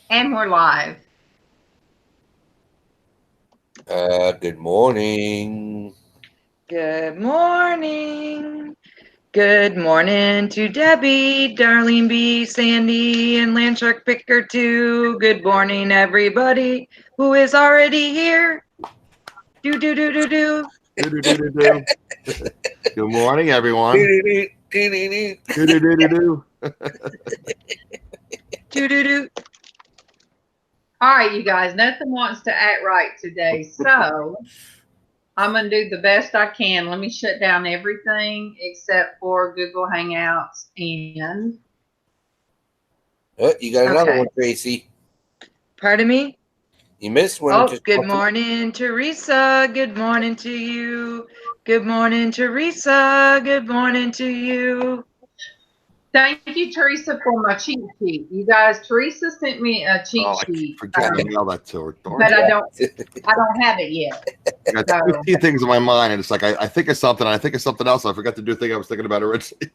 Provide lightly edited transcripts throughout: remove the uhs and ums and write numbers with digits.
And we're live. Good morning. Good morning. Good morning to Debbie, Darlene B, Sandi, and Landshark Picker 2. Good morning, everybody who is already here. Do, do, do, do, do. Do. Good morning, everyone. Do. Do, do, do. All right, you guys, nothing wants to act right today, so I'm going to do the best I can. Let me shut down everything except for Google Hangouts and... You got another one, Traci. Pardon me? You missed one. Oh, good morning, Teresa. Good morning to you. Good morning, Teresa. Good morning to you. Thank you, Teresa, for my cheat sheet. You guys, Teresa sent me a cheat sheet. I forgot to mail that to her. But I don't have it yet. I got 15 things in my mind, and it's like I think of something, and I think of something else. I forgot to do the thing I was thinking about originally.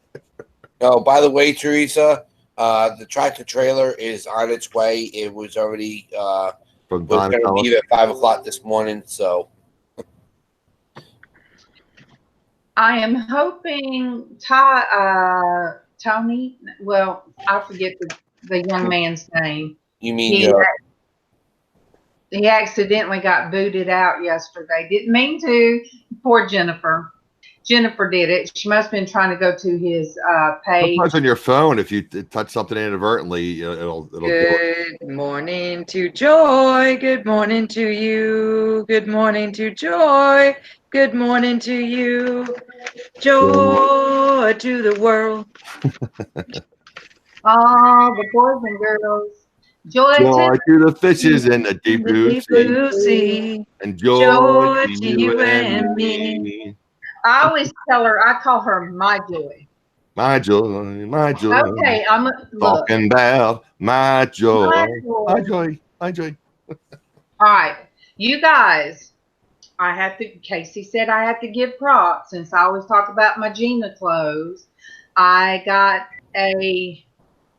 Oh, by the way, Teresa, the tractor trailer is on its way. It was already From was going to be at 5 o'clock this morning. So I am hoping Tony. Well, I forget the young man's name. You mean he accidentally got booted out yesterday. Didn't mean to. Poor Jennifer. Jennifer did it. She must have been trying to go to his page. Sometimes on your phone, if you touch something inadvertently, it'll Good morning to Joy. Good morning to you. Good morning to Joy. Good morning to you. Joy to the world. All the boys and girls. Joy to the fishes in the deep blue sea. And joy to you and me. I always tell her, I call her my joy. My joy, my joy. Okay, I'm talking about my joy. My joy, my joy. All right, you guys. I have to. Casey said I have to give props since I always talk about my Geanna clothes. I got a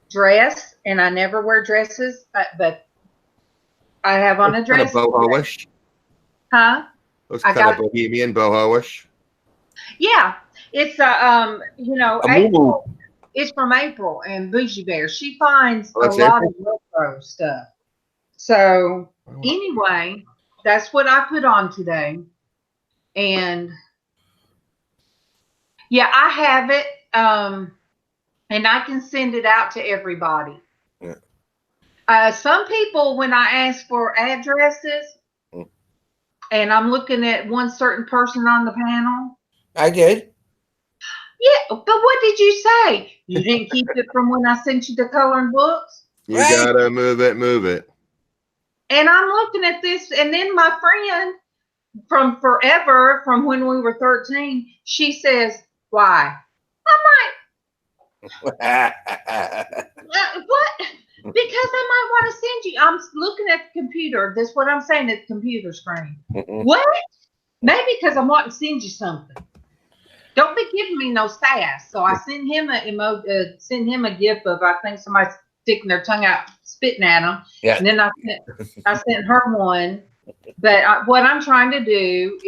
dress, and I never wear dresses, but I have on a dress. Kind of boho-ish. Huh? Looks kind of bohemian, boho-ish. Yeah, it's April. It's from April and Bougie Bear. She finds a lot of retro stuff. So anyway, that's what I put on today, and yeah, I have it, and I can send it out to everybody. Yeah. Some people, when I ask for addresses, and I'm looking at one certain person on the panel. I did. Yeah, but what did you say? You didn't keep it from when I sent you the coloring books? You gotta move it. And I'm looking at this, and then my friend from forever, from when we were 13, she says, why? I'm like, what? Because I might want to send you. I'm looking at the computer. That's what I'm saying at the computer screen. What? Maybe because I'm wanting to send you something. Don't be giving me no sass. So I sent him a gift of, I think, somebody sticking their tongue out, spitting at him. Yeah. And then I sent her one. But what I'm trying to do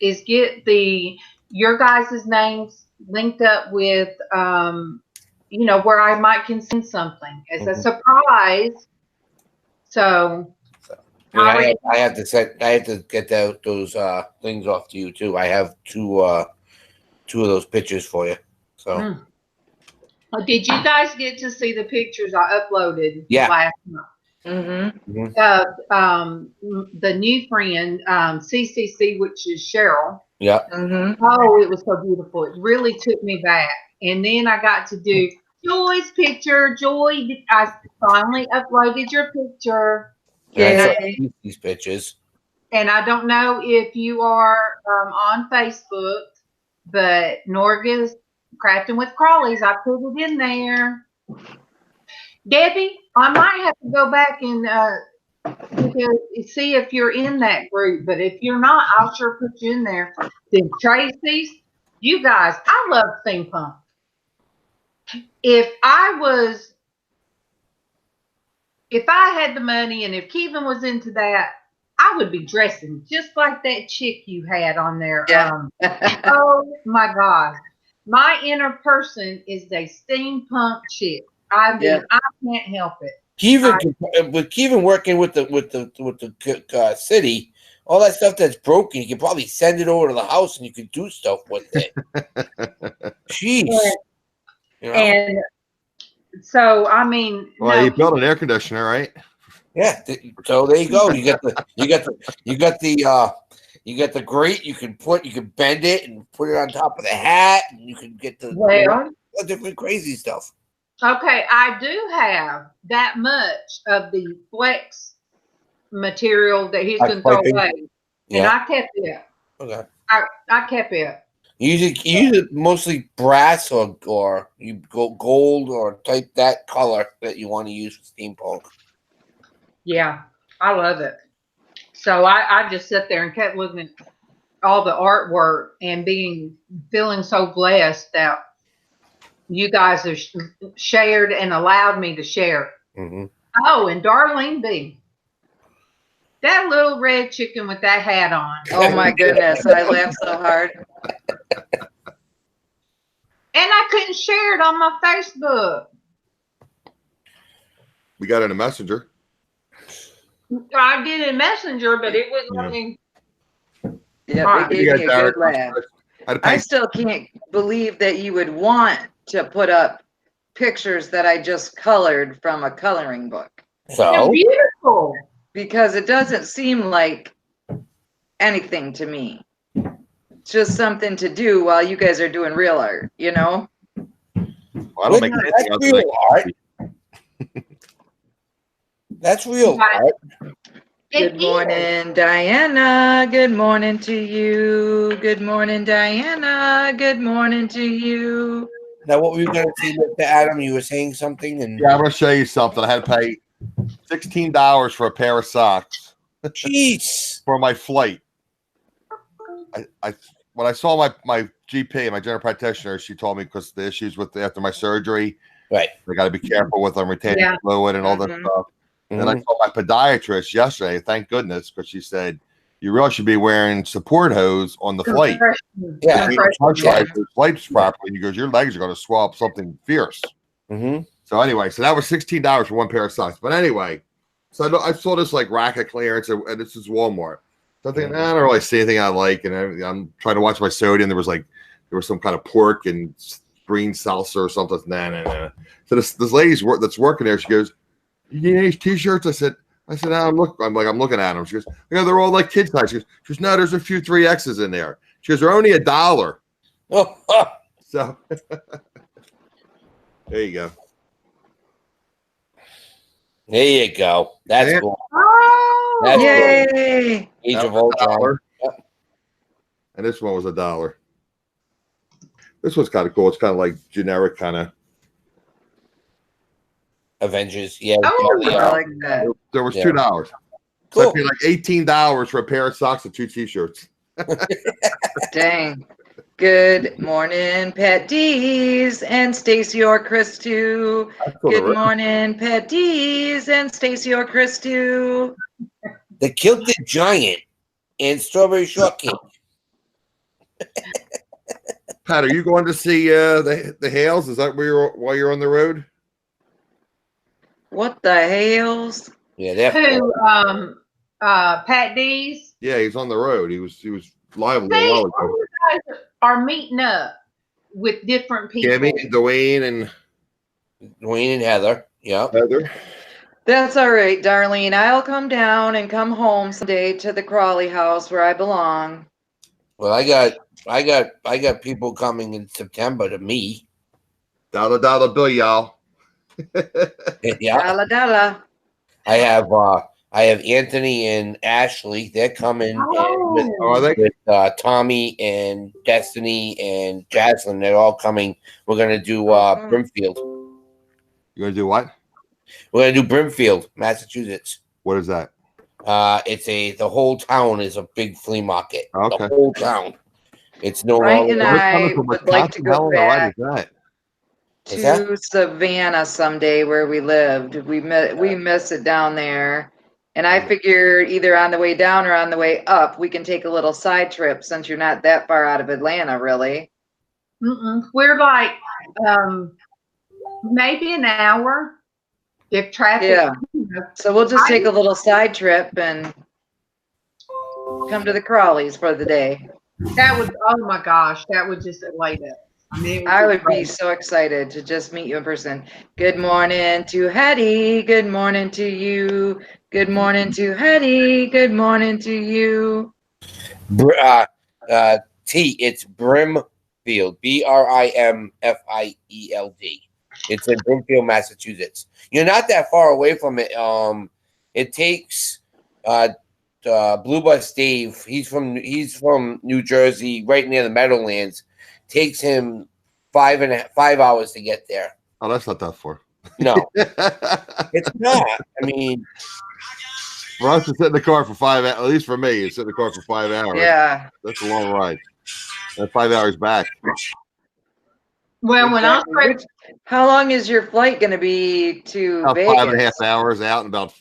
is get your guys' names linked up with, where I might can send something as a surprise. So. I have to get those things off to you too. I have two of those pictures for you. So, did you guys get to see the pictures I uploaded last month? Mm-hmm. The new friend, CCC, which is Cheryl. Yeah. Mm-hmm. Oh, it was so beautiful. It really took me back. And then I got to do Joy's picture. Joy, I finally uploaded your picture. These pictures. And I don't know if you are on Facebook, but Norga's Crafting with Crawlies, I put it in there. Debbie, I might have to go back and see if you're in that group. But if you're not, I'll sure put you in there. Then Tracy's, you guys, I love steampunk. If I was if I had the money and if Kevin was into that, I would be dressing just like that chick you had on there. Yeah. Oh my God. My inner person is a steampunk chick. I can't help it. With Kevin working with the city, all that stuff that's broken, you can probably send it over to the house and you can do stuff with it. Jeez. And so, I mean, well, you built an air conditioner, right? Yeah. So there you go. You got the grate. You can bend it and put it on top of the hat, and you can get the different crazy stuff. Okay, I do have that much of the flex material that he's going to throw away, and I kept it. Okay. I kept it. You use it mostly brass or you go gold or type that color that you want to use for steampunk. Yeah, I love it. So I just sit there and kept looking at all the artwork and feeling so blessed that you guys have shared and allowed me to share. Mm-hmm. Oh, and Darlene B. That little red chicken with that hat on. Oh my goodness, I laughed so hard. And I couldn't share it on my Facebook. We got it in a messenger. I did it in Messenger, but it wouldn't let me. Yeah, it gave me a good laugh. I still can't believe that you would want to put up pictures that I just colored from a coloring book. So they're beautiful. Because it doesn't seem like anything to me. It's just something to do while you guys are doing real art, you know? Well, I don't make that's real art. That's real art. Good morning, Diana. Good morning to you. Good morning, Diana. Good morning to you. Now, what were you going to say to Adam? You were saying something, and yeah, I'm going to show you something. I had to pay $16 for a pair of socks. Jeez. For my flight. When I saw my GP, my general practitioner, she told me because the issues with after my surgery, right? I got to be careful with them retaining fluid and all that stuff. And then I saw my podiatrist yesterday. Thank goodness, because she said you really should be wearing support hose on the flight. Yeah, the flights properly. He goes, your legs are going to swell up something fierce. Mm-hmm. So anyway, so that was $16 for one pair of socks. But anyway, so I saw this like rack of clearance, and this is Walmart. So I think I don't really see anything I like, and I'm trying to watch my sodium. There was some kind of pork and green salsa or something. Nah. So this lady's that's working there. She goes, "You need any t-shirts?" I said, I'm looking at them. She goes, "Yeah, they're all like kid size." She goes, "No, there's a few 3X's in there." She goes, "They're only $1." So there you go. There you go. That's cool. Oh, that's yay! Cool. Age of Ultron. Yep. And this one was $1. This one's kind of cool. It's kind of like generic kind of Avengers. Yeah. Oh, I like that. There was $2. Cool. So I paid like $18 for a pair of socks and 2 t-shirts. Dang. Good morning, Pat D's and Stacy or Chris too. Good morning, Pat D's and Stacy or Chris too. The Kilted Giant and Strawberry Shortcake. Pat, are you going to see the Hales? Is that while you're on the road? What the Hales? Yeah, they're who? Pat D's. Yeah, he's on the road. He was live a See, while all ago. you guys are meeting up with different people. Kimmy and Dwayne and Heather. Yeah. Heather. That's all right, Darlene. I'll come down and come home someday to the Crawley house where I belong. Well, I got people coming in September to me. $1 bill, y'all. Yeah. Dollar. I have Anthony and Ashley. They're coming with Tommy and Destiny and Jaslyn. They're all coming. We're gonna do Brimfield. You gonna do what? We're gonna do Brimfield, Massachusetts. What is that? The whole town is a big flea market. Okay. The whole town. It's no Right, longer. and I would like to go back. What is that? to Savannah someday where we lived. We miss it down there. And I figured either on the way down or on the way up, we can take a little side trip since you're not that far out of Atlanta, really. We're like maybe an hour if traffic. Yeah. So we'll just take a little side trip and come to the Crawleys for the day. That would, oh my gosh, that would just elate us. I mean, I would be so excited to just meet you in person. Good morning to Hetty. Good morning to you. Good morning to Hetty. Good morning to you. It's Brimfield. Brimfield. It's in Brimfield, Massachusetts. You're not that far away from it. It takes Blue Bus Dave. He's from New Jersey, right near the Meadowlands. Takes him 5 hours to get there. Oh, that's not that far. No, it's not. I mean, for us to sit in the car for 5 hours, at least for me, to sit in the car for 5 hours. Yeah, that's a long ride. That's 5 hours back. Well, when I was how long is your flight going to be to about Vegas? 5.5 hours out and about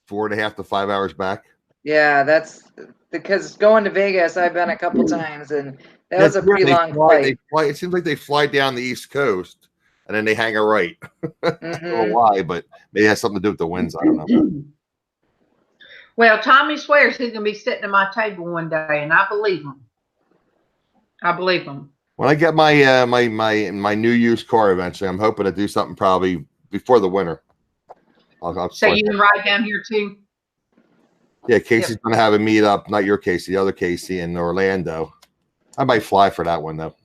4.5 to 5 hours back. Yeah, that's because going to Vegas, I've been a couple times, and that was a pretty long flight. It seems like they fly down the East Coast and then they hang a right. I don't know why, but maybe it has something to do with the winds. I don't know. Well, Tommy swears he's going to be sitting at my table one day, and I believe him. When I get my my new used car eventually, I'm hoping to do something probably before the winter. So you can ride down here too? Yeah, Casey's going to have a meet up, not your Casey, the other Casey in Orlando. I might fly for that one though.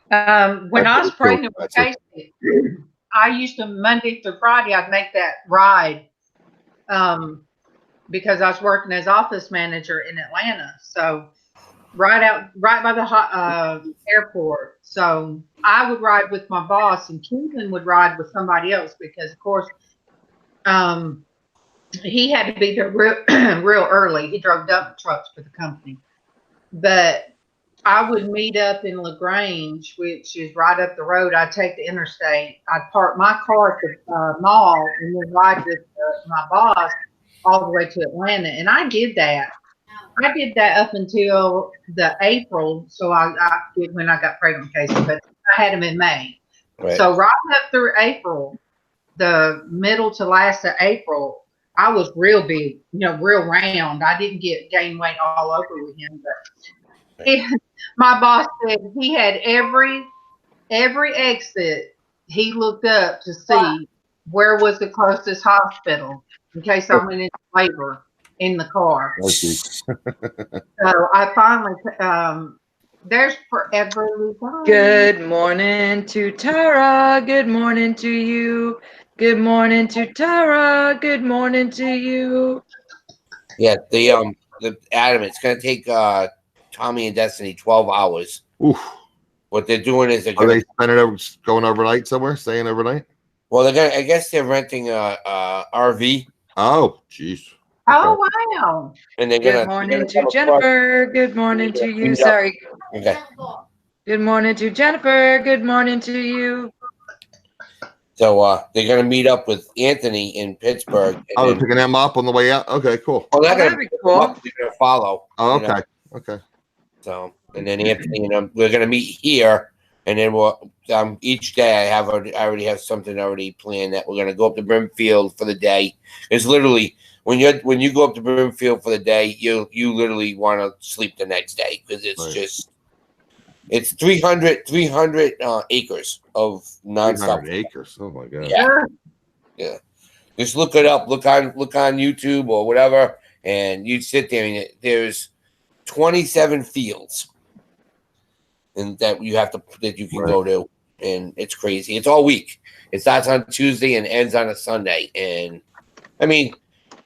When I was pregnant with Casey, I used to Monday through Friday, I'd make that ride because I was working as office manager in Atlanta. So right by the airport. So I would ride with my boss, and Keelan would ride with somebody else because, of course, he had to be there real early. He drove dump trucks for the company. But I would meet up in LaGrange, which is right up the road. I'd take the interstate. I'd park my car at the mall and then ride with my boss all the way to Atlanta. And I did that. I did that up until the April. So I did when I got pregnant, Casey, but I had him in May. Right. So right up through April, the middle to last of April, I was real big, real round. I didn't gain weight all over with him, but my boss said he had every exit he looked up to see where was the closest hospital in case I went into labor in the car. So I finally, there's forever. Good morning to Tara. Good morning to you. Good morning to Tara. Good morning to you. Yeah, the Adam, it's gonna take Tommy and Destinie 12 hours. Oof. What they're doing is are they going overnight somewhere, staying overnight? Well, I guess they're renting a RV. Oh, jeez. Oh, wow. And they're Good morning to Jennifer. Good morning to you. Sorry. Okay. Good morning to Jennifer. Good morning to you. So they're going to meet up with Anthony in Pittsburgh. Oh, they're picking them up on the way out? Okay, cool. Oh, that'd be cool. They're going to follow. Oh, okay. Okay. So, and then Anthony and we're going to meet here. And then we'll, each day I already have something already planned that we're going to go up to Brimfield for the day. It's literally, when you go up to Brimfield for the day, you literally want to sleep the next day because it's just, it's 300 acres of nonstop. 300 acres. Oh my god. Yeah. Just look it up. Look on YouTube or whatever, and you sit there and there's 27 fields, and that you can go to, and it's crazy. It's all week. It starts on Tuesday and ends on a Sunday, and I mean,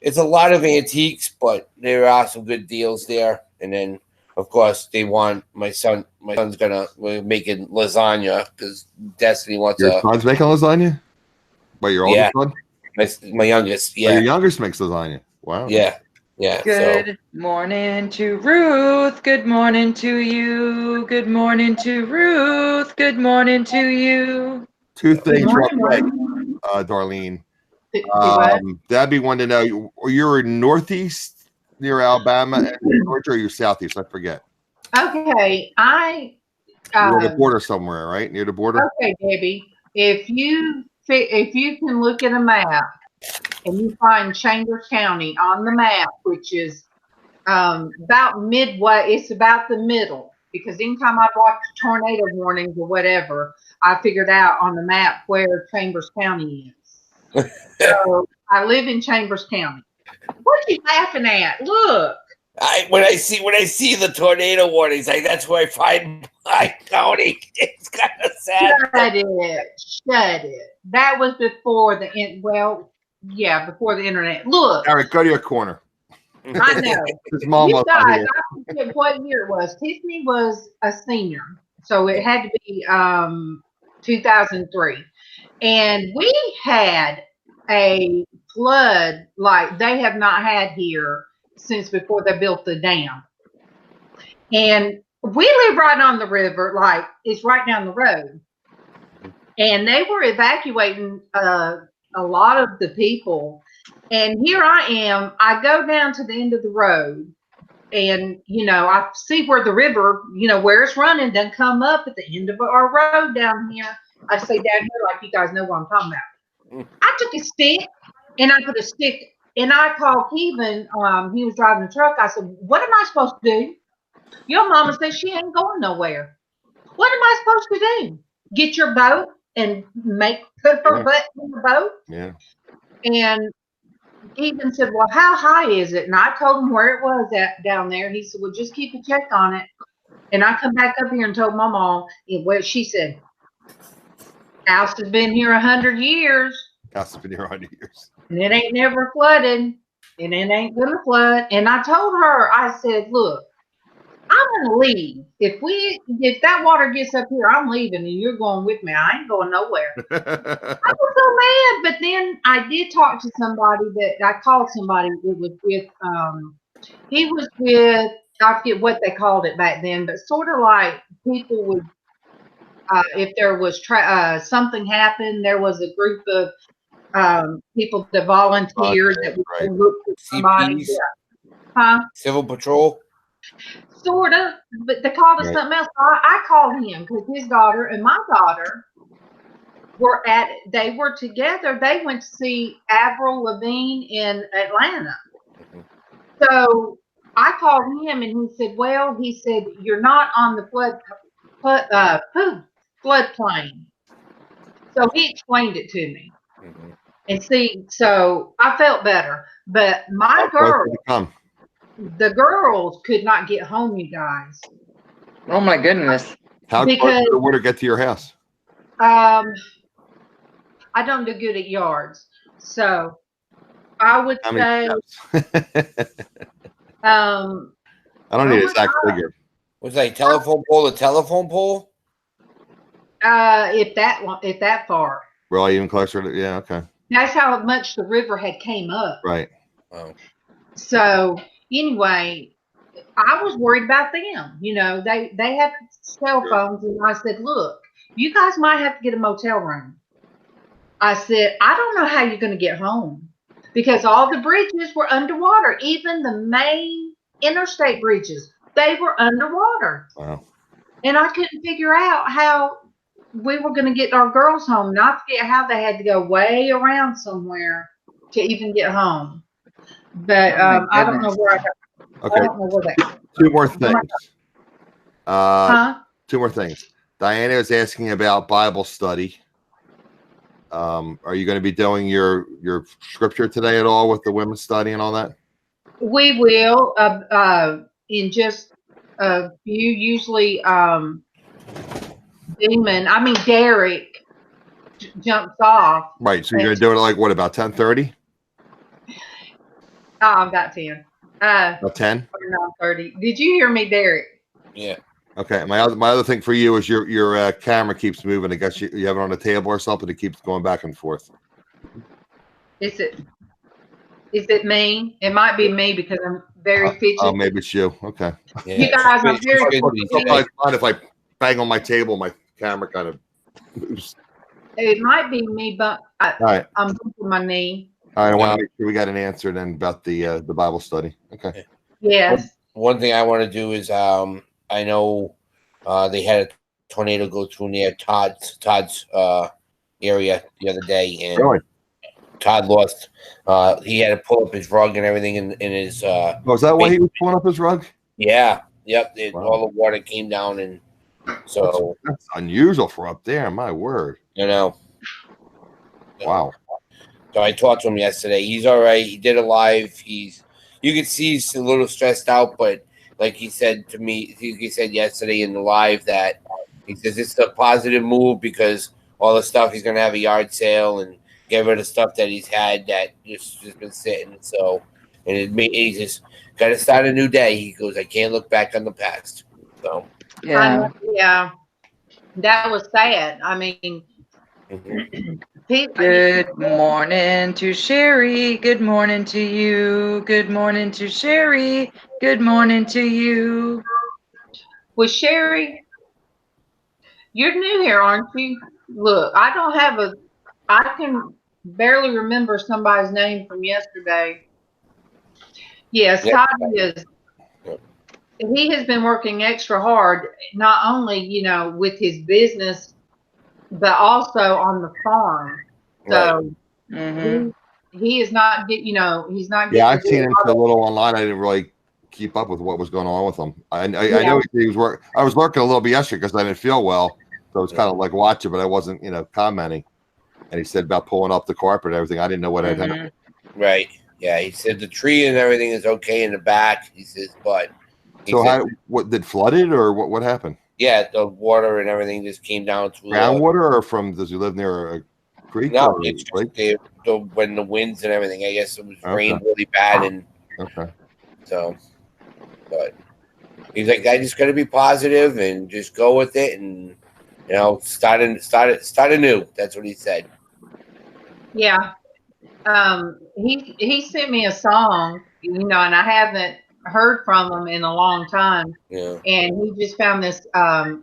it's a lot of antiques, but there are some good deals there, and then. Of course, they want my son's we're making lasagna because Destinie wants Your son's making lasagna? But your oldest son? My youngest, yeah. Oh, your youngest makes lasagna. Wow. Yeah. Yeah. Good morning to Ruth. Good morning to you. Good morning to Ruth. Good morning to you. Two things real morning, quick, Darlene. what? That'd be one to know. You're in northeast near Alabama and Georgia, or you're southeast? I forget. Okay, You're at the border somewhere, right? Near the border. Okay, Debbie. If you can look at a map and you find Chambers County on the map, which is about midway, it's about the middle. Because anytime I watch tornado warnings or whatever, I figured out on the map where Chambers County is. So I live in Chambers County. What are you laughing at? Look. When I see the tornado warnings, that's where I find my county. It's kind of sad. Shut it. That was before before the internet. Look. All right, go to your corner. I know. You guys, I forget what year it was. Tiffany was a senior, so it had to be 2003, and we had a flood like they have not had here since before they built the dam. And we live right on the river, like it's right down the road. And they were evacuating a lot of the people. And here I am. I go down to the end of the road, and I see where the river, where it's running, then come up at the end of our road down here. I say down here, like you guys know what I'm talking about. I took a stick and I put a stick. And I called Kevin, he was driving the truck. I said, what am I supposed to do? Your mama said she ain't going nowhere. What am I supposed to do? Get your boat and put her butt in the boat? Yeah. And Kevin said, well, how high is it? And I told him where it was down there. He said, well, just keep a check on it. And I come back up here and told MawMaw, she said, house has been here 100 years. House has been here 100 years. And it ain't never flooded, and it ain't gonna flood. And I told her, I said, look, I'm gonna leave. If that water gets up here, I'm leaving, and you're going with me. I ain't going nowhere. I was so mad, but then I did talk to somebody I called somebody. It was with he was with, I forget what they called it back then, but sort of like people would if there was something happened, there was a group of people that volunteered that would look for somebody. Civil Patrol? Sort of, but they called it something else. I called him because his daughter and my daughter they were together. They went to see Avril Lavigne in Atlanta. So I called him and he said, you're not on the floodplain. So he explained it to me. And so I felt better. But the girls could not get home, you guys. Oh my goodness. How close did the water get to your house? I don't do good at yards. So I would say I don't need an exact figure. Was that telephone pole to telephone pole? If that far. Really, even closer to okay. That's how much the river had came up. Right. Oh. So anyway, I was worried about them. They had cell phones, and I said, look, you guys might have to get a motel room. I said, I don't know how you're going to get home because all the bridges were underwater. Even the main interstate bridges, they were underwater. Wow. And I couldn't figure out how we were going to get our girls home. And I forget how they had to go way around somewhere to even get home. But I don't know where I don't know where that. Two more things. Two more things. Diana is asking about Bible study. Are you going to be doing your scripture today at all with the women's study and all that? We will in just a few. Usually, Derek jumps off. Right. So you're going to do it like what, about 10:30? About 10. About 10? 9:30. Did you hear me, Derek? Yeah. Okay. My other thing for you is your camera keeps moving. I guess you have it on a table or something. It keeps going back and forth. Is Is it me? It might be me because I'm very fidgety. Oh, maybe it's you. Okay. Yeah, You guys are very Sometimes if I bang on my table, my camera kind of moves. It might be me, but All right. I'm bumping my knee. All right. I want to make sure we got an answer then about the Bible study. Okay. Yes. One thing I want to do is I know they had a tornado go through near Todd's area the other day, and Really? Todd lost. He had to pull up his rug and everything in his. Was that why he was pulling up his rug? Yeah. Yep. Wow. All the water came down, and so that's unusual for up there. My word. You know. Wow. So I talked to him yesterday. He's all right. He did a live. You can see he's a little stressed out, but like he said to me, he said yesterday in the live that he says it's a positive move because all the stuff he's gonna have a yard sale and get rid of stuff that he's had that just been sitting. So, and he just got to start a new day. He goes, I can't look back on the past. So Yeah. Yeah. That was sad. I mean, Good morning to Sherry. Good morning to you. Good morning to Sherry. Good morning to you. Well, Sherry, you're new here, aren't you? Look, I can barely remember somebody's name from yesterday. Yes, Todd is. He has been working extra hard, not only, with his business, but also on the farm. So he is not he's not getting. Yeah, I've seen him a little online. I didn't really keep up with what was going on with him. I know he was working. I was working a little bit yesterday because I didn't feel well. So it was kind of like watching, but I wasn't, commenting. And he said about pulling up the carpet and everything. I didn't know what had happened. Right. Yeah, he said the tree and everything is okay in the back. He says, but what did flooded or what happened? Yeah, the water and everything just came down through groundwater, or does he live near a creek? No, it's just when the winds and everything. I guess it was rained really bad, and so. But he's like, I just got to be positive and just go with it, and start anew. That's what he said. Yeah. He sent me a song, and I haven't heard from him in a long time. Yeah. And he just found this song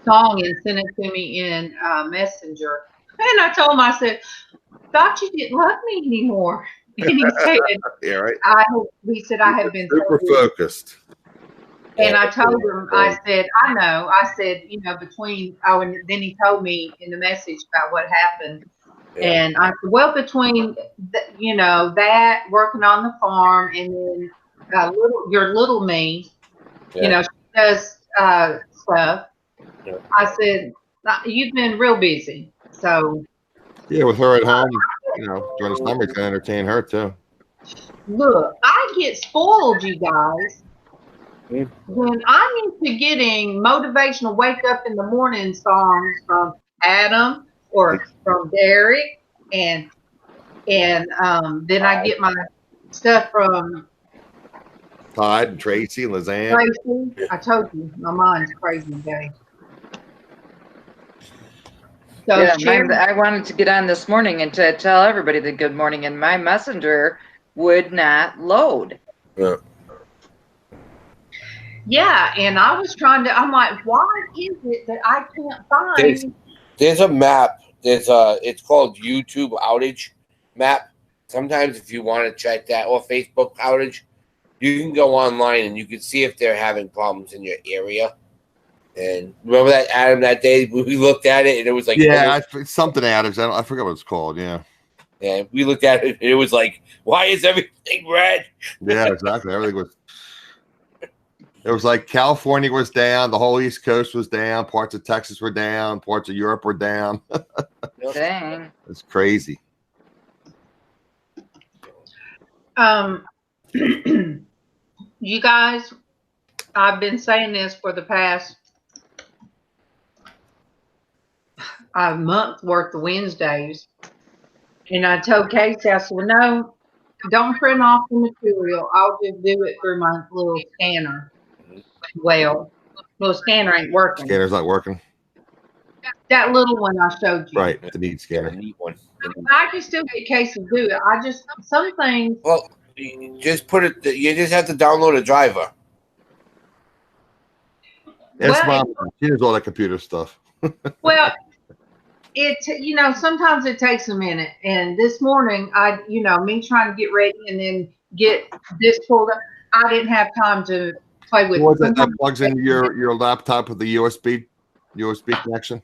and sent it to me in Messenger. And I told him, I said, thought you didn't love me anymore. And he said, yeah, right. He said, I have been super focused. And I told him, I said, I know. I said, and then he told me in the message about what happened. Yeah. And I said, well, between, that, working on the farm, and then your little me, she does stuff. Yeah. I said, you've been real busy. So. Yeah, with her at home, during the summer, you can entertain her too. Look, I get spoiled, you guys. When I'm into getting motivational wake up in the morning songs from Adam or from Derek, and then I get my stuff from Todd and Traci and LizzAnn. Traci, I told you, my mind's crazy today. So I wanted to get on this morning and to tell everybody the good morning, and my messenger would not load. Yeah, and I was I'm like, why is it that I can't find? There's a map. It's called YouTube outage map. Sometimes if you want to check that, or Facebook outage, you can go online and you can see if they're having problems in your area. And remember that, Adam, that day we looked at it and it was like, something outage. I forgot what it's called. Yeah. Yeah, we looked at it and it was like, why is everything red? Yeah, exactly. Everything was. It was like California was down, the whole East Coast was down, parts of Texas were down, parts of Europe were down. Dang. It's crazy. You guys, I've been saying this for the past month worth of Wednesdays. And I told Casey, I said, well, no, don't print off the material. I'll just do it through my little scanner. Well, little scanner ain't working. Scanner's not working. That little one I showed you. Right, the need scanner. Neat one. I can still get cases do it. I just some things. Well, you just put it. You just have to download a driver. That's Well, Mom. She does all that computer stuff. Well, sometimes it takes a minute. And this morning, me trying to get ready and then get this pulled up, I didn't have time to play with What it. that plugs into your laptop with the USB connection?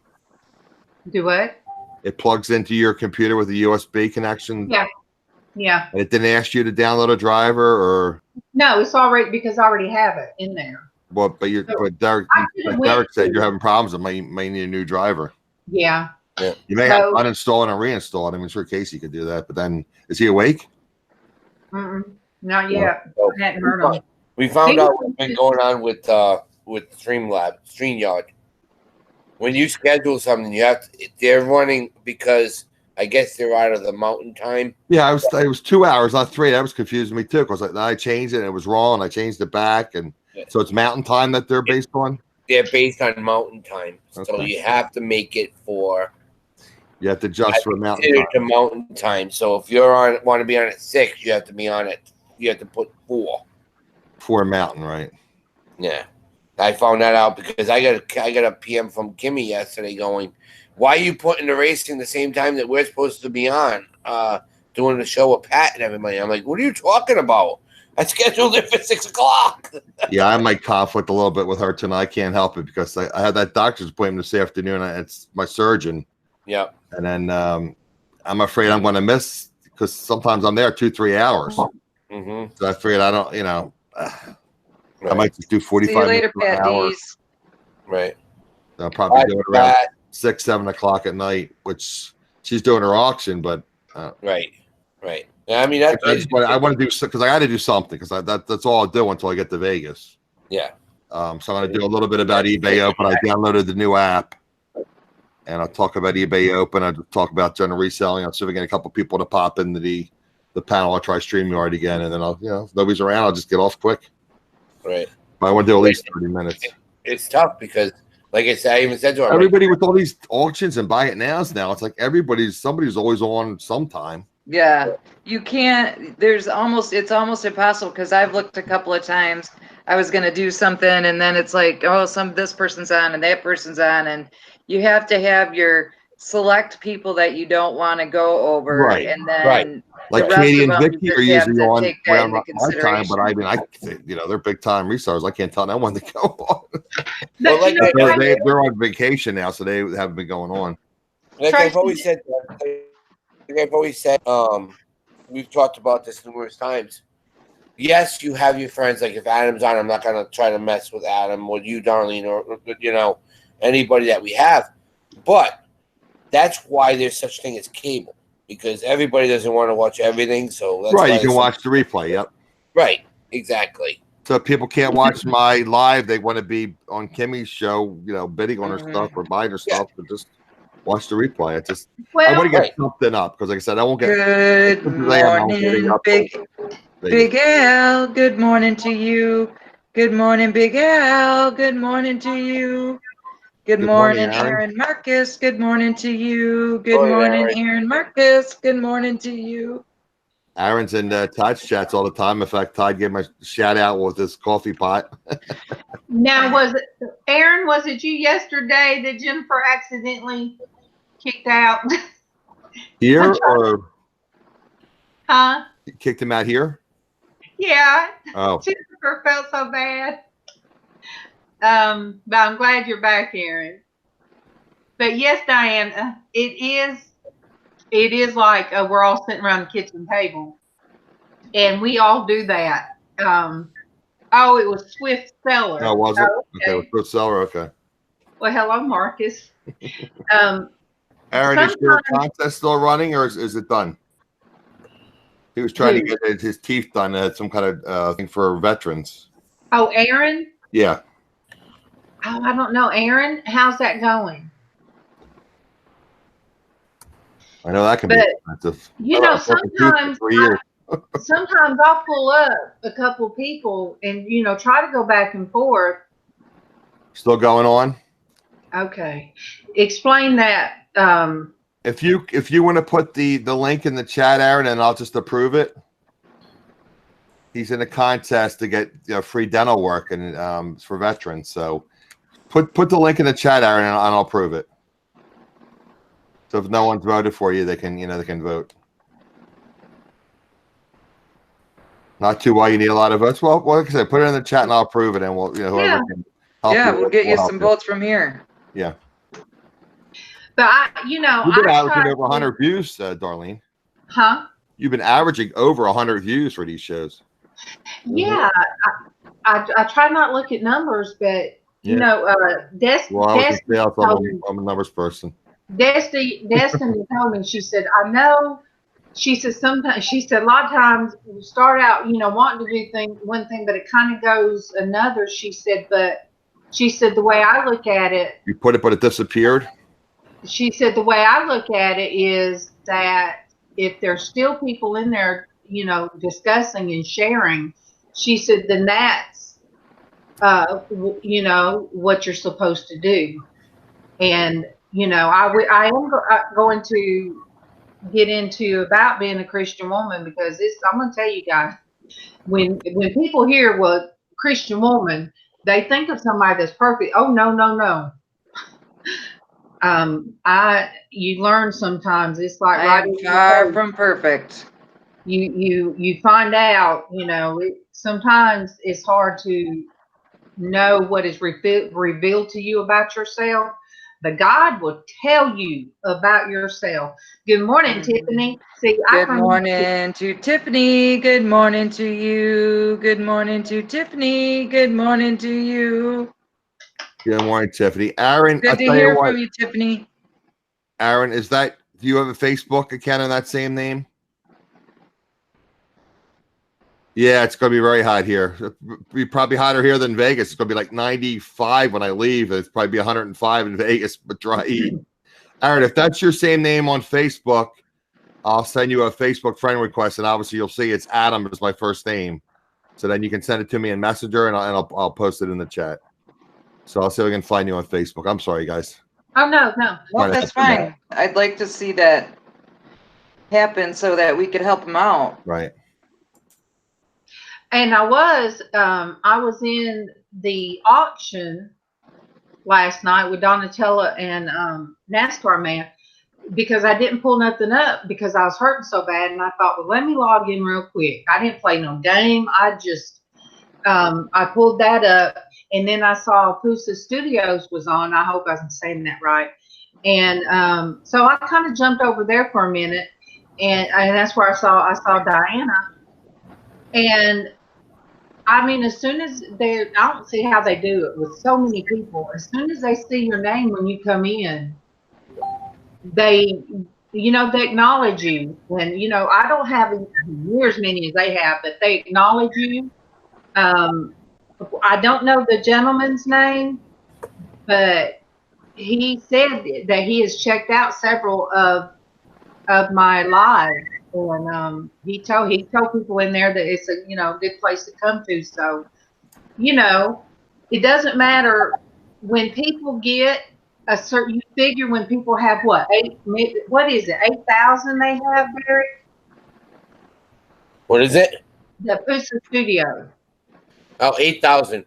Do what? It plugs into your computer with a USB connection? Yeah. Yeah. And it didn't ask you to download a driver or? No, it's already because I already have it in there. Well, but Derek said you're having problems. It may need a new driver. Yeah. You may have to uninstall it and reinstall it. I'm sure Casey could do that. But then, is he awake? Not yet. No. I hadn't heard him. We found out what's been going on with StreamYard. When you schedule something, they're running because I guess they're out of the mountain time. Yeah, it was 2 hours, not 3. That was confusing me too. Because I changed it and it was wrong. I changed it back, and so it's mountain time that they're based on. They're based on mountain time, Okay. so you have to make it for. You have to adjust for mountain time. To mountain time. So if you want to be on at 6, you have to be on it. You have to put 4. 4 mountain, right? Yeah, I found that out because I got a PM from Kimmy yesterday going, "Why are you putting the racing the same time that we're supposed to be on doing the show with Pat and everybody?" I'm like, "What are you talking about? I scheduled it for 6 o'clock." Yeah, I might conflict a little bit with her tonight. I can't help it because I had that doctor's appointment this afternoon. It's my surgeon. Yeah. And then I'm afraid I'm going to miss because sometimes I'm there 2-3 hours. Mm-hmm. So I figured I might just do 45 See you later, minutes per hour. Patties. Right. I'll probably do it around 6-7 o'clock at night, which she's doing her auction, but Right. I mean, I want to do because I got to do something because that's all I'll do until I get to Vegas. Yeah. So I'm going to do a little bit about eBay Open. I downloaded the new app, and I'll talk about eBay Open. I'll talk about general reselling. I'll see if I get a couple people to pop into the panel. I'll try StreamYard again, and then I'll, if nobody's around, I'll just get off quick. Right. But I want to do at least 30 minutes. It's tough because, like I said, I even said to her, everybody with all these auctions and buy it nows now, it's like somebody's always on sometime. Yeah, you can't. It's almost impossible because I've looked a couple of times. I was gonna do something, and then it's like, oh, this person's on and that person's on, and you have to have your select people that you don't want to go over, Right. and then like the Katie and rest of them, Vicky you are just have usually to on take that around into my time, consideration. but I mean, they're big time resellers. I can't tell them when to go on. Well, like They're on vacation now, so they haven't been going on. Like I've always said, we've talked about this numerous times. Yes, you have your friends. Like if Adam's on, I'm not gonna try to mess with Adam or you, Darlene, or anybody that we have. But that's why there's such thing as cable, because everybody doesn't want to watch everything. So that's right, you can watch the replay. Yep. Right. Exactly. So if people can't watch my live, they want to be on Kimmy's show, bidding on her stuff or buying her stuff, but just watch the replay. I want to get something up because, like I said, I won't get. Good morning, Big Al. Good morning to you. Good morning, Big Al. Good morning to you. Good morning, Aaron Marcus. Good morning to you. Good morning, Aaron Marcus. Good morning to you. Aaron's in Todd's chats all the time. In fact, Todd gave my shout out with his coffee pot. Now, was it you yesterday that Jennifer accidentally kicked out? Here or? Huh? You kicked him out here? Yeah. Oh. Jennifer felt so bad. But I'm glad you're back, Aaron. But yes, Diane, it is like we're all sitting around the kitchen table, and we all do that. It was Swift Seller. Oh, was it? Okay, with Swift Seller. Okay. Well, hello, Marcus. Aaron, is your contest still running, or is it done? He was trying to get his teeth done at some kind of thing for veterans. Oh, Aaron? Yeah. Oh, I don't know. Aaron, how's that going? I know that can be expensive. Sometimes I'll pull up a couple people and, try to go back and forth. Still going on? Okay. Explain that. If you want to put the link in the chat, Aaron, and I'll just approve it. He's in a contest to get free dental work and for veterans. So put the link in the chat, Aaron, and I'll approve it. So if no one's voted for you, they can vote. Not too why you need a lot of votes. Well, like I said, put it in the chat and I'll approve it, and we'll whoever can help you, we'll get you some votes from here. Yeah. But you've been averaging over 100 views, Darlene. Huh? You've been averaging over 100 views for these shows. Yeah, I try not to look at numbers, but you know, I'm a numbers person. Destiny told me, she said, I know. She said sometimes. She said a lot of times we start out, wanting to do one thing, but it kind of goes another. She said, but she said the way I look at it. You put it, but it disappeared. She said the way I look at it is that if there's still people in there, discussing and sharing, she said then that's, what you're supposed to do. And I am going to get into about being a Christian woman, because I'm going to tell you guys, when people hear what Christian woman, they think of somebody that's perfect. Oh no. You learn sometimes. It's like I'm far from perfect. You find out, sometimes it's hard to know what is revealed to you about yourself, but God will tell you about yourself. Good morning, Tiffany. Good morning to Tiffany. Good morning to you. Good morning to Tiffany. Good morning to you. Good morning, Tiffany. Aaron, good to hear from you, Tiffany. Aaron, do you have a Facebook account on that same name? Yeah, it's going to be very hot here. It'll be probably hotter here than Vegas. It's going to be like 95 when I leave. It's probably be 105 in Vegas, but dry heat. Aaron, if that's your same name on Facebook, I'll send you a Facebook friend request, and obviously you'll see it's Adam is my first name. So then you can send it to me in Messenger, and I'll post it in the chat. So I'll see if I can find you on Facebook. I'm sorry, guys. Oh, no, that's fine. I'd like to see that happen so that we could help them out. Right. And I was in the auction last night with Donatella and NASCARman, because I didn't pull nothing up because I was hurting so bad, and I thought, well, let me log in real quick. I didn't play no game. I just I pulled that up, and then I saw Pusa Studios was on. I hope I'm saying that right. And so I kind of jumped over there for a minute, and that's where I saw Diana. And I mean, as soon as I don't see how they do it with so many people. As soon as they see your name when you come in, they acknowledge you. And I don't have near as many as they have, but they acknowledge you. I don't know the gentleman's name, but he said that he has checked out several of my lives. And he told people in there that it's a good place to come to. So it doesn't matter when people get a certain. You figure when people have what is it 8,000 they have, Barry? What is it? The Pusa Studio. Oh, 8,000.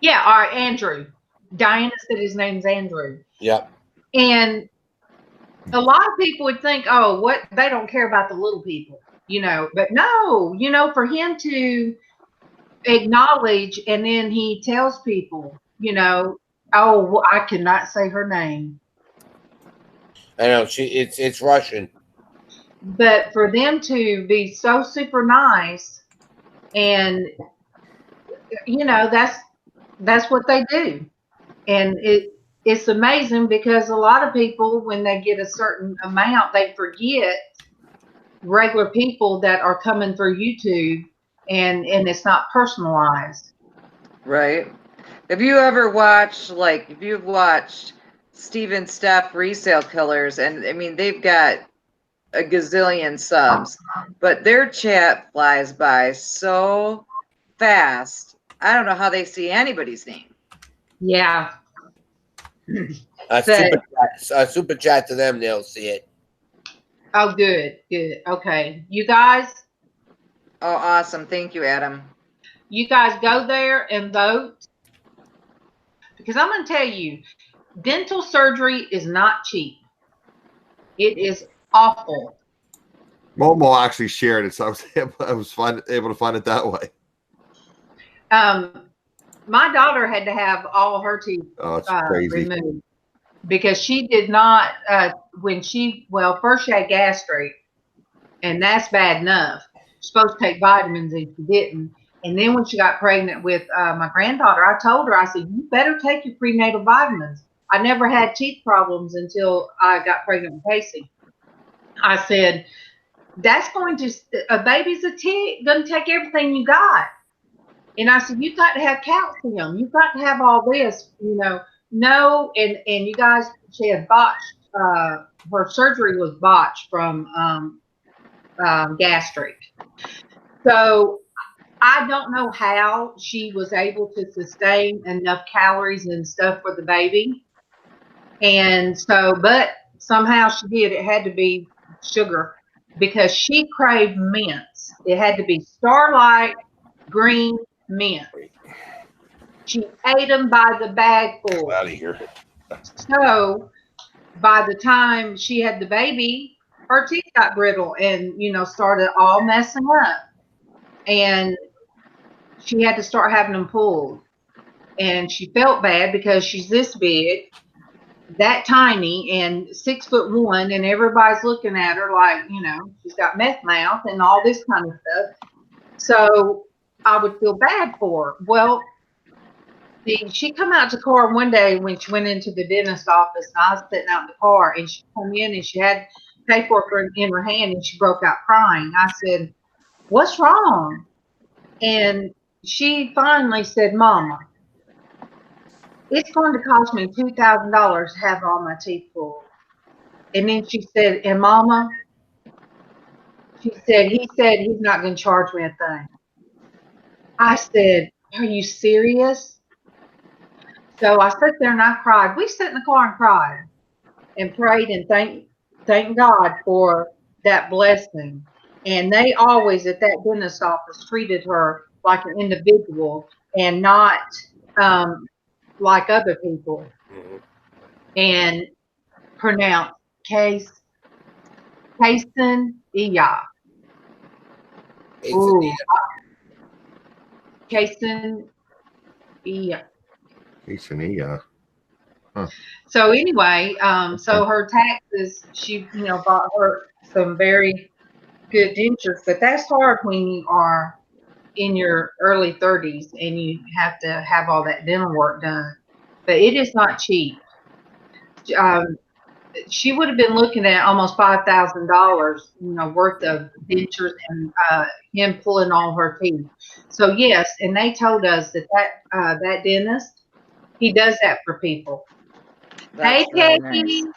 Yeah, all right, Andrew. Diana said his name's Andrew. Yep. And a lot of people would think, oh, what, they don't care about the little people, but no, for him to acknowledge, and then he tells people, oh, I cannot say her name. I know it's Russian. But for them to be so super nice, and that's what they do. And it's amazing, because a lot of people, when they get a certain amount, they forget regular people that are coming through YouTube, and it's not personalized. Right. Have you ever watched, if you've watched Steve and Steph Resale Killers, and I mean, they've got a gazillion subs, but their chat flies by so fast. I don't know how they see anybody's name. Yeah. Super chat to them, they'll see it. Oh, good. Okay. You guys. Oh, awesome. Thank you, Adam. You guys go there and vote. Because I'm going to tell you, dental surgery is not cheap. It is awful. MawMaw actually shared it, so I was able to find it that way. My daughter had to have all her teeth removed because she did not, first she had gastric, and that's bad enough. She's supposed to take vitamins and she didn't. And then when she got pregnant with my granddaughter, I told her, I said, you better take your prenatal vitamins. I never had teeth problems until I got pregnant with Casey. I said, that's going to, a baby's going to take everything you got. And I said, you've got to have calcium. You've got to have all this, No, and you guys, she had botched, her surgery was botched from gastric. So I don't know how she was able to sustain enough calories and stuff for the baby. And so, but somehow she did. It had to be sugar because she craved mints. It had to be Starlight green mint. She ate them by the bag full. Out of here. So by the time she had the baby, her teeth got brittle and, started all messing up. And she had to start having them pulled. And she felt bad because she's this big, that tiny, and 6'1", and everybody's looking at her like, she's got meth mouth and all this kind of stuff. So I would feel bad for her. Well, she come out to the car one day when she went into the dentist office, and I was sitting out in the car, and she came in and she had paperwork in her hand, and she broke out crying. I said, what's wrong? And she finally said, Mama, it's going to cost me $2,000 to have all my teeth pulled. And then she said, and Mama, he said he's not going to charge me a thing. I said, are you serious? So I sat there and I cried. We sat in the car and cried and prayed and thank God for that blessing. And they always at that dentist office treated her like an individual and not like other people. And pronounced Cason Iya. Cason Iya. Cason Iya. Huh. So anyway, so her taxes, she, bought her some very good dentures, but that's hard when you are in your early 30s and you have to have all that dental work done. But it is not cheap. She would have been looking at almost $5,000, worth of dentures and him pulling all her teeth. So yes, and they told us that dentist, he does that for people. Hey, Katie. Nice.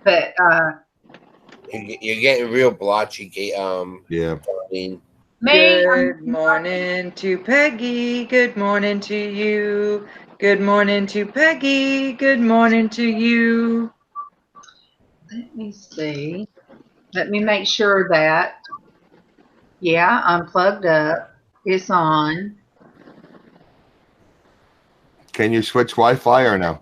But you're getting real blotchy. Yeah. Good morning to Peggy. Good morning to you. Good morning to Peggy. Good morning to you. Let me see. Let me make sure that, yeah, I'm plugged up. It's on. Can you switch Wi-Fi or no?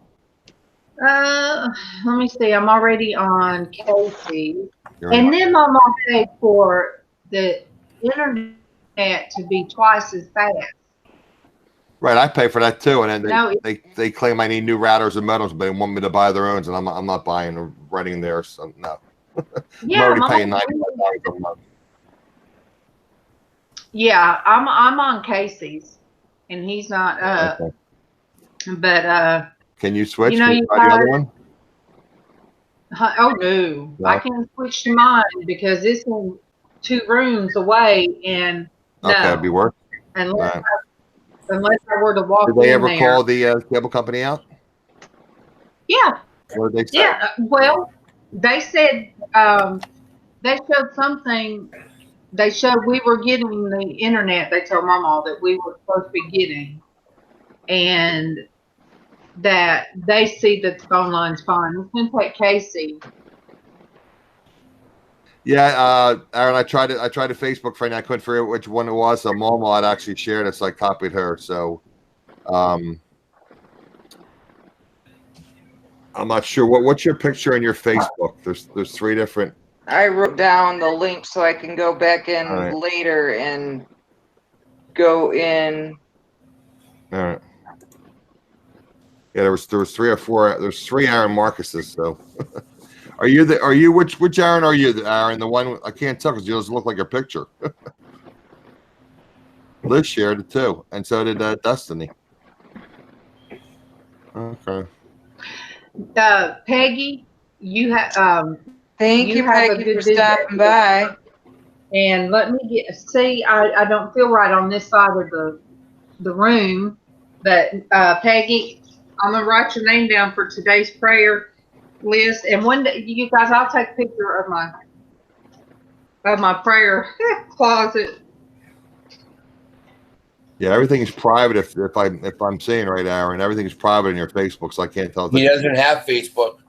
Let me see. I'm already on Casey. And then MawMaw paid for the internet to be twice as fast. Right, I pay for that too, and then they claim I need new routers and modems, but they want me to buy their own, and I'm not buying or renting theirs. So no, yeah, I'm already paying $95 a month. Yeah, I'm on Casey's, and he's not. Okay. But can you switch? Can you try the other one? Oh no, I can't switch to mine because it's in 2 rooms away, and okay, it'd be worth. Unless I were to walk in there. Did they ever there. call the cable company out? Yeah. What did they say? Yeah. Well, they said they showed something. They showed we were getting the internet. They told MawMaw that we were supposed to be getting, and that they see that the phone line's fine. It's going to take Casey. Yeah, Aaron, I tried to Facebook friend. I couldn't figure out which one it was. So MawMaw had actually shared it, so I copied her. So, I'm not sure what's your picture in your Facebook. There's 3 different. I wrote down the link so I can go back in later and go in. All right. Yeah, there was 3 or 4. There's 3 Aaron Marcuses. So, which Aaron are you? Aaron, the one I can't tell because you doesn't look like your picture. Liz shared it too, and so did Destinie. Okay. Peggy, you have. Thank you, Peggy, for stopping by. And let me see. I don't feel right on this side of the room, but Peggy, I'm gonna write your name down for today's prayer list. And one day, you guys, I'll take a picture of my prayer closet. Yeah, everything is private. If I'm saying right, Aaron, everything is private in your Facebook, so I can't tell. He doesn't have Facebook.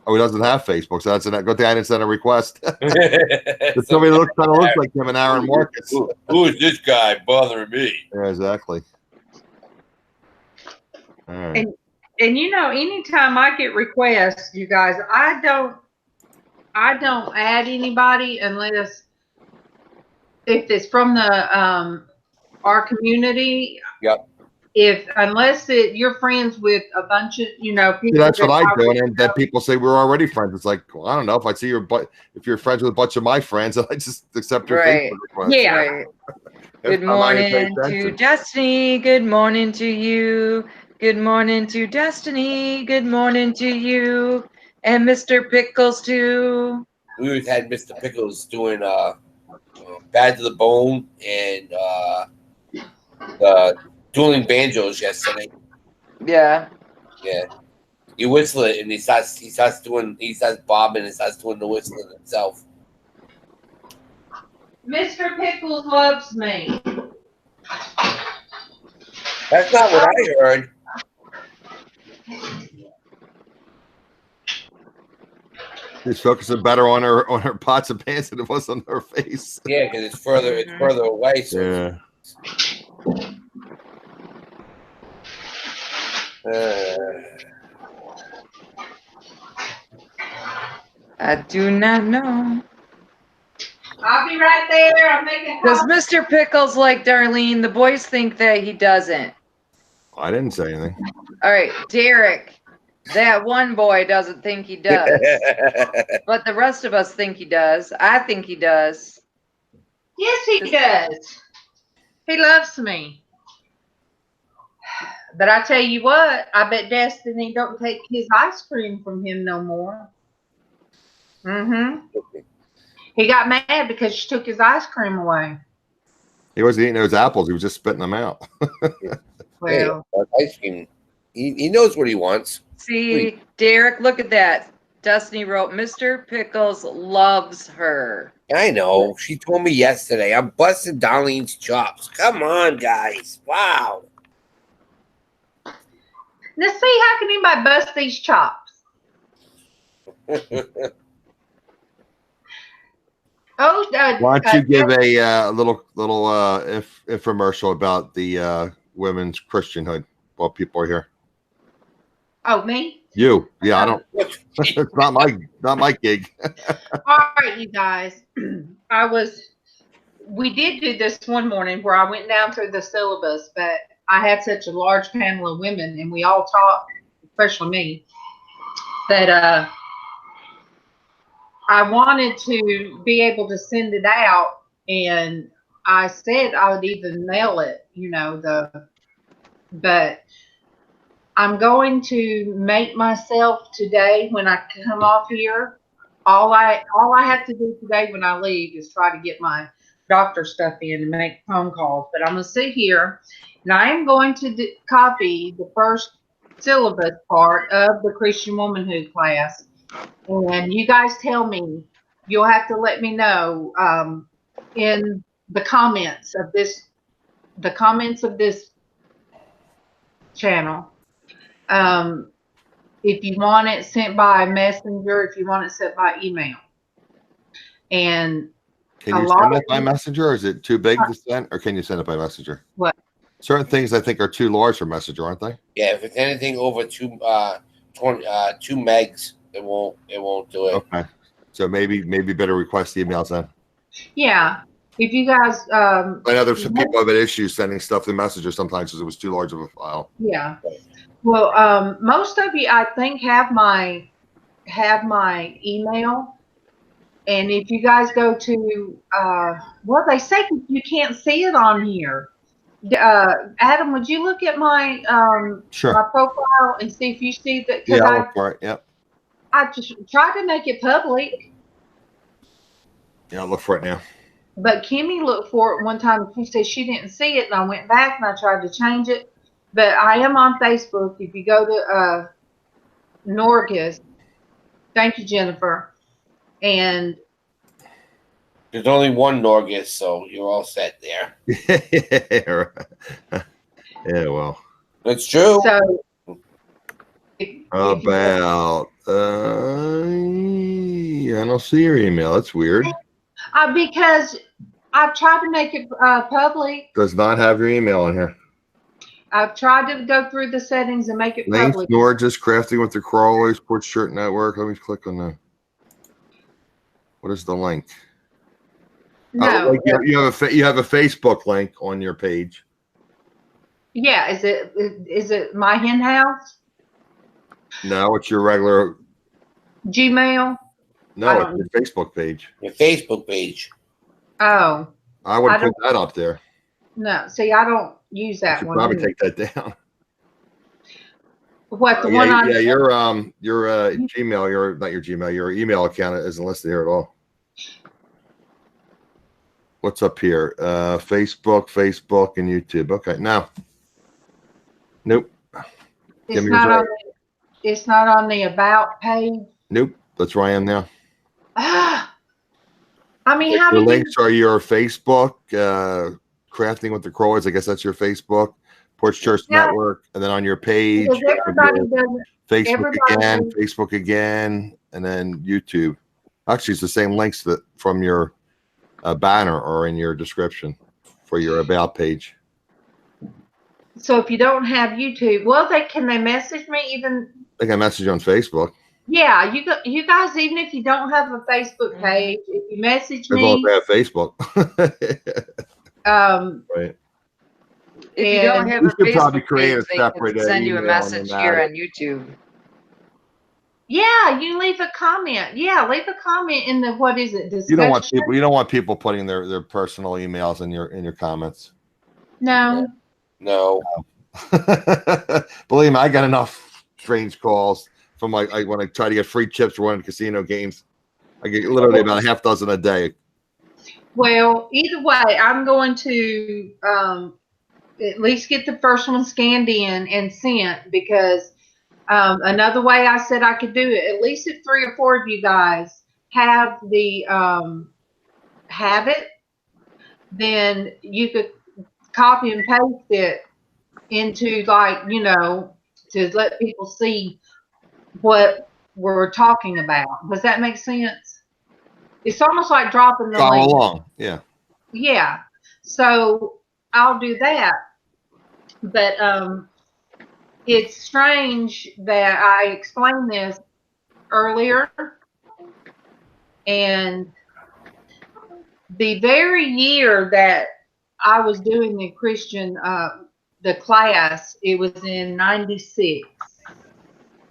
Oh, he doesn't have Facebook, so that's a good thing I didn't send a request. Somebody kind of looks like him and Aaron Marcus. Who is this guy bothering me? Yeah, exactly. All right. And anytime I get requests, you guys, I don't add anybody unless if it's from the our community. Yep. Unless you're friends with a bunch of people. Yeah, that's what I do, and then people say we're already friends. It's like, well, I don't know if I see if you're friends with a bunch of my friends, I just accept your Facebook request. Yeah. Right. Good morning to Destinie. Good morning to you. Good morning to Destinie. Good morning to you. And Mr. Pickles too. We always had Mr. Pickles doing Bad to the Bone and the dueling banjos yesterday. Yeah. Yeah. You whistle it and he starts bobbing and starts doing the whistling himself. Mr. Pickles loves me. That's not what I heard. She's focusing better on her pots and pans than it was on her face. Yeah, because it's further away. So yeah. I do not know. I'll be right there. I'm making. Does Mr. Pickles like Darlene? The boys think that he doesn't. I didn't say anything. All right, Derek. That one boy doesn't think he does. But the rest of us think he does. I think he does. Yes, he does. He loves me. But I tell you what, I bet Destinie don't take his ice cream from him no more. He got mad because she took his ice cream away. He wasn't eating those apples. He was just spitting them out. Well, hey, ice cream. He knows what he wants. See, Derek, look at that. Destinie wrote, Mr. Pickles loves her. I know. She told me yesterday. I'm busting Darlene's chops. Come on, guys. Wow. Now see, how can anybody bust these chops? Why don't you give a little infomercial about the women's Christianhood while people are here? Oh, me? You? Yeah, I don't. It's not my gig. All right, you guys. We did do this one morning where I went down through the syllabus, but I had such a large panel of women, and we all talked, especially me, that I wanted to be able to send it out, and I said I would even mail it, but I'm going to make myself today when I come off here. All I have to do today when I leave is try to get my doctor stuff in and make phone calls. But I'm going to sit here, and I am going to copy the first syllabus part of the Christian Womanhood class. And you guys tell me, you'll have to let me know in the comments of this channel If you want it sent by messenger, if you want it sent by email. And can you send it by messenger, or is it too big to send, or can you send it by messenger? What? Certain things I think are too large for messenger, aren't they? Yeah, if it's anything over 2 megs, it won't do it. Okay. So maybe better request emails then. Yeah. If you guys I know there's some people have had issues sending stuff to messenger sometimes because it was too large of a file. Yeah. Well, most of you I think have my email. And if you guys go to well, they say you can't see it on here. Adam, would you look at my Sure. my profile and see if you see that? Yeah, I'll look for it. Yep. I just tried to make it public. Yeah, I'll look for it now. But Kimmy looked for it one time. She said she didn't see it, and I went back and I tried to change it. But I am on Facebook. If you go to Norgus, thank you, Jennifer. And there's only one Norgus, so you're all set there. Yeah, well, that's true. So about I don't see your email. That's weird. Because I've tried to make it public. Does not have your email in here. I've tried to go through the settings and make it Links, public. Norgus, crafting with the crawlers, Porch Shirt Network. Let me click on that. What is the link? No, like you have a Facebook link on your page. Yeah, is it my hen house? No, it's your regular Gmail. No, it's your Facebook page. Your Facebook page. Oh. I would put that up there. No, see, I don't use that one. Probably take that down. What the one on? Yeah, your Gmail, your email account isn't listed here at all. What's up here? Facebook, and YouTube. Okay, now. Nope. It's not on the about page. Nope. That's where I am now. I mean, how the do links are your Facebook, Crafting with the Crawlers. I guess that's your Facebook, Porch Church Network, and then on your page, Facebook again, and then YouTube. Actually, it's the same links from your banner or in your description for your about page. So if you don't have YouTube, well, can they message me even? They can message you on Facebook. Yeah, you guys, even if you don't have a Facebook page, if you message me, as long as they have Facebook. Right. If you don't have a Facebook page, they can send you a message here on YouTube. Yeah, you leave a comment. Yeah, leave a comment in the discussion. You don't want people putting their personal emails in your comments. No. No. Believe me, I got enough strange calls from when I try to get free chips for one of the casino games. I get literally about a half dozen a day. Well, either way, I'm going to at least get the first one scanned in and sent, because another way I said I could do it, at least if 3 or 4 of you guys have the have it, then you could copy and paste it into, to let people see what we're talking about. Does that make sense? It's almost like dropping the link. Along. Yeah. Yeah. So I'll do that. But it's strange that I explained this earlier, and the very year that I was doing the Christian the class, it was in '96,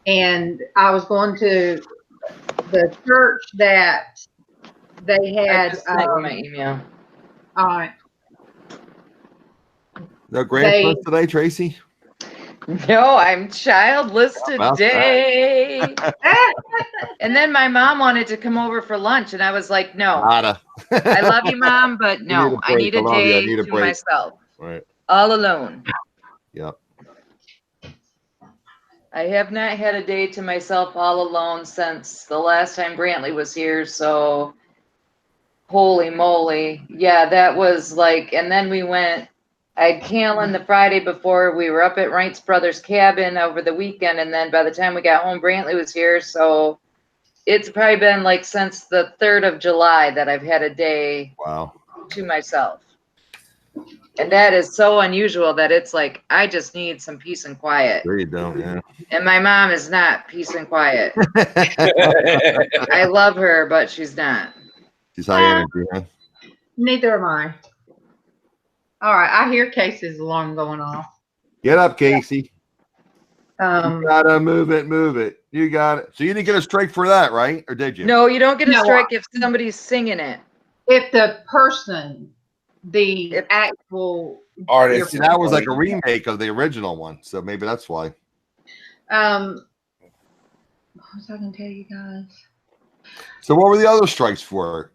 and I was going to the church that they had. I just sent you my email. All right. No grandpas today, Tracy? No, I'm childless today. And then my mom wanted to come over for lunch, and I was like, no. I love you, Mom, but no, I need a day to myself. Right. All alone. Yep. I have not had a day to myself all alone since the last time Brantley was here, so holy moly. Yeah, that was and then we went I had Callan the Friday before. We were up at Wright's brother's cabin over the weekend, and then by the time we got home, Brantley was here. So it's probably been like since the 3rd of July that I've had a day to myself. And that is so unusual that it's like, I just need some peace and quiet. Sure you don't, yeah. And my mom is not peace and quiet. I love her, but she's not. She's high energy, huh? Neither am I. All right, I hear Casey's alarm going off. Get up, Casey. You gotta move it. You got it. So you didn't get a strike for that, right? Or did you? No, you don't get a strike if somebody's singing it. If the person, the actual artist, See, that was like a remake of the original one, so maybe that's why. What was I gonna tell you guys? So what were the other strikes for?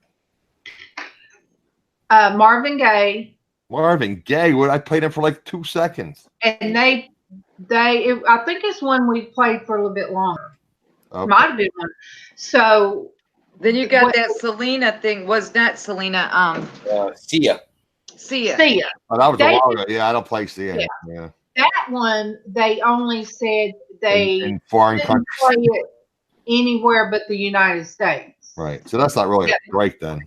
Marvin Gaye. Marvin Gaye. What I played him for like 2 seconds. And I think it's one we played for a little bit longer. Okay. Might have been one. So then you got that Selena thing. Was not Selena? Sia. Oh, that was a while ago. Yeah, I don't play Sia. Yeah. That one they only said they in foreign countries play it anywhere but the United States. Right. So that's not really right then.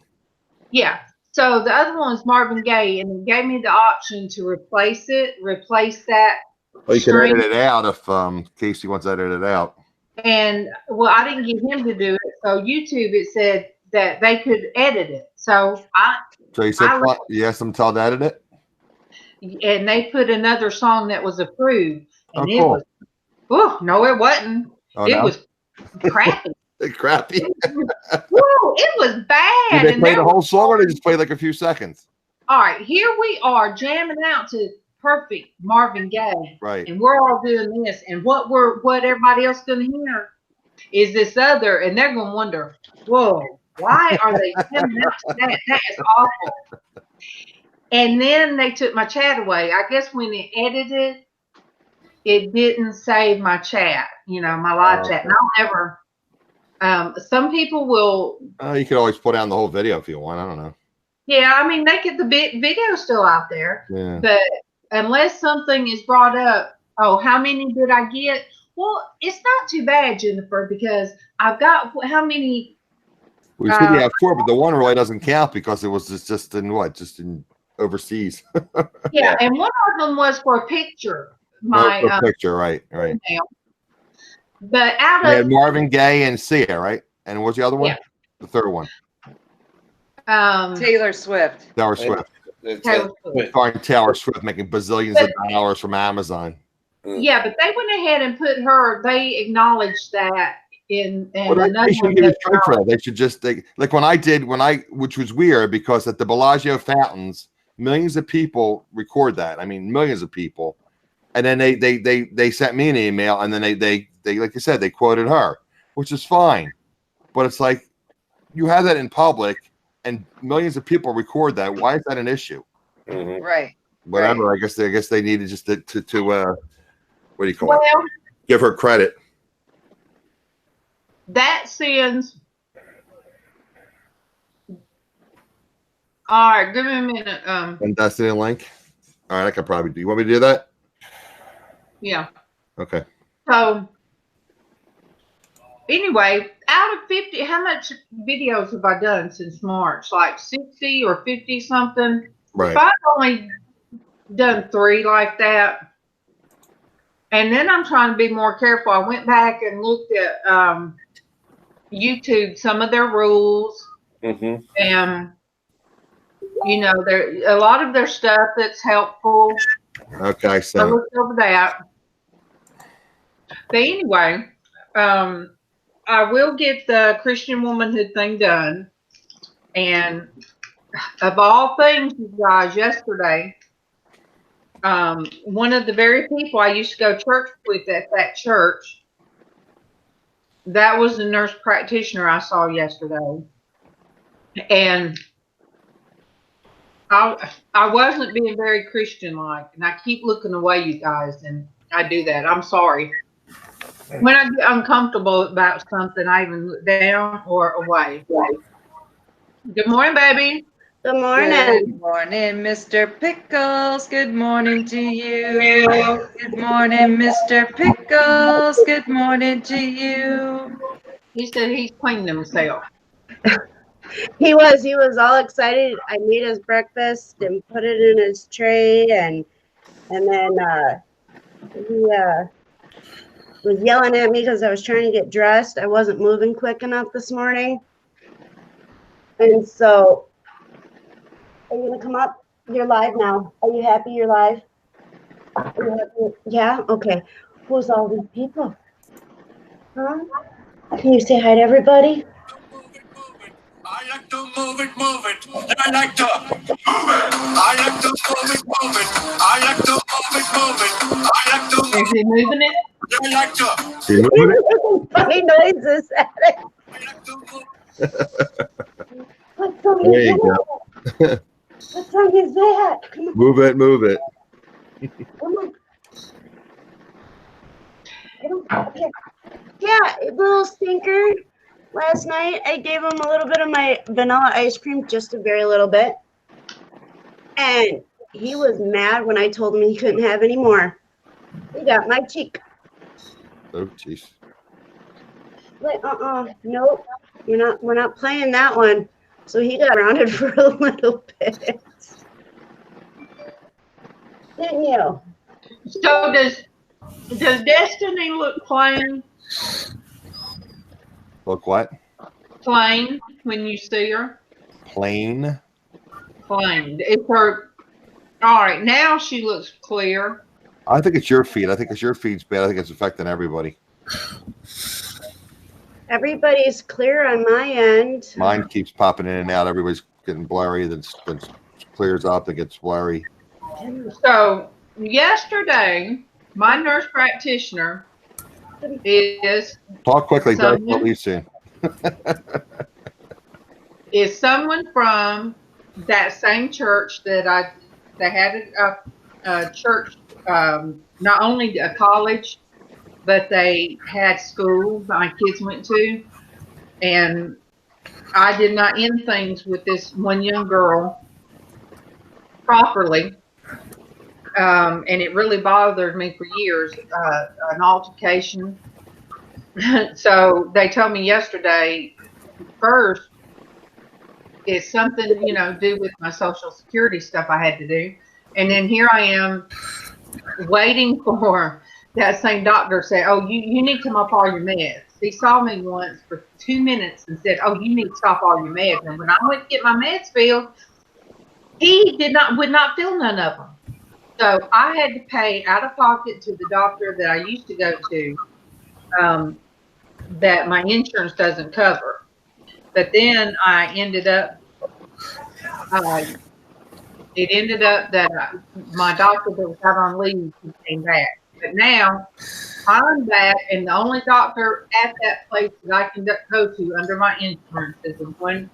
Yeah. So the other one was Marvin Gaye, and it gave me the option to replace that. Well, you can edit it out if Casey wants to edit it out. And well, I didn't get him to do it. So YouTube, it said that they could edit it. So you said you asked them to tell them to edit it? And they put another song that was approved. And it was, no, it wasn't. It was crappy. Crappy. It was bad. Did they play the whole song or they just played like a few seconds? All right, here we are jamming out to perfect Marvin Gaye. Right. And we're all doing this. And what everybody else gonna hear is this other, and they're gonna wonder, whoa, why are they jamming out to that? That is awful. And then they took my chat away. I guess when it edited, it didn't save my chat, my live chat. And I'll never. Some people will. You could always put on the whole video if you want. I don't know. Yeah, I mean, they get the video still out there. Yeah. But unless something is brought up, how many did I get? Well, it's not too bad, Jennifer, because I've got how many? We said you have 4, but the one really doesn't count because it was just in what? Just in overseas. Yeah, and one of them was for a picture. My picture, right. Email. But out of of Marvin Gaye and Sia, right? And what's the other one? Yeah. The third one. Taylor Swift. Taylor Swift. Taylor Swift making bazillions of dollars from Amazon. Yeah, but they went ahead and put her. They acknowledged that in they should give a strike for that. They should just like which was weird because at the Bellagio fountains, millions of people record that. I mean, millions of people, and then they sent me an email, and then they like I said, they quoted her, which is fine, but it's like you have that in public, and millions of people record that. Why is that an issue? Mm-hmm. Right. Whatever. Right. I guess they needed just to what do you call it? Give her credit. That sends. All right, give me a minute. And Destiny link. All right, I could probably do. You want me to do that? Yeah. Okay. So anyway, out of 50, how much videos have I done since March? Like 60 or 50 something? Right. If I've only done 3 like that. And then I'm trying to be more careful. I went back and looked at YouTube, some of their rules. Mm-hmm. And, there a lot of their stuff that's helpful. Okay, so I looked over that. But anyway, I will get the Christian womanhood thing done. And of all things, you guys, yesterday, one of the very people I used to go to church with at that church, that was the nurse practitioner I saw yesterday. And I wasn't being very Christian-like, and I keep looking away, you guys, and I do that. I'm sorry. When I get uncomfortable about something, I even look down or away. Good morning, baby. Good morning. Good morning, Mr. Pickles. Good morning to you. Good morning, Mr. Pickles. Good morning to you. He said he's cleaned himself. He was all excited. I made his breakfast and put it in his tray, and then he was yelling at me because I was trying to get dressed. I wasn't moving quick enough this morning. And so, are you gonna come up? You're live now. Are you happy you're live? Are you happy? Yeah? Okay. Who's all these people? Huh? Can you say hi to everybody? I like to move it. I like to move it. I like to move it. I like to move it. I like to move it. Is he moving it? I like to. You moving it? Funny noises at it. I like to move. What song There is you that? go. What song is that? Come on. Move it. Come on. Okay. Yeah, little stinker. Last night I gave him a little bit of my vanilla ice cream, just a very little bit. And he was mad when I told him he couldn't have any more. He got my cheek. Oh, jeez. Like, nope. We're not playing that one. So he got grounded for a little bit. Didn't you? So does Destiny look plain Look what? when you see her? Plain. Plain. It's her. All right, now she looks clear. I think it's your feed. I think it's your feed's bad. I think it's affecting everybody. Everybody's clear on my end. Mine keeps popping in and out. Everybody's getting blurry. Then clears up. It gets blurry. So yesterday, my nurse practitioner is Talk quickly. Don't someone, leave soon. is someone from that same church that they had a church, not only a college, but they had school my kids went to, and I did not end things with this one young girl properly. And it really bothered me for years, an altercation. So they told me yesterday, first, it's something, do with my Social Security stuff I had to do. And then here I am waiting for that same doctor to say, oh, you need to come off all your meds. He saw me once for 2 minutes and said, oh, you need to stop all your meds. And when I went to get my meds filled, he would not fill none of them. So I had to pay out of pocket to the doctor that I used to go to, that my insurance doesn't cover. But then I ended up, it ended up that my doctor that was out on leave came back. But now I'm back, and the only doctor at that place that I can go to under my insurance is the one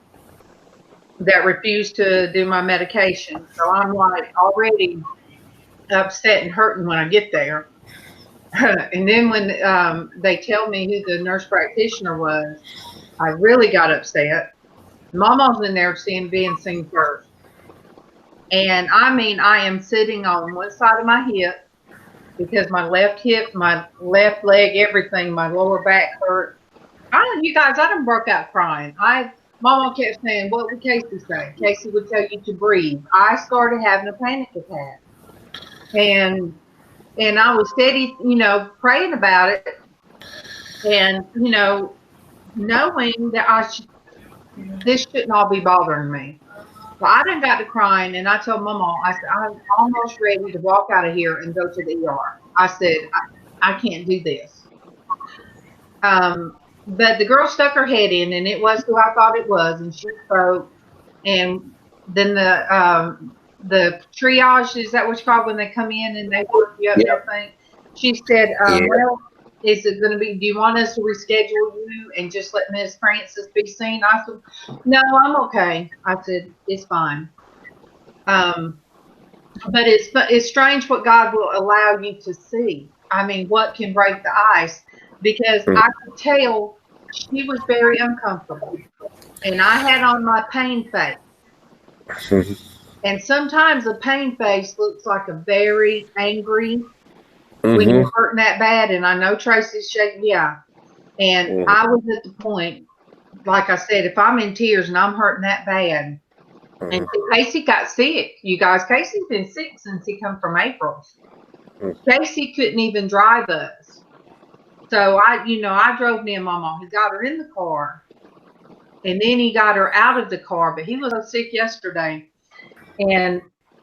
that refused to do my medication. So I'm like already upset and hurting when I get there. And then when they tell me who the nurse practitioner was, I really got upset. MawMaw's in there being seen first. And I am sitting on one side of my hip because my left hip, my left leg, everything, my lower back hurt. I done broke out crying. MawMaw kept saying, what would Casey say? Casey would tell you to breathe. I started having a panic attack. And I was steady, praying about it, and knowing that this shouldn't all be bothering me. So I done got to crying, and I told MawMaw, I said, I'm almost ready to walk out of here and go to the ER. I said, I can't do this. But the girl stuck her head in, and it was who I thought it was, and she spoke. And then the triage, is that what you call it when they come in and they work you up and everything? She said, well, is it going to be, do you want us to reschedule you and just let Miss Francis be seen? I said, no, I'm okay. I said, it's fine. But it's strange what God will allow you to see. I mean, what can break the ice? Because I could tell she was very uncomfortable. And I had on my pain face. And sometimes a pain face looks like a very angry when you're hurting that bad. And I know Tracy's shaking, yeah. And I was at the point, like I said, if I'm in tears and I'm hurting that bad, and Casey got sick. You guys, Casey's been sick since he come from April. Casey couldn't even drive us. So I drove me and MawMaw. He got her in the car. And then he got her out of the car. But he was so sick yesterday. And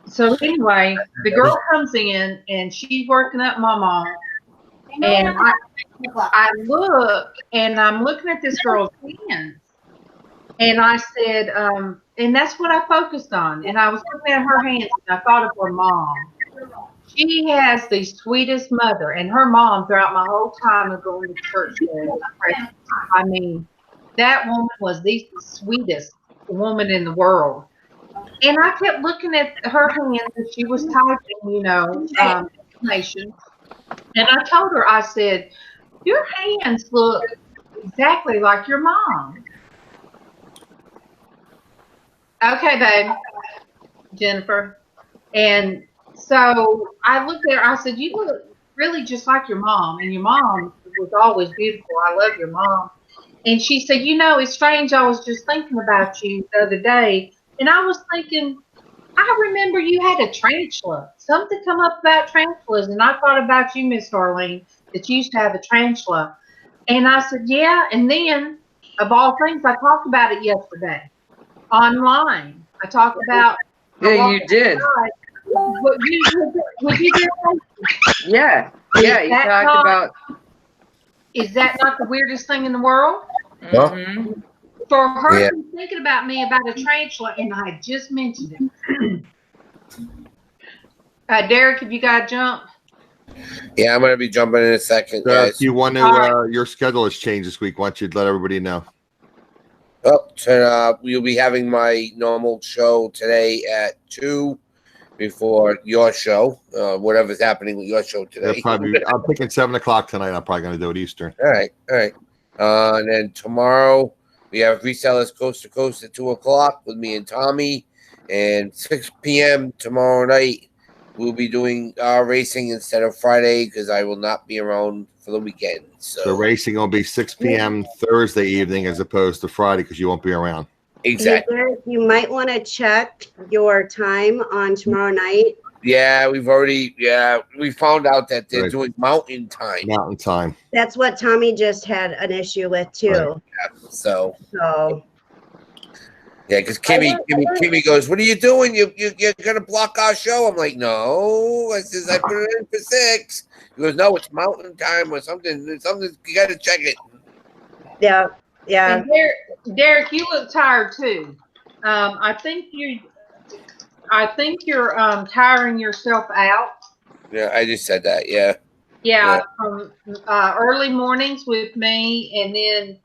so anyway, the girl comes in and she's working up MawMaw. And I look and I'm looking at this girl's hands. And I said, and that's what I focused on. And I was looking at her hands and I thought of her mom. She has the sweetest mother. And her mom, throughout my whole time of going to church, I mean, that woman was the sweetest woman in the world. And I kept looking at her hands and she was typing, information. And I told her, I said, your hands look exactly like your mom. Okay, babe, Jennifer. And so I looked at her, I said, you look really just like your mom. And your mom was always beautiful. I love your mom. And she said, it's strange. I was just thinking about you the other day. And I was thinking, I remember you had a tarantula. Something come up about tarantulas. And I thought about you, Miss Darlene, that you used to have a tarantula. And I said, yeah. And then, of all things, I talked about it yesterday. Online. I talked about. Yeah, you did. What you did? Yeah. Yeah, you talked about. Is that not the weirdest thing in the world? Mm-hmm. For her to be thinking about me about a tarantula, and I had just mentioned it. Derek, have you got to jump? Yeah, I'm going to be jumping in a second, guys. If you want to, your schedule has changed this week. Why don't you let everybody know? Oh, we'll be having my normal show today at 2 before your show. Whatever's happening with your show today. I'm thinking 7 o'clock tonight. I'm probably going to do it Eastern. All right. And then tomorrow we have Resellers Coast to Coast at 2 o'clock with me and Tommy. And 6 p.m. tomorrow night we'll be doing our racing instead of Friday because I will not be around for the weekend. So racing will be 6 p.m. Thursday evening as opposed to Friday because you won't be around. Exactly. You might want to check your time on tomorrow night. Yeah, we found out that they're doing mountain time. Mountain time. That's what Tommy just had an issue with too. Right. Yeah, so yeah, because Kimmy goes, "What are you doing? You're gonna block our show?" I'm like, "No." I says, "I put it in for 6." He goes, "No, it's mountain time or something. Something you got to check it." Yeah. And Derek, you look tired too. I think you're tiring yourself out. Yeah, I just said that. Yeah. Yeah. From early mornings with me, and then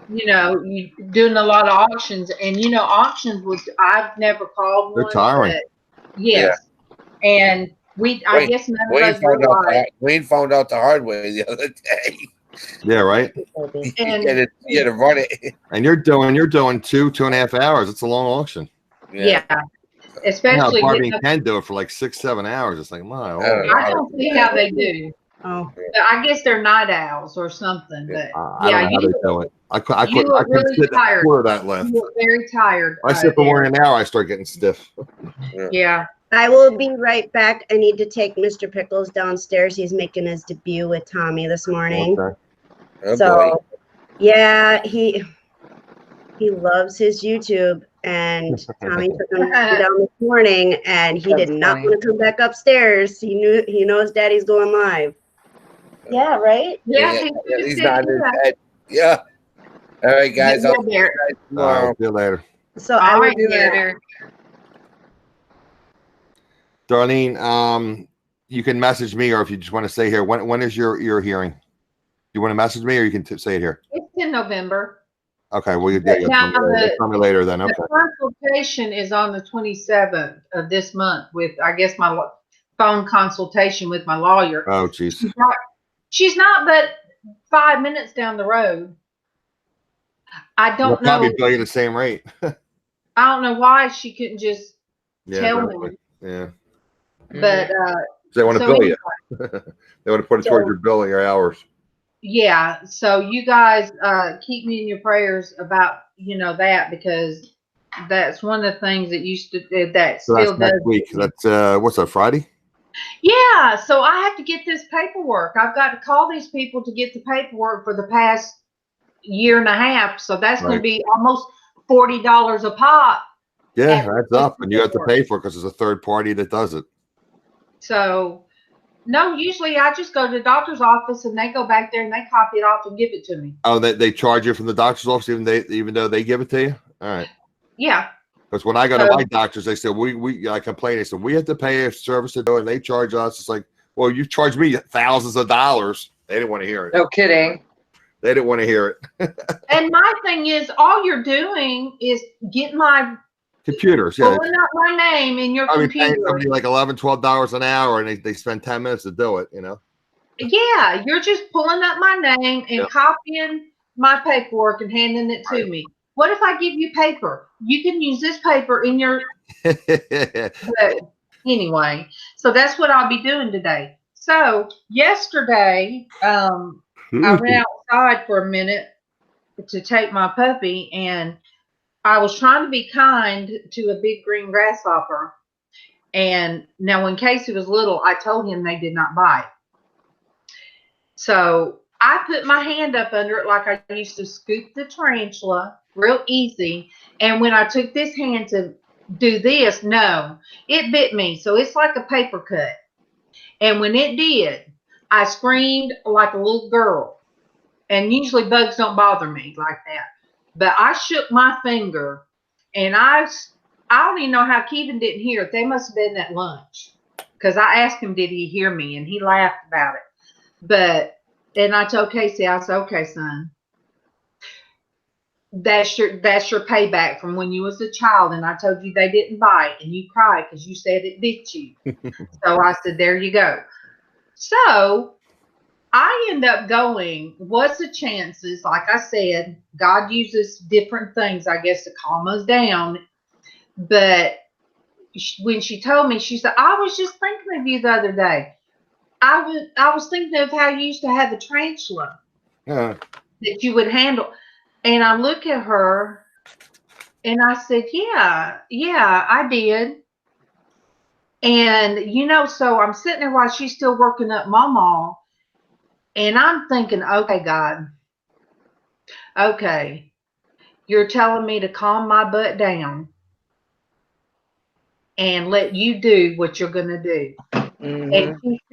you doing a lot of auctions, and auctions I've never called one. They're tiring. Yes. Yeah. And I guess none of us Wayne found out the hard way the other day. Yeah, right. And you had to run it. And you're doing 2.5 hours. It's a long auction. Yeah. Especially Barbie can do it for like 6-7 hours. It's like, my I don't see how they do. Oh, I guess they're night owls or something. But you do it. I look really tired. That length. You look very tired. I sit for more than an hour. I start getting stiff. Yeah. I will be right back. I need to take Mr. Pickles downstairs. He's making his debut with Tommy this morning. Okay. So, yeah, he loves his YouTube, and Tommy took him down this morning, and he did not want to come back upstairs. He knows Daddy's going live. Yeah, right? Yeah, he's not in his head. Yeah. All right, guys. I'll see you guys tomorrow. See you later. So I will do later. Darlene, you can message me, or if you just want to say here, when is your hearing? You want to message me, or you can say it here? It's in November. Okay, well, you'll tell me later then. Okay. The consultation is on the 27th of this month with, I guess, my phone consultation with my lawyer. Oh, geez. She's not but 5 minutes down the road. I don't know. Probably bill you the same rate. I don't know why she couldn't just tell exactly. me. Yeah. But They want to so bill anyway, you. They want to put it towards your bill of your hours. yeah. So you guys keep me in your prayers about that, because that's one of the things that used to that So that's still next does. week. That's what's that, Friday? Yeah. So I have to get this paperwork. I've got to call these people to get the paperwork for the past year and a half. So that's going to be almost $40 a pop. Yeah, that's up, and you have to pay for it because there's a third party that does it. So, no, usually I just go to the doctor's office and they go back there and they copy it off and give it to me. Oh, they charge you from the doctor's office even though they give it to you? All right. Yeah. Because when I go to my doctors, they said I complain. They said we have to pay a service to do it, and they charge us. It's like, well, you charge me thousands of dollars. They didn't want to hear it. No kidding. They didn't want to hear it. And my thing is, all you're doing is getting my computers. pulling up my name in your computer. Paying somebody like $11-12 an hour, and they spend 10 minutes to do it. Yeah, you're just pulling up my name and copying my paperwork and handing it to me. What if I give you paper? You can use this paper in your. But anyway, so that's what I'll be doing today. So yesterday, I went outside for a minute to take my puppy, and I was trying to be kind to a big green grasshopper. And now when Casey was little, I told him they did not bite. So I put my hand up under it like I used to scoop the tarantula, real easy. And when I took this hand to do this, no, it bit me. So it's like a paper cut. And when it did, I screamed like a little girl. And usually bugs don't bother me like that. But I shook my finger, and I don't even know how Kevin didn't hear it. They must have been at lunch, because I asked him, did he hear me? And he laughed about it. And I told Casey, I said, okay, son, that's your payback from when you was a child, and I told you they didn't bite, and you cried because you said it bit you. So I said, there you go. So I end up going, what's the chances? Like I said, God uses different things, I guess, to calm us down. But when she told me, she said, I was just thinking of you the other day. I was thinking of how you used to have a tarantula that you would handle. And I look at her and I said, yeah, I did. And, so I'm sitting there while she's still working up MawMaw. And I'm thinking, okay, God, okay, you're telling me to calm my butt down and let you do what you're going to do. Mm-hmm.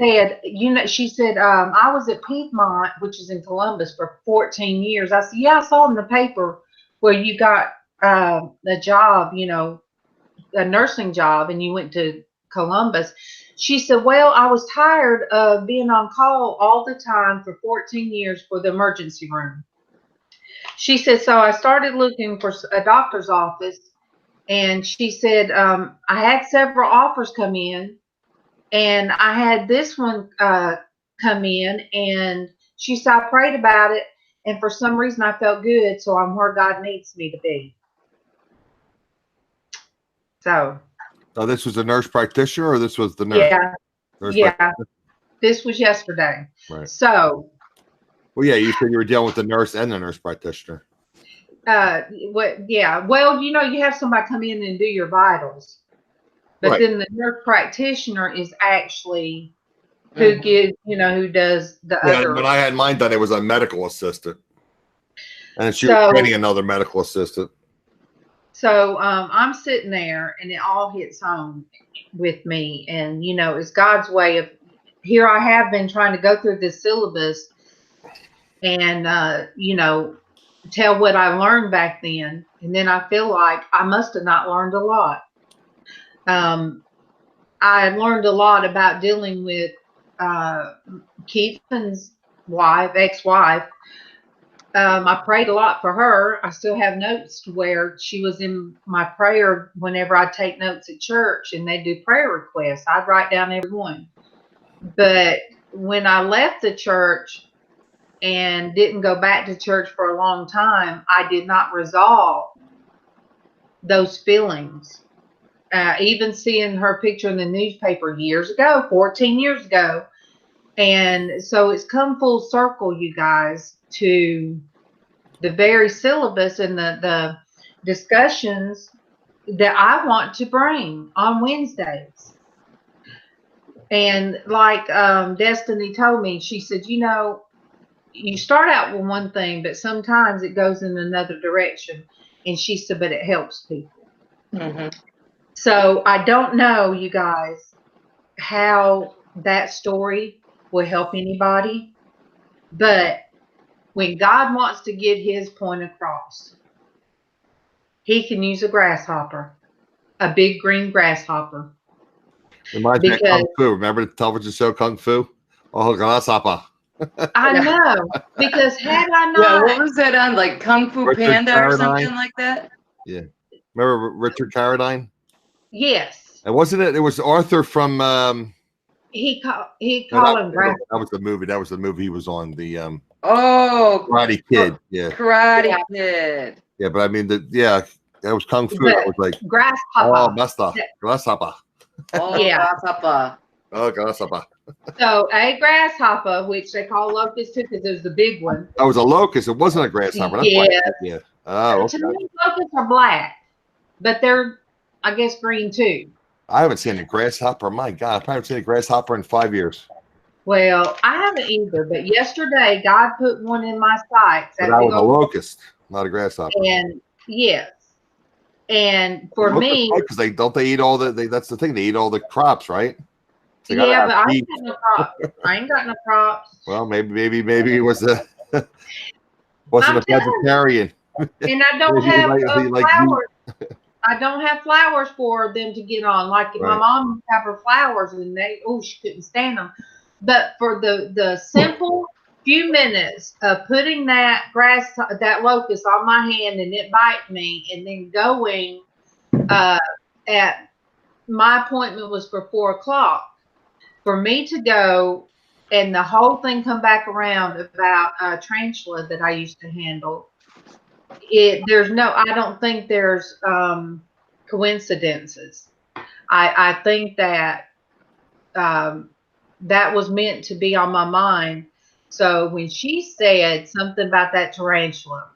And she said, I was at Piedmont, which is in Columbus, for 14 years. I said, yeah, I saw in the paper where you got a job, a nursing job, and you went to Columbus. She said, well, I was tired of being on call all the time for 14 years for the emergency room. She said, so I started looking for a doctor's office, and she said, I had several offers come in, and I had this one come in, and she said, I prayed about it, and for some reason I felt good, so I'm where God needs me to be. So this was a nurse practitioner, or this was the nurse? Yeah. This was yesterday. Right. So. Well, yeah, you said you were dealing with the nurse and the nurse practitioner. Yeah. Well, you have somebody come in and do your vitals, but then the nurse practitioner is actually who gives, who does the other. When I had mine done, it was a medical assistant, and she was training another medical assistant. So I'm sitting there, and it all hits home with me. And, it's God's way of, here I have been trying to go through this syllabus and, tell what I learned back then. And then I feel like I must have not learned a lot. I learned a lot about dealing with Keithan's ex-wife. I prayed a lot for her. I still have notes to where she was in my prayer whenever I take notes at church and they do prayer requests. I'd write down every one. But when I left the church and didn't go back to church for a long time, I did not resolve those feelings. Even seeing her picture in the newspaper years ago, 14 years ago. And so it's come full circle, you guys, to the very syllabus and the discussions that I want to bring on Wednesdays. And like Destinie told me, she said, you know, you start out with one thing, but sometimes it goes in another direction. And she said, but it helps people. Mm-hmm. So I don't know, you guys, how that story will help anybody. But when God wants to get his point across, he can use a grasshopper, a big green grasshopper. Reminds me of Kung Fu. Remember the television show Kung Fu? Oh, grasshopper. I know, because had I not... Yeah, what was that on? Like Kung Fu Richard Panda Carradine. Or something like that? Yeah. Remember Richard Carradine? Yes. And wasn't it? It was Arthur from... He called him That was the movie. That was the movie he was on. The Karate Kid. Yeah. Karate Kid. Yeah, but I mean, that was Kung Fu. That was like grasshopper. Oh, master. Grasshopper. Oh, yeah. Grasshopper. Oh, grasshopper. So a grasshopper, which they call locust too, because there's the big one. That was a locust. It wasn't a grasshopper. That's Yeah. Oh, okay. To me, locusts are black, but they're, I guess, green too. I haven't seen a grasshopper. My God, I probably haven't seen a grasshopper in 5 years. Well, I haven't either, but yesterday God put one in my sights. But that was a locust, not a grasshopper. And yes, and for me, because they eat all the. That's the thing. They eat all the crops, right? So yeah, but I ain't got no crops. I ain't got no crops. Well, maybe it was wasn't a vegetarian. And I don't have flowers. I don't have flowers for them to get on. Like my mom would have her flowers, and she couldn't stand them. But for the simple few minutes of putting that locust on my hand and it bite me, and then going at my appointment was for 4:00. For me to go and the whole thing come back around about a tarantula that I used to handle. I don't think there's coincidences. I think that that was meant to be on my mind. So when she said something about that tarantula,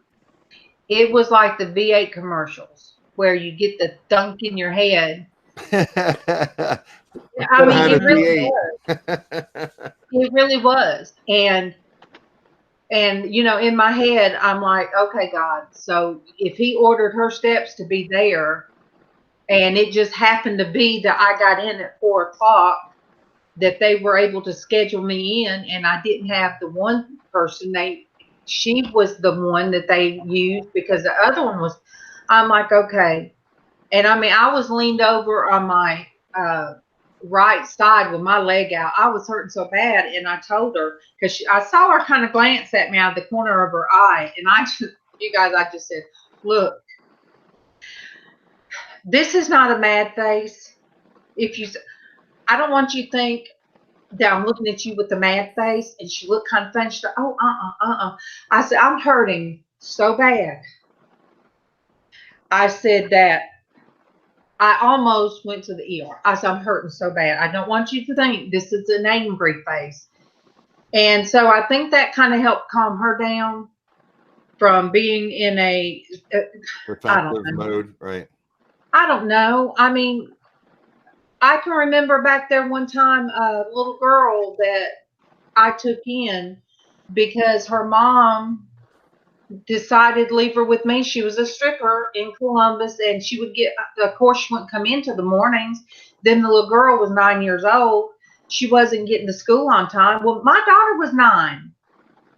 it was like the V8 commercials where you get the thunk in your head. I mean, it really was. It really was. And you know, in my head, I'm like, okay, God, so if he ordered her steps to be there, and it just happened to be that I got in at 4:00, that they were able to schedule me in, and I didn't have the one person, she was the one that they used because the other one was, I'm like, okay. And I mean, I was leaned over on my right side with my leg out. I was hurting so bad, and I told her, because I saw her kind of glance at me out of the corner of her eye, and I just said, look, this is not a mad face. I don't want you to think that I'm looking at you with a mad face. And she looked kind of funny. She said, oh, I said, I'm hurting so bad. I said that I almost went to the ER. I said, I'm hurting so bad. I don't want you to think this is an angry face. And so I think that kind of helped calm her down from being in a protective mode, right? I don't know. I mean, I can remember back there one time a little girl that I took in because her mom decided to leave her with me. She was a stripper in Columbus, and she would of course, she wouldn't come into the mornings. Then the little girl was 9 years old. She wasn't getting to school on time. Well, my daughter was 9,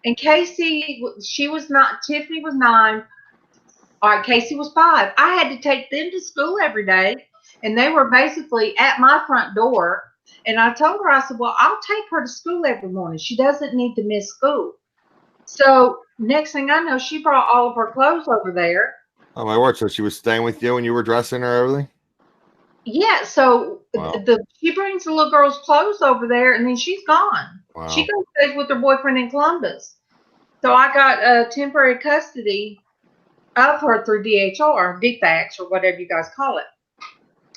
and Casey, Tiffany was 9. All right, Casey was 5. I had to take them to school every day, and they were basically at my front door. And I told her, I said, well, I'll take her to school every morning. She doesn't need to miss school. So next thing I know, she brought all of her clothes over there. Oh, my word. So she was staying with you when you were dressing her, everything? Yeah. So wow. She brings the little girl's clothes over there, and then she's gone. Wow. She goes stays with her boyfriend in Columbus. So I got temporary custody I've heard through DHR, DFAX, or whatever you guys call it.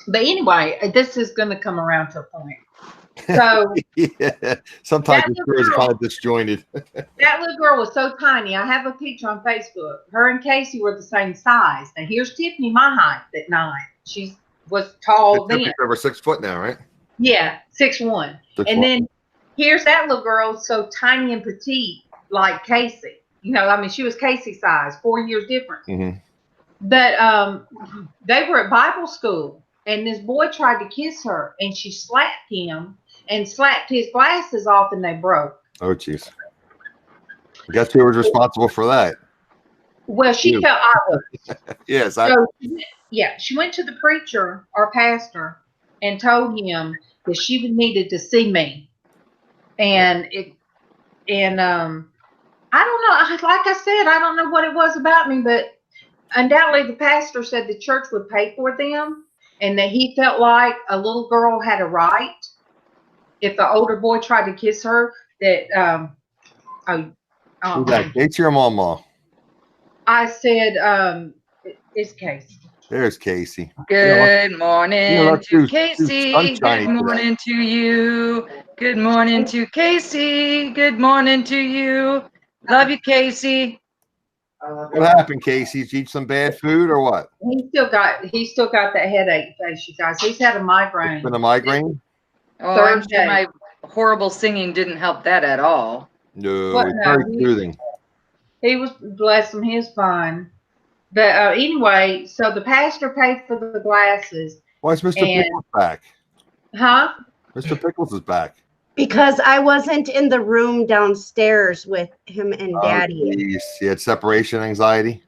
But anyway, this is going to come around to a point. So yeah, sometimes the stories are kind of disjointed. That little girl was so tiny. I have a picture on Facebook. Her and Casey were the same size. Now here's Tiffany, my height at 9. She was tall then. Over 6 foot now, right? Yeah, 6'1". And then here's that little girl, so tiny and petite, like Casey. You know, I mean, she was Casey size, 4 years difference. Mm-hmm. But they were at Bible school, and this boy tried to kiss her, and she slapped him and slapped his glasses off, and they broke. Oh, jeez. Guess who was responsible for that? Well, she felt I was. Yes. So, she went to the preacher, our pastor, and told him that she needed to see me. And I don't know. Like I said, I don't know what it was about me, but undoubtedly the pastor said the church would pay for them, and that he felt like a little girl had a right if the older boy tried to kiss her. That Who's that? Casey or MawMaw? I said, it's Casey. There's Casey. Good morning to Casey. Good morning to you. Good morning to Casey. Good morning to you. Love you, Casey. What happened, Casey? Did you eat some bad food or what? He still got that headache face, you guys. He's had a migraine. It's been a migraine? Oh, I'm sure my horrible singing didn't help that at all. No, it's very soothing. He was, bless him, he was fine. But anyway, so the pastor paid for the glasses. Why is Mr. Pickles back? Huh? Mr. Pickles is back. Because I wasn't in the room downstairs with him and Daddy. Geez. He had separation anxiety?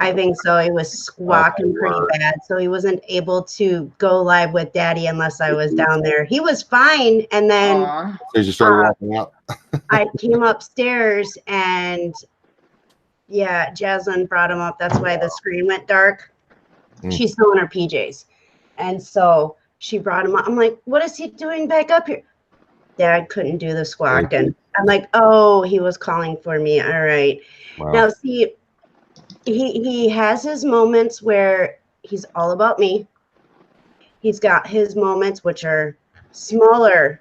I think so. He was squawking pretty bad. So he wasn't able to go live with Daddy unless I was down there. He was fine. And then so he just started walking out. I came upstairs and JustSandi brought him up. That's why the screen went dark. She's still in her PJs. And so she brought him up. I'm like, what is he doing back up here? Dad couldn't do the squawk. And I'm like, oh, he was calling for me. All right. Wow. Now, see, he has his moments where he's all about me. He's got his moments, which are smaller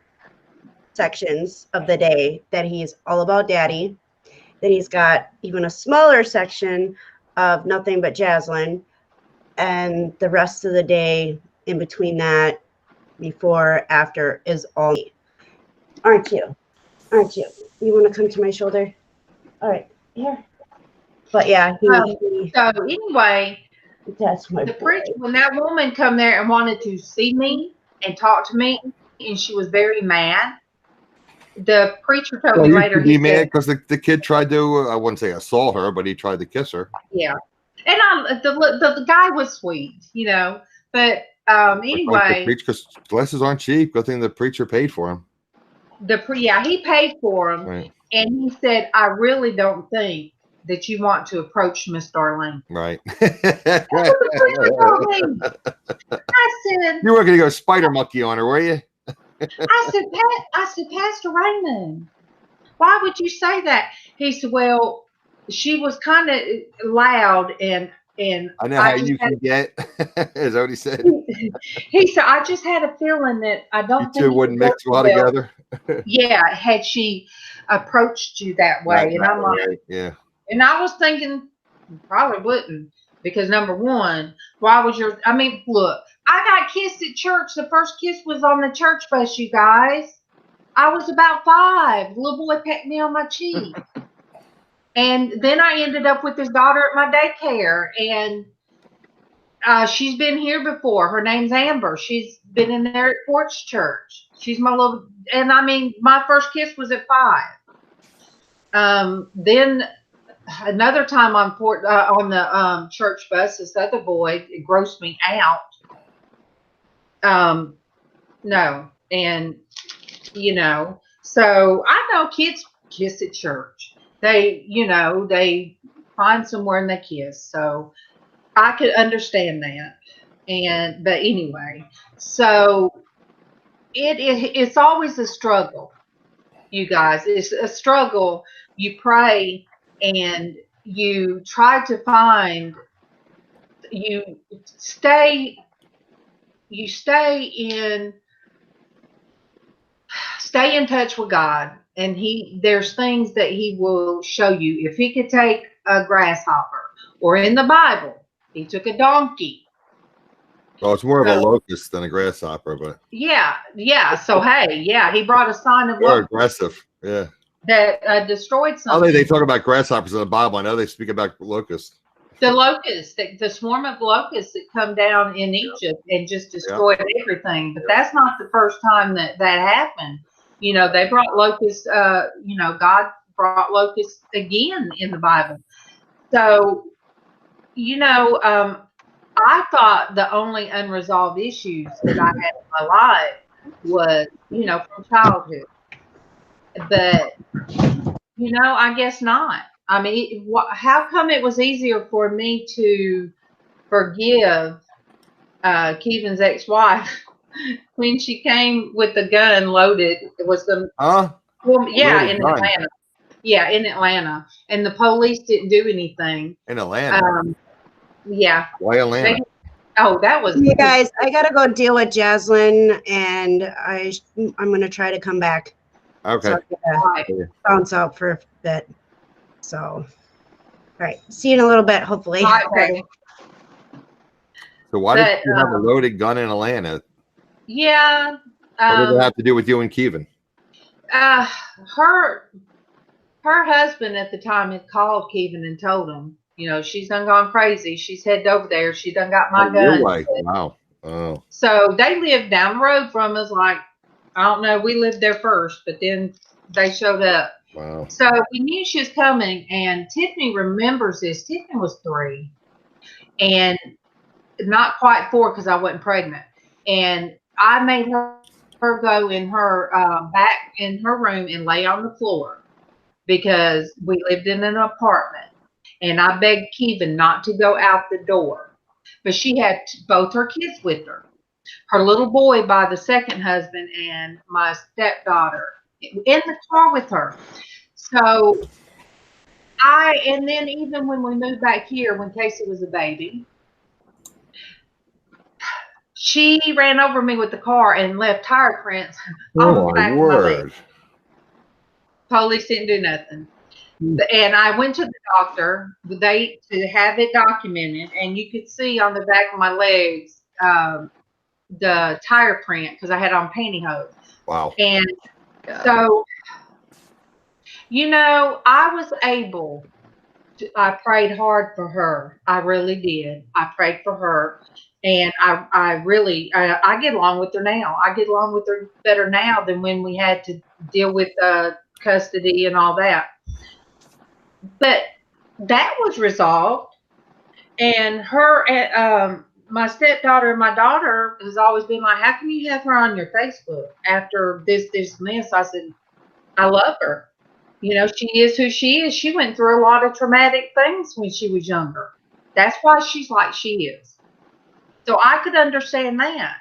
sections of the day, that he's all about Daddy. Then he's got even a smaller section of nothing but JustSandi, and the rest of the day in between that, before, after, is all me. Aren't you? Aren't you? You want to come to my shoulder? All right, here. But yeah. So anyway, that's my preacher, when that woman come there and wanted to see me and talk to me, and she was very mad. The preacher told me later. He mad because the kid tried to, I wouldn't say assault her, but he tried to kiss her. Yeah. And the guy was sweet, you know. But anyway. Because glasses aren't cheap. Good thing the preacher paid for him. He paid for him. Right. And he said, I really don't think that you want to approach Miss Darlene. Right. I said, you weren't going to go spider monkey on her, were you? I said, Pastor Raymond, why would you say that? He said, well, she was kind of loud and I know how you can get. Is that what he said? He said, I just had a feeling that I don't think you two wouldn't mix well together. Yeah, had she approached you that way. Right, and I'm like, yeah. And I was thinking, probably wouldn't, because number one, look, I got kissed at church. The first kiss was on the church bus, you guys. I was about 5. The little boy pecked me on my cheek. And then I ended up with his daughter at my daycare. And she's been here before. Her name's Amber. She's been in there at Porch Church. She's my little, and I mean, my first kiss was at 5. Then another time on the church bus, this other boy, it grossed me out. No. And, you know, so I know kids kiss at church. They find somewhere and they kiss. So I could understand that. But anyway, so it's always a struggle, you guys. It's a struggle. You pray and you try to find, you stay in touch with God, and there's things that he will show you. If he could take a grasshopper, or in the Bible, he took a donkey. Well, it's more of a locust than a grasshopper, but yeah. So hey, yeah, he brought a sign of they're aggressive. Yeah. That destroyed something. Oh, they talk about grasshoppers in the Bible. I know they speak about locusts. The locusts, the swarm of locusts that come down in Egypt and just destroyed everything. But that's not the first time that happened. You know, they brought locusts. God brought locusts again in the Bible. So, I thought the only unresolved issues that I had in my life was, from childhood. But, I guess not. I mean, how come it was easier for me to forgive Keevan's ex-wife when she came with the gun loaded? It was the in Atlanta. Yeah, in Atlanta, and the police didn't do anything. In Atlanta. Yeah. Why Atlanta? That was. You guys, I gotta go deal with Jaslyn, and I'm gonna try to come back. Okay. So bounce out for a bit. So, all right. See you in a little bit, hopefully. Okay. So why did you have a loaded gun in Atlanta? Yeah. What did it have to do with you and Keevan? Her husband at the time had called Keevan and told him, she's done gone crazy. She's headed over there. She done got my gun. Wow. Oh. So they lived down the road from us. Like, I don't know. We lived there first, but then they showed up. Wow. So we knew she was coming, and Tiffany remembers this. Tiffany was 3 and not quite 4 because I wasn't pregnant. And I made her go in her back in her room and lay on the floor because we lived in an apartment. And I begged Keevan not to go out the door. But she had both her kids with her. Her little boy by the second husband and my stepdaughter in the car with her. So and then even when we moved back here, when Casey was a baby, she ran over me with the car and left tire prints on the back of my leg. Police didn't do nothing. And I went to the doctor to have it documented, and you could see on the back of my legs the tire print because I had on pantyhose. Wow. And so, I was able to, I prayed hard for her. I really did. I prayed for her. And I really get along with her now. I get along with her better now than when we had to deal with custody and all that. But that was resolved. And my stepdaughter and my daughter has always been like, how can you have her on your Facebook after this mess? I said, I love her. She is who she is. She went through a lot of traumatic things when she was younger. That's why she's like she is. So I could understand that.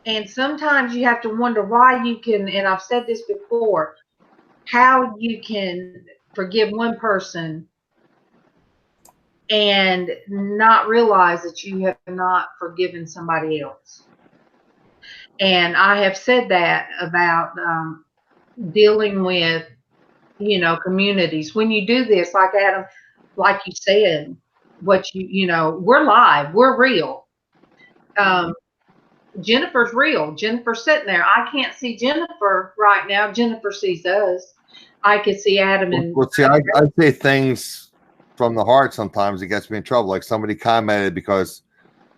And sometimes you have to wonder why you can, and I've said this before, how you can forgive one person and not realize that you have not forgiven somebody else. And I have said that about dealing with, communities. When you do this, like Adam, like you said, we're live, we're real. Jennifer's real. Jennifer's sitting there. I can't see Jennifer right now. Jennifer sees us. I could see Adam and. Well, see, I say things from the heart sometimes. It gets me in trouble. Like somebody commented because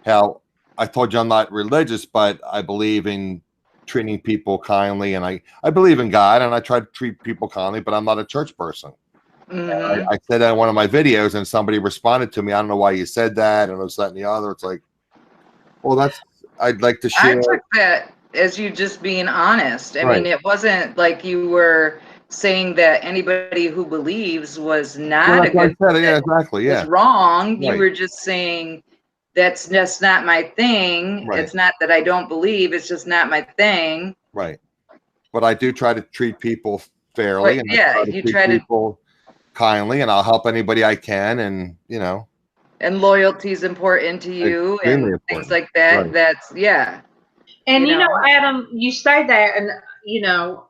how I told you I'm not religious, but I believe in treating people kindly, and I believe in God, and I try to treat people kindly, but I'm not a church person. Mm-hmm. I said that in one of my videos, and somebody responded to me. I don't know why you said that, and this, that, and the other. It's like, well, I'd like to share. I took that as you just being honest. I mean, it wasn't like you were saying that anybody who believes was not a good person. Yeah, exactly. Yeah, was wrong. Right. You were just saying that's just not my thing. Right. It's not that I don't believe. It's just not my thing. Right. But I do try to treat people fairly, But, and I try to treat people kindly, and I'll help anybody I can, and And loyalty is important to you, extremely and things important. like that. Right. That's And You know? Adam, you say that, and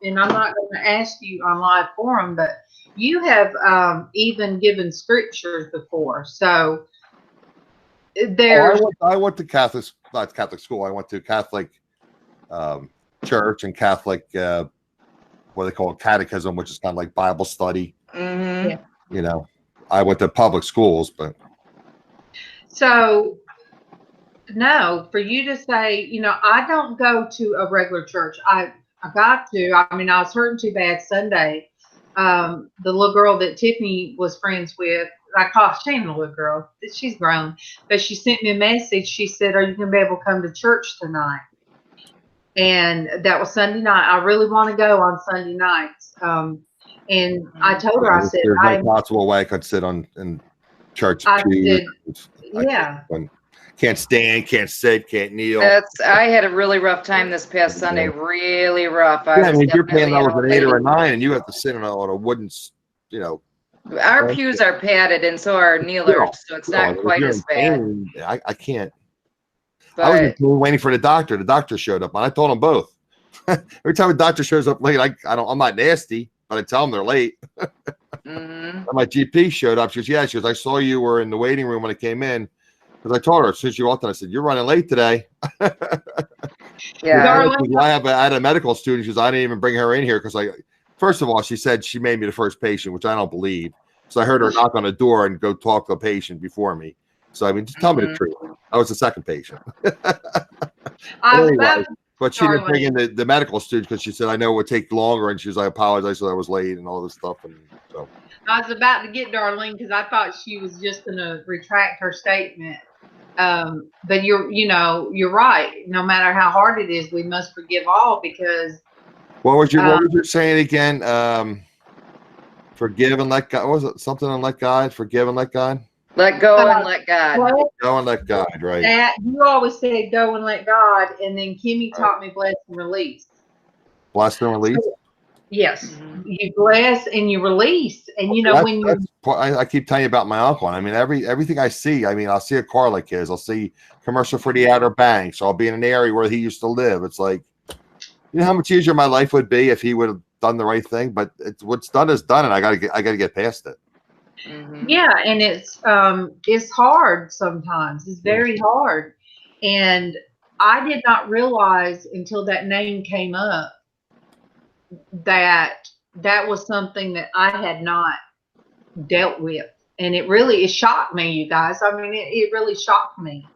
and I'm not going to ask you on live forum, but you have even given scriptures before. So there's. I went to not Catholic school. I went to Catholic church and Catholic what they call it, catechism, which is kind of like Bible study. Mm-hmm. I went to public schools, but So, no, for you to say, I don't go to a regular church. I got to. I mean, I was hurting too bad Sunday. The little girl that Tiffany was friends with, she ain't a little girl. She's grown. But she sent me a message. She said, "Are you going to be able to come to church tonight?" And that was Sunday night. I really want to go on Sunday nights. And I told her, I said, there's no possible way I could sit in church. I said, yeah. Can't stand, can't sit, can't kneel. I had a really rough time this past Sunday. Really rough. You're paying over an 8 or a 9, and you have to sit on a wooden, Our pews are padded, and so are kneelers, so it's not quite as bad. I can't. But, I was waiting for the doctor. The doctor showed up, and I told them both. Every time a doctor shows up late, I'm not nasty, but I tell them they're late. mm-hmm. My GP showed up. She goes, I saw you were in the waiting room when I came in. Because I told her, as soon as you walked in, I said, "You're running late today." Yeah. I had a medical student. She goes, "I didn't even bring her in here because first of all, she said she made me the first patient, which I don't believe. So I heard her knock on the door and go talk to a patient before me. So, I mean, just tell me the truth. I was the second patient." But she didn't bring in the medical student because she said, "I know it would take longer." And she was, "I apologize that I was late," and all this stuff. And so I was about to get Darlene because I thought she was just going to retract her statement. But you're right. No matter how hard it is, we must forgive all because. What was you saying again? Forgive and let God. What was it? Something and let God. Forgive and let God. Let go and let God. Go and let God. Right. That you always said go and let God, and then Kimmy taught me bless and release. Bless and release. Yes, you bless and you release, and I keep telling you about my uncle. I mean, everything I see. I mean, I'll see a car like his. I'll see commercial for the Outer Banks. I'll be in an area where he used to live. It's like, how much easier my life would be if he would have done the right thing. But what's done is done, and I gotta get past it. Mm-hmm. Yeah, and it's hard sometimes. It's very hard, and I did not realize until that name came up that was something that I had not dealt with, and it shocked me, you guys. I mean, it really shocked me.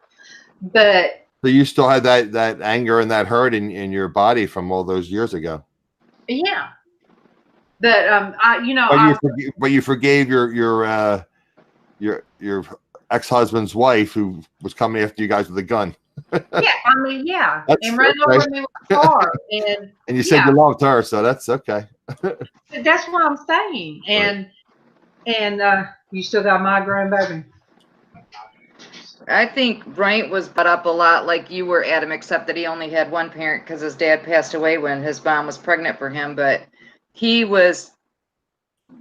But so you still had that anger and that hurt in your body from all those years ago. Yeah. But But you forgave your ex-husband's wife who was coming after you guys with a gun. Yeah, I mean, yeah, and ran over me with a car, and you said you loved her, so that's okay. That's what I'm saying, and you still got migraine, baby. I think Bryant was brought up a lot like you were, Adam, except that he only had one parent because his dad passed away when his mom was pregnant for him, but he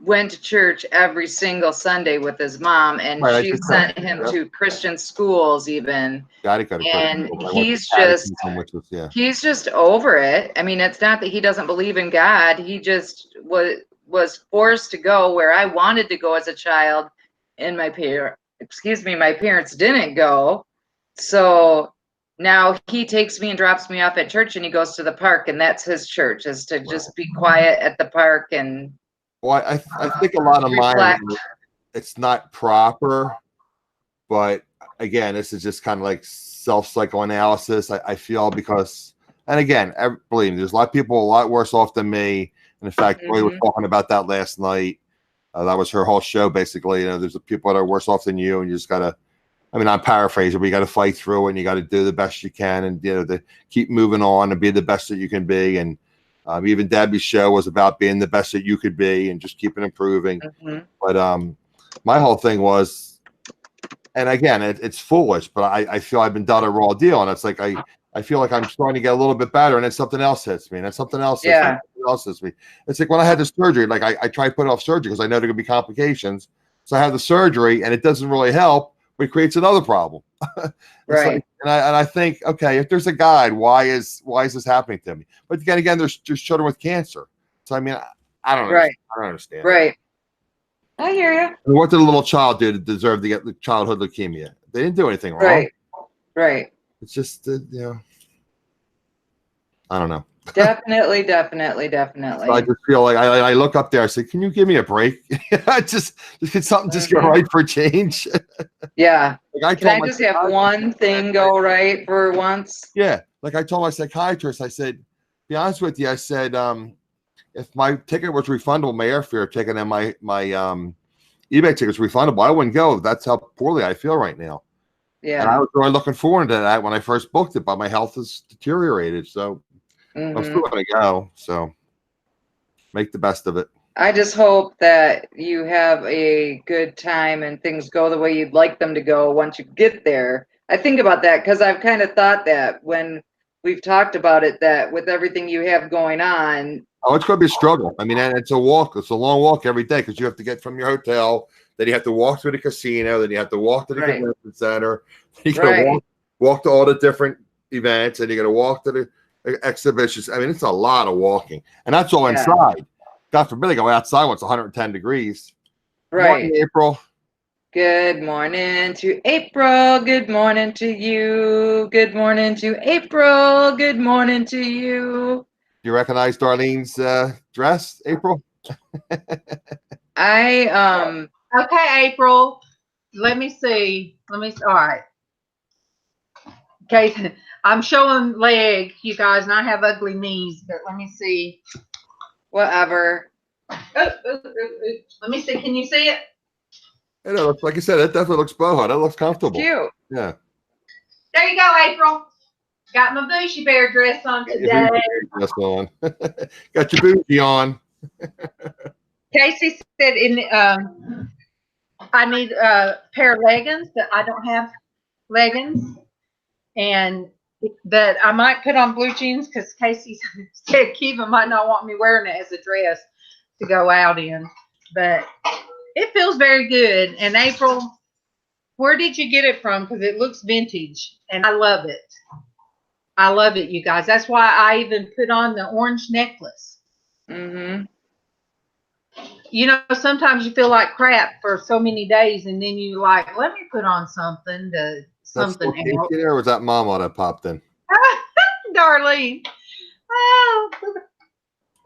went to church every single Sunday with his mom, and she sent him to Christian schools even. And he's just over it. I mean, it's not that he doesn't believe in God. He just was forced to go where I wanted to go as a child, and my parents didn't go. So now he takes me and drops me off at church, and he goes to the park, and that's his church, is to just be quiet at the park and I think a lot of mine, it's not proper, but again, this is just kind of like self-psychoanalysis. I feel because, and again, believe me, there's a lot of people a lot worse off than me. And in fact, we were talking about that last night. That was her whole show, basically. There's people that are worse off than you, and you just gotta. I mean, I'm paraphrasing, but you got to fight through it, and you got to do the best you can, and to keep moving on and be the best that you can be. And even Debbie's show was about being the best that you could be and just keeping improving. But my whole thing was, and again, it's foolish, but I feel I've been dealt a raw deal, and it's like I feel like I'm starting to get a little bit better, and then something else hits me, and then something else. Yeah. else's me. It's like when I had the surgery, like I try to put off surgery because I know there could be complications. So I have the surgery and it doesn't really help, but it creates another problem. Right. Like, and I think, okay, if there's a guide, why is this happening to me? But again, there's children with cancer. So I mean, I don't understand. I don't understand. Right. I hear you. And what did a little child do to deserve to get the childhood leukemia? They didn't do anything wrong. Right. It's just, I don't know. Definitely. So I just feel like I look up there. I say, "Can you give me a break? just get something just go right for a change." Yeah. Like Can I just have one thing go right for once? Yeah. Like I told my psychiatrist, I said, "Be honest with you," I said, if my ticket was refundable, my airfare ticket and my eBay ticket was refundable, I wouldn't go. That's how poorly I feel right now. Yeah. And I was really looking forward to that when I first booked it, but my health has deteriorated. So I'm still going to go. So make the best of it. I just hope that you have a good time and things go the way you'd like them to go once you get there. I think about that because I've kind of thought that when we've talked about it, that with everything you have going on. Oh, it's going to be a struggle. I mean, and it's a walk. It's a long walk every day because you have to get from your hotel. Then you have to walk through the casino. Then you have to walk to the convention center. You got to walk to all the different events, and you got to walk to the exhibitions. I mean, it's a lot of walking, and that's all inside. God forbid I go outside when it's 110 degrees. Right. Morning, April. Good morning to April. Good morning to you. Good morning to April. Good morning to you. Do you recognize Darlene's dress, April? Okay, April. Let me see. All right. Okay, I'm showing leg, you guys, and I have ugly knees, but let me see. Whatever. Let me see. Can you see it? It looks, like you said, it definitely looks boho. That looks comfortable. Cute. Yeah. There you go, April. Got my Bushy Bear dress on today. Got your booty on. Casey said I need a pair of leggings, but I don't have leggings. And that I might put on blue jeans because Casey said Kiva might not want me wearing it as a dress to go out in. But it feels very good. And April, where did you get it from? Because it looks vintage. And I love it. I love it, you guys. That's why I even put on the orange necklace. Mm-hmm. You know, sometimes you feel like crap for so many days, and then you like, let me put on something to something else. Or was that MawMaw that popped in? Darlene. Oh,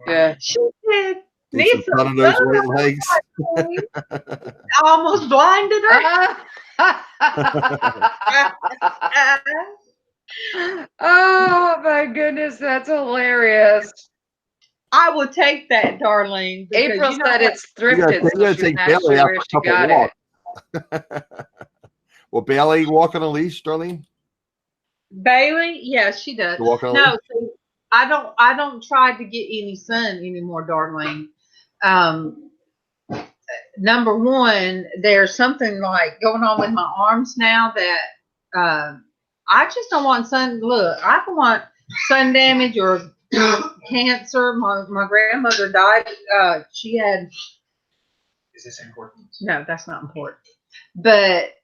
yeah. She did. Need some of those white legs. I almost blinded her. Oh my goodness, that's hilarious. I will take that, Darlene. April said it's thrifted, so she's not sure where she got it. Will Bailey walk on a leash, Darlene? Bailey? Yeah, she does. Walk on a no, leash? see, I don't try to get any sun anymore, Darlene. Number one, there's something like going on with my arms now that I just don't want sun. Look, I don't want sun damage or cancer. My grandmother died. She had. Is this important? No, that's not important. But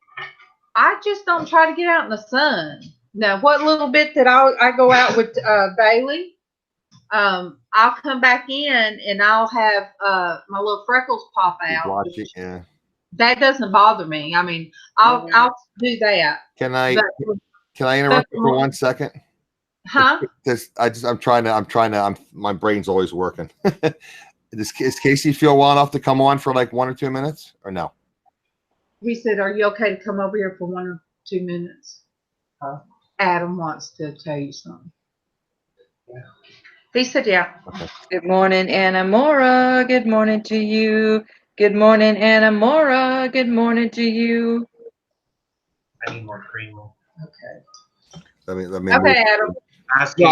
I just don't try to get out in the sun. Now, what little bit that I go out with Bailey, I'll come back in and I'll have my little freckles pop out. Yeah. That doesn't bother me. I mean, I'll do that. Can I interrupt you for 1 second? Huh? My brain's always working. Is Casey feel well enough to come on for like 1 or 2 minutes or no? He said, "Are you okay to come over here for 1 or 2 minutes?" Adam wants to tell you something. Yeah. He said, "Yeah." Okay. Good morning, Anna Mora. Good morning to you. Good morning, Anna Mora. Good morning to you. I need more cream. Okay. Let me okay, Adam. No,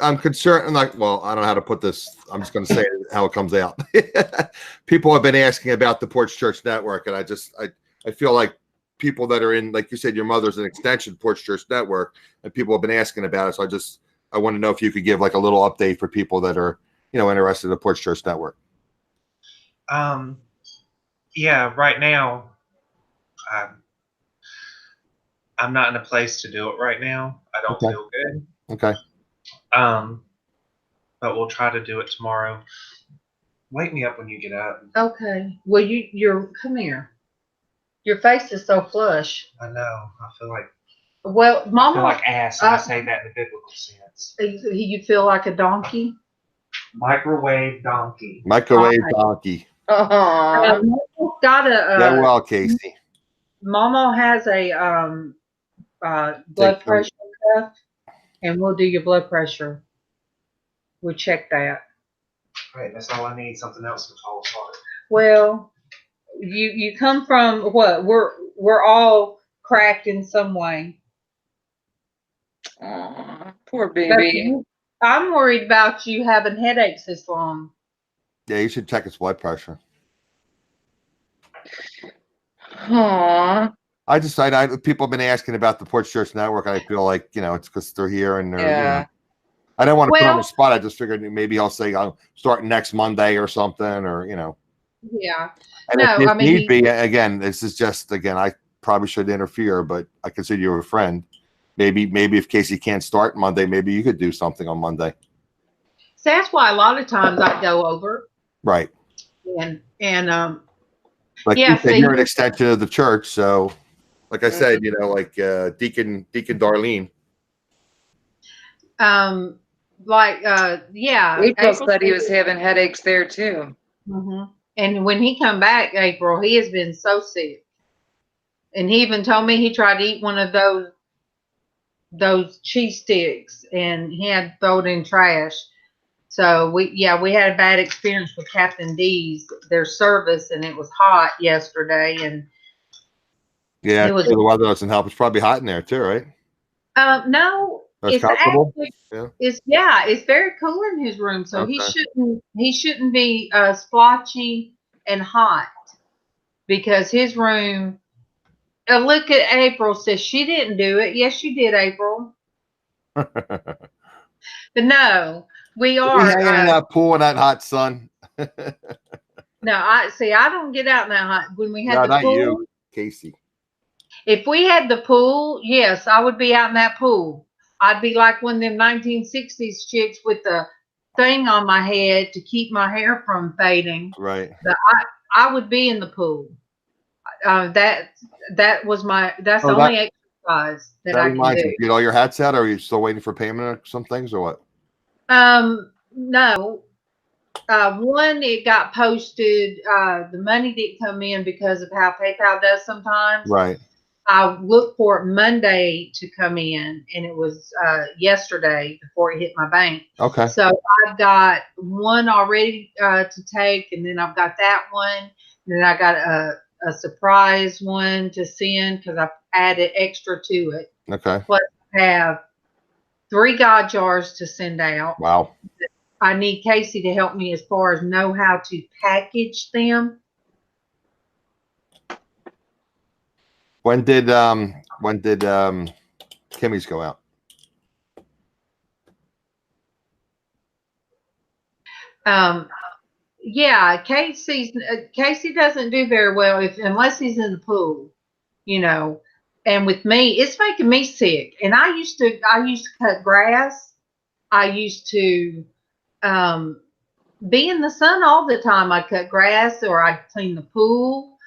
I'm concerned. I'm like, well, I don't know how to put this. I'm just going to say how it comes out. People have been asking about the Porch Church Network, and I feel like people that are in, like you said, your mother's an extension of Porch Church Network, and people have been asking about it. So I want to know if you could give like a little update for people that are interested in the Porch Church Network? Yeah, right now, I'm not in a place to do it right now. I don't feel good. Okay. But we'll try to do it tomorrow. Wake me up when you get up. Okay. Well, you're come here. Your face is so flush. I know. I feel like. Well, Mama. I feel like ass, and I say that in a biblical sense. You feel like a donkey. Microwave donkey. Microwave donkey. Uh-huh. Got a. Yeah, well, Casey. Mama has a blood pressure cuff, and we'll do your blood pressure. We'll check that. Right, that's all I need. Something else to fall apart. Well, you come from what? We're all cracked in some way. Aw, poor baby. I'm worried about you having headaches this long. Yeah, you should check his blood pressure. Aw. I decided people have been asking about the Porch Church Network, and I feel like it's because they're here and they're. I don't want to put on the spot. I just figured maybe I'll say I'll start next Monday or something, or Yeah. And if need be, again, this is just I probably should interfere, but I consider you a friend. Maybe if Casey can't start Monday, maybe you could do something on Monday. So that's why a lot of times I go over. Right. And like you said, you're an extension of the church, so like I said, like Deacon Darlene. April said he was having headaches there too. Mm-hmm. And when he come back, April, he has been so sick. And he even told me he tried to eat one of those cheese sticks, and he had to throw it in trash. So we had a bad experience with Captain D's, their service, and it was hot yesterday, and the weather doesn't help. It's probably hot in there too, right? No, it's comfortable. It's very cool in his room, so he shouldn't be splotchy and hot, because his room. Look at April, says she didn't do it. Yes, you did, April. But no, we are hanging in that pool in that hot sun. No, I don't get out in that hot. When we had the not pool, you, Casey. If we had the pool, yes, I would be out in that pool. I'd be like one of them 1960s chicks with the thing on my head to keep my hair from fading. Right. But I would be in the pool. That's the only exercise that I can do. Get all your hats out, or are you still waiting for payment on some things, or what? No. One, it got posted. The money didn't come in because of how PayPal does sometimes. Right. I looked for it Monday to come in, and it was yesterday before it hit my bank. Okay. So I've got one already to take, and then I've got that one, and then I got a surprise one to send because I've added extra to it. Okay. Plus, I have 3 God jars to send out. Wow. I need Casey to help me as far as know how to package them. When did Kimmy's go out? Yeah, Casey doesn't do very well unless he's in the pool, And with me, it's making me sick. And I used to cut grass. I used to be in the sun all the time. I'd cut grass, or I'd clean the pool,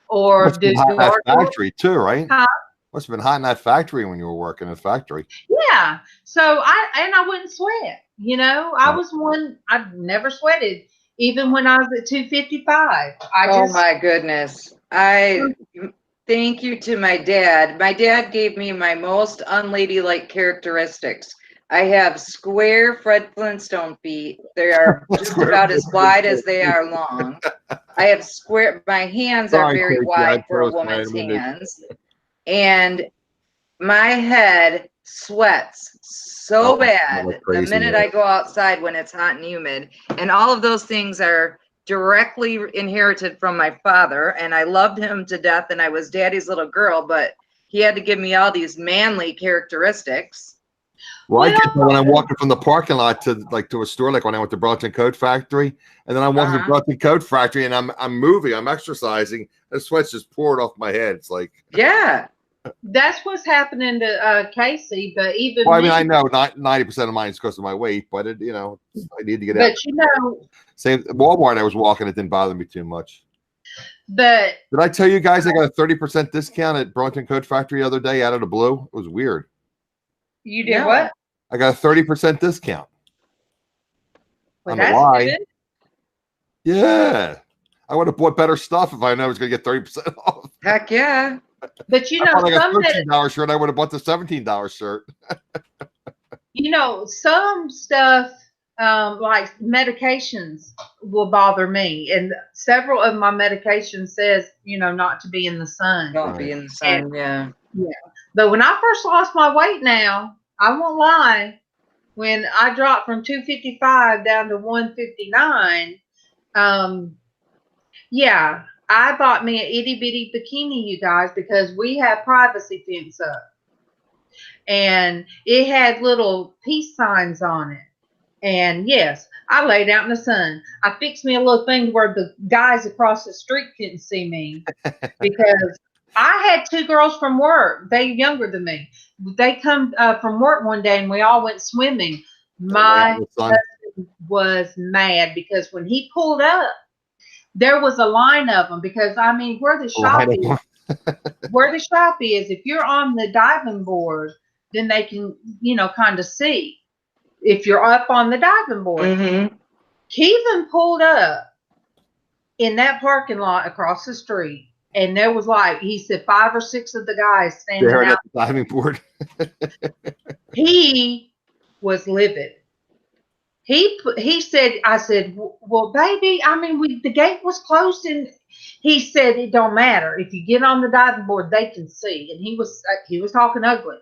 or do that factory too, right? Huh? Must have been hot in that factory when you were working in the factory. Yeah. So I wouldn't sweat. I was one. I've never sweated, even when I was at 255. My goodness! Thank you to my dad. My dad gave me my most unladylike characteristics. I have square Fred Flintstone feet. They are just about as wide as they are long. I have my hands are very wide for a woman's hands. And my head sweats so bad the minute I go outside when it's hot and humid. And all of those things are directly inherited from my father. And I loved him to death, and I was daddy's little girl, but he had to give me all these manly characteristics. Well, I get that when I'm walking from the parking lot to a store, like when I went to Burlington Coat Factory, and then I'm walking to Burlington Coat Factory, and I'm moving, I'm exercising, and the sweat's just pouring off my head. It's like, yeah, that's what's happening to Casey. But even well, I mean, I know not 90% of mine is because of my weight, but it, I need to get out. But you know, same Walmart, I was walking, it didn't bother me too much. But did I tell you guys I got a 30% discount at Burlington Coat Factory the other day out of the blue? It was weird. You did what? I got a 30% discount. Well, that's why. Good. Yeah. I would have bought better stuff if I knew I was going to get 30% off. Heck yeah. But you know, like a $13 shirt, I would have bought the $17 shirt. You know, some stuff like medications will bother me, and several of my medications says, not to be in the sun. Don't be in the sun, yeah. But when I first lost my weight now, I won't lie, when I dropped from 255 down to 159, I bought me an itty bitty bikini, you guys, because we have privacy fence up. And it had little peace signs on it. And yes, I laid out in the sun. I fixed me a little thing where the guys across the street couldn't see me because I had two girls from work. They're younger than me. They come from work one day and we all went swimming. My husband was mad because when he pulled up, there was a line of them because, I mean, where the shop is, if you're on the diving board, then they can, kind of see if you're up on the diving board. Mm-hmm. Kevin pulled up in that parking lot across the street, and there was he said 5 or 6 of the guys standing out at the diving board. He was livid. He said, I said, well, baby, I mean, the gate was closed, and he said, it don't matter. If you get on the diving board, they can see. And he was talking ugly.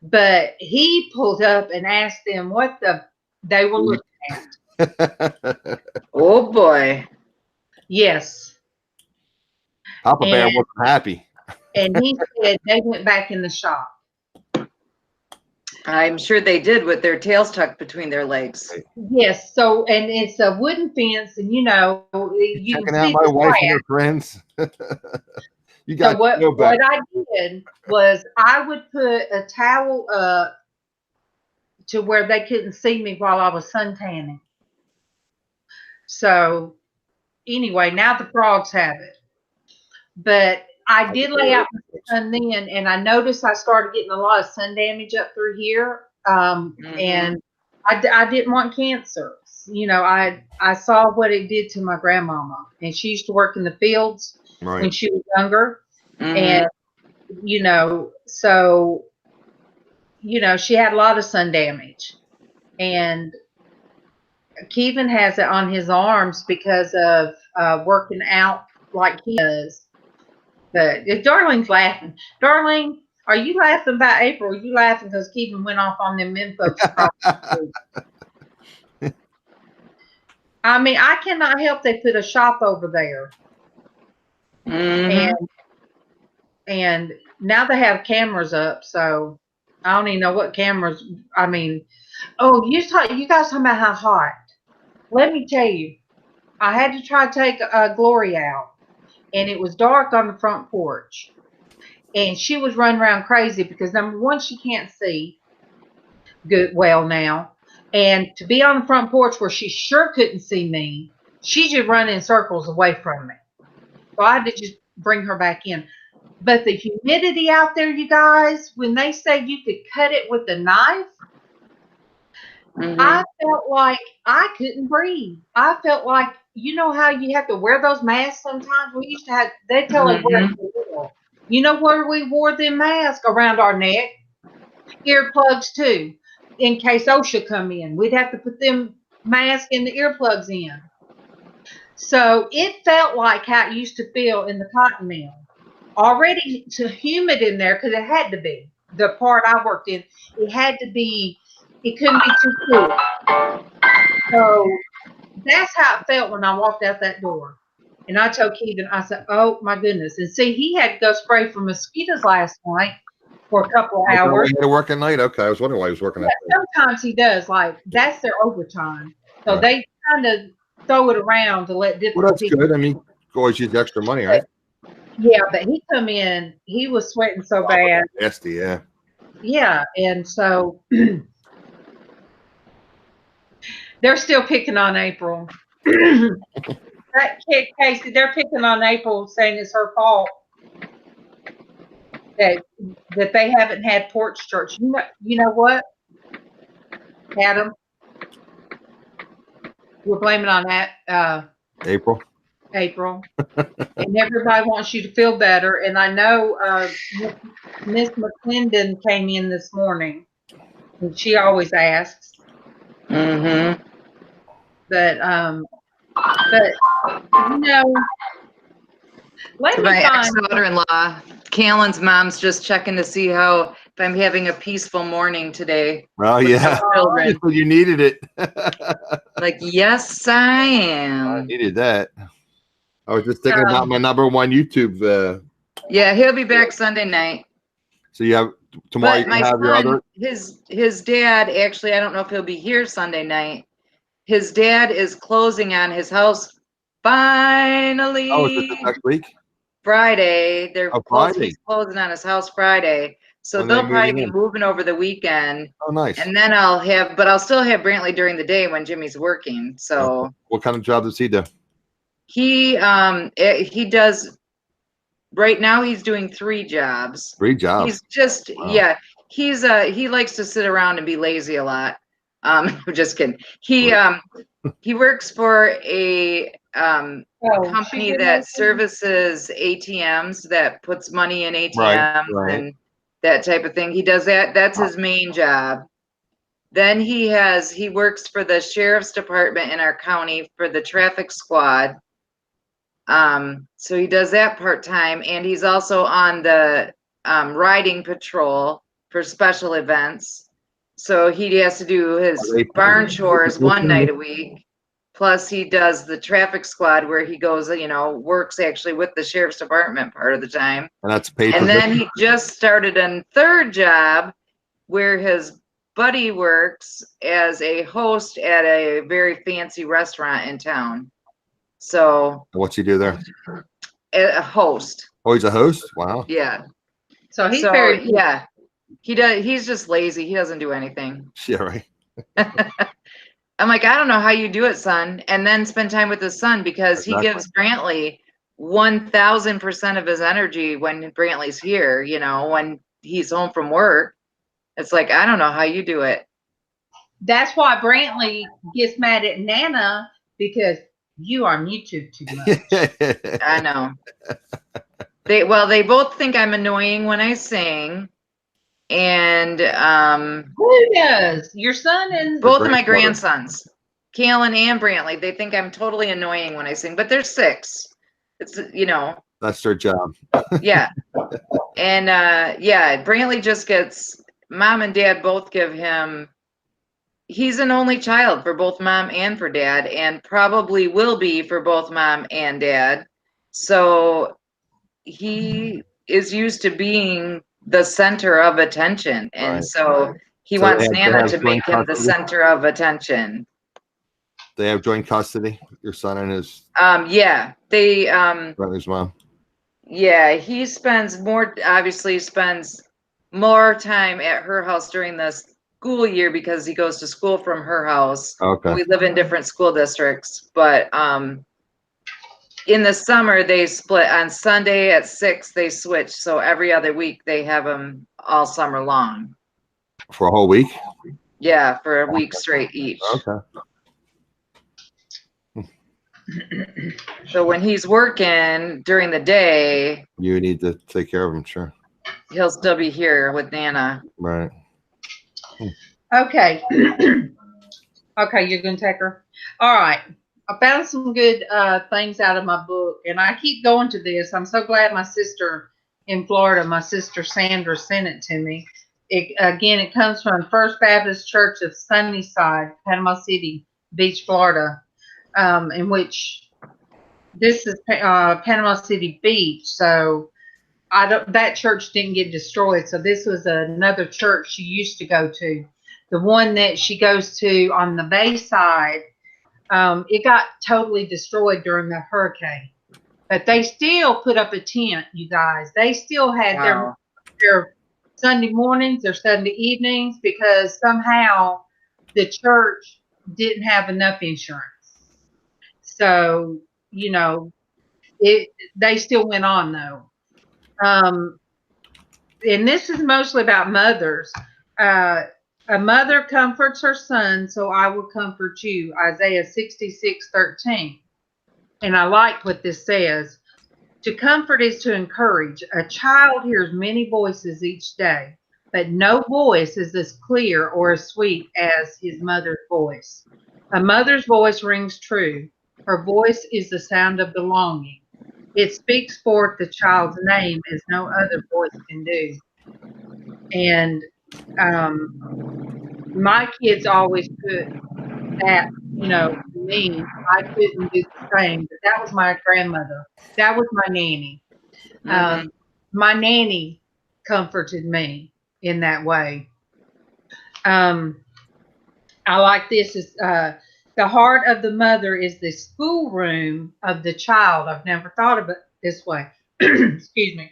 But he pulled up and asked them what they were looking at. Oh, boy. Yes. Papa Bear wasn't happy. And he said they went back in the shop. I'm sure they did with their tails tucked between their legs. Yes. So, and it's a wooden fence, and you checking can out see my the wife grass. and her friends. You got so what I did was I would put a towel up to where they couldn't see me while I was suntanning. So anyway, now the frogs have it. But I did lay out the sun then, and I noticed I started getting a lot of sun damage up through here. And I didn't want cancer. I saw what it did to my grandmama, and she used to work in the fields when she was younger. And, so, she had a lot of sun damage. And Kevin has it on his arms because of working out like he does. But if Darlene's laughing, Darlene, are you laughing about April? Or are you laughing because Kevin went off on them men folks? I mean, I cannot help they put a shop over there. Mm-hmm. And now they have cameras up, so I don't even know what cameras. I mean, you guys talking about how hot. Let me tell you, I had to try to take Glory out, and it was dark on the front porch. And she was running around crazy because, number one, she can't see well now. And to be on the front porch where she sure couldn't see me, she just run in circles away from me. So I had to just bring her back in. But the humidity out there, you guys, when they say you could cut it with a knife, I felt like I couldn't breathe. I felt like, you know how you have to wear those masks sometimes? We used to have, they tell us where to wear. You know where we wore them masks? Around our neck. Earplugs too, in case OSHA come in. We'd have to put them masks and the earplugs in. So it felt like how it used to feel in the cotton mill. Already too humid in there because it had to be. The part I worked in, it had to be, it couldn't be too cool. So that's how it felt when I walked out that door. And I told Kevin, I said, oh my goodness. And see, he had to go spray for mosquitoes last night for a couple of He hours. had to work at night. Okay, I was wondering why he was working at night. Sometimes he does. Like that's their overtime, so they kind of throw it around to let different Well, that's people. good. I mean, always use extra money, right? Yeah, but he come in. He was sweating so bad. Nasty, yeah. Yeah, and so they're still picking on April. That kid, Casey, they're picking on April, saying it's her fault that they haven't had Porch Church. You know what, Adam? We're blaming on that April. And everybody wants you to feel better. And I know Miss McClendon came in this morning, and she always asks. Mm-hmm. But you know, let me My find. ex-daughter-in-law, Callan's mom's just checking to see if I'm having a peaceful morning today. Oh yeah, Children. You needed it. Like, yes, I am. I needed that. I was just thinking about my #1 YouTube. Yeah, he'll be back Sunday night. So you have tomorrow. But You can have your other. His dad, actually, I don't know if he'll be here Sunday night. His dad is closing on his house finally. Oh, is it this next week? Friday. They're Friday. He's closing on his house Friday. So When they'll they probably moving be in? moving over the weekend. Oh, nice. And then I'll still have Brantley during the day when Jimmy's working. So what kind of job does he do? he does, right now he's doing 3 jobs. 3 jobs. He's just, he likes to sit around and be lazy a lot. I'm just kidding. He works for a company that services ATMs, that puts money in ATMs and that type of thing. He does that. That's his main job. Then he works for the sheriff's department in our county for the traffic squad. So he does that part-time, and he's also on the riding patrol for special events. So he has to do his barn chores 1 night a week. Plus he does the traffic squad where he goes, works actually with the sheriff's department part of the time. And that's paid. And then he just started a 3rd job where his buddy works as a host at a very fancy restaurant in town. So what's he do there? A host. Oh, he's a host? Wow. Yeah. So he's he does. He's just lazy. He doesn't do anything. Yeah, right. I'm like, I don't know how you do it, son. And then spend time with his son, because he gives Brantley 1000% of his energy when Brantley's here. When he's home from work, it's like, I don't know how you do it. That's why Brantley gets mad at Nana, because you are on YouTube too much. I know. They both think I'm annoying when I sing. And who does? Your son and both of my grandsons, Callan and Brantley, they think I'm totally annoying when I sing, but they're 6. It's that's their job. Yeah. And Brantley just gets, mom and dad both give him, he's an only child for both mom and for dad, and probably will be for both mom and dad. So he is used to being the center of attention, and so he wants Nana to make him the center of attention. They have joint custody, your son and his brother's mom. Yeah, he spends more time at her house during the school year because he goes to school from her house. Okay. We live in different school districts, but in the summer they split. On Sunday at 6 they switch, so every other week they have them all summer long. For a whole week? Yeah, for a week straight each. Okay. So when he's working during the day, you need to take care of him, sure. He'll still be here with Nana. Right. Okay. Okay, you're gonna take her. All right. I found some good things out of my book, and I keep going to this. I'm so glad my sister in Florida, my sister Sandra, sent it to me. It comes from First Baptist Church of Sunnyside, Panama City Beach, Florida, in which this is Panama City Beach. So that church didn't get destroyed. So this was another church she used to go to. The one that she goes to on the Bayside, it got totally destroyed during the hurricane. But they still put up a tent, you guys. They still had their Sunday mornings, their Sunday evenings, because somehow the church didn't have enough insurance. So, you know, they still went on though. And this is mostly about mothers. A mother comforts her son, so I will comfort you. Isaiah 66:13. And I like what this says. To comfort is to encourage. A child hears many voices each day, but no voice is as clear or as sweet as his mother's voice. A mother's voice rings true. Her voice is the sound of belonging. It speaks forth the child's name as no other voice can do. And my kids always put that, you know, me. I couldn't do the same, but that was my grandmother. That was my nanny. My nanny comforted me in that way. I like this. Is the heart of the mother is the schoolroom of the child. I've never thought of it this way. Excuse me.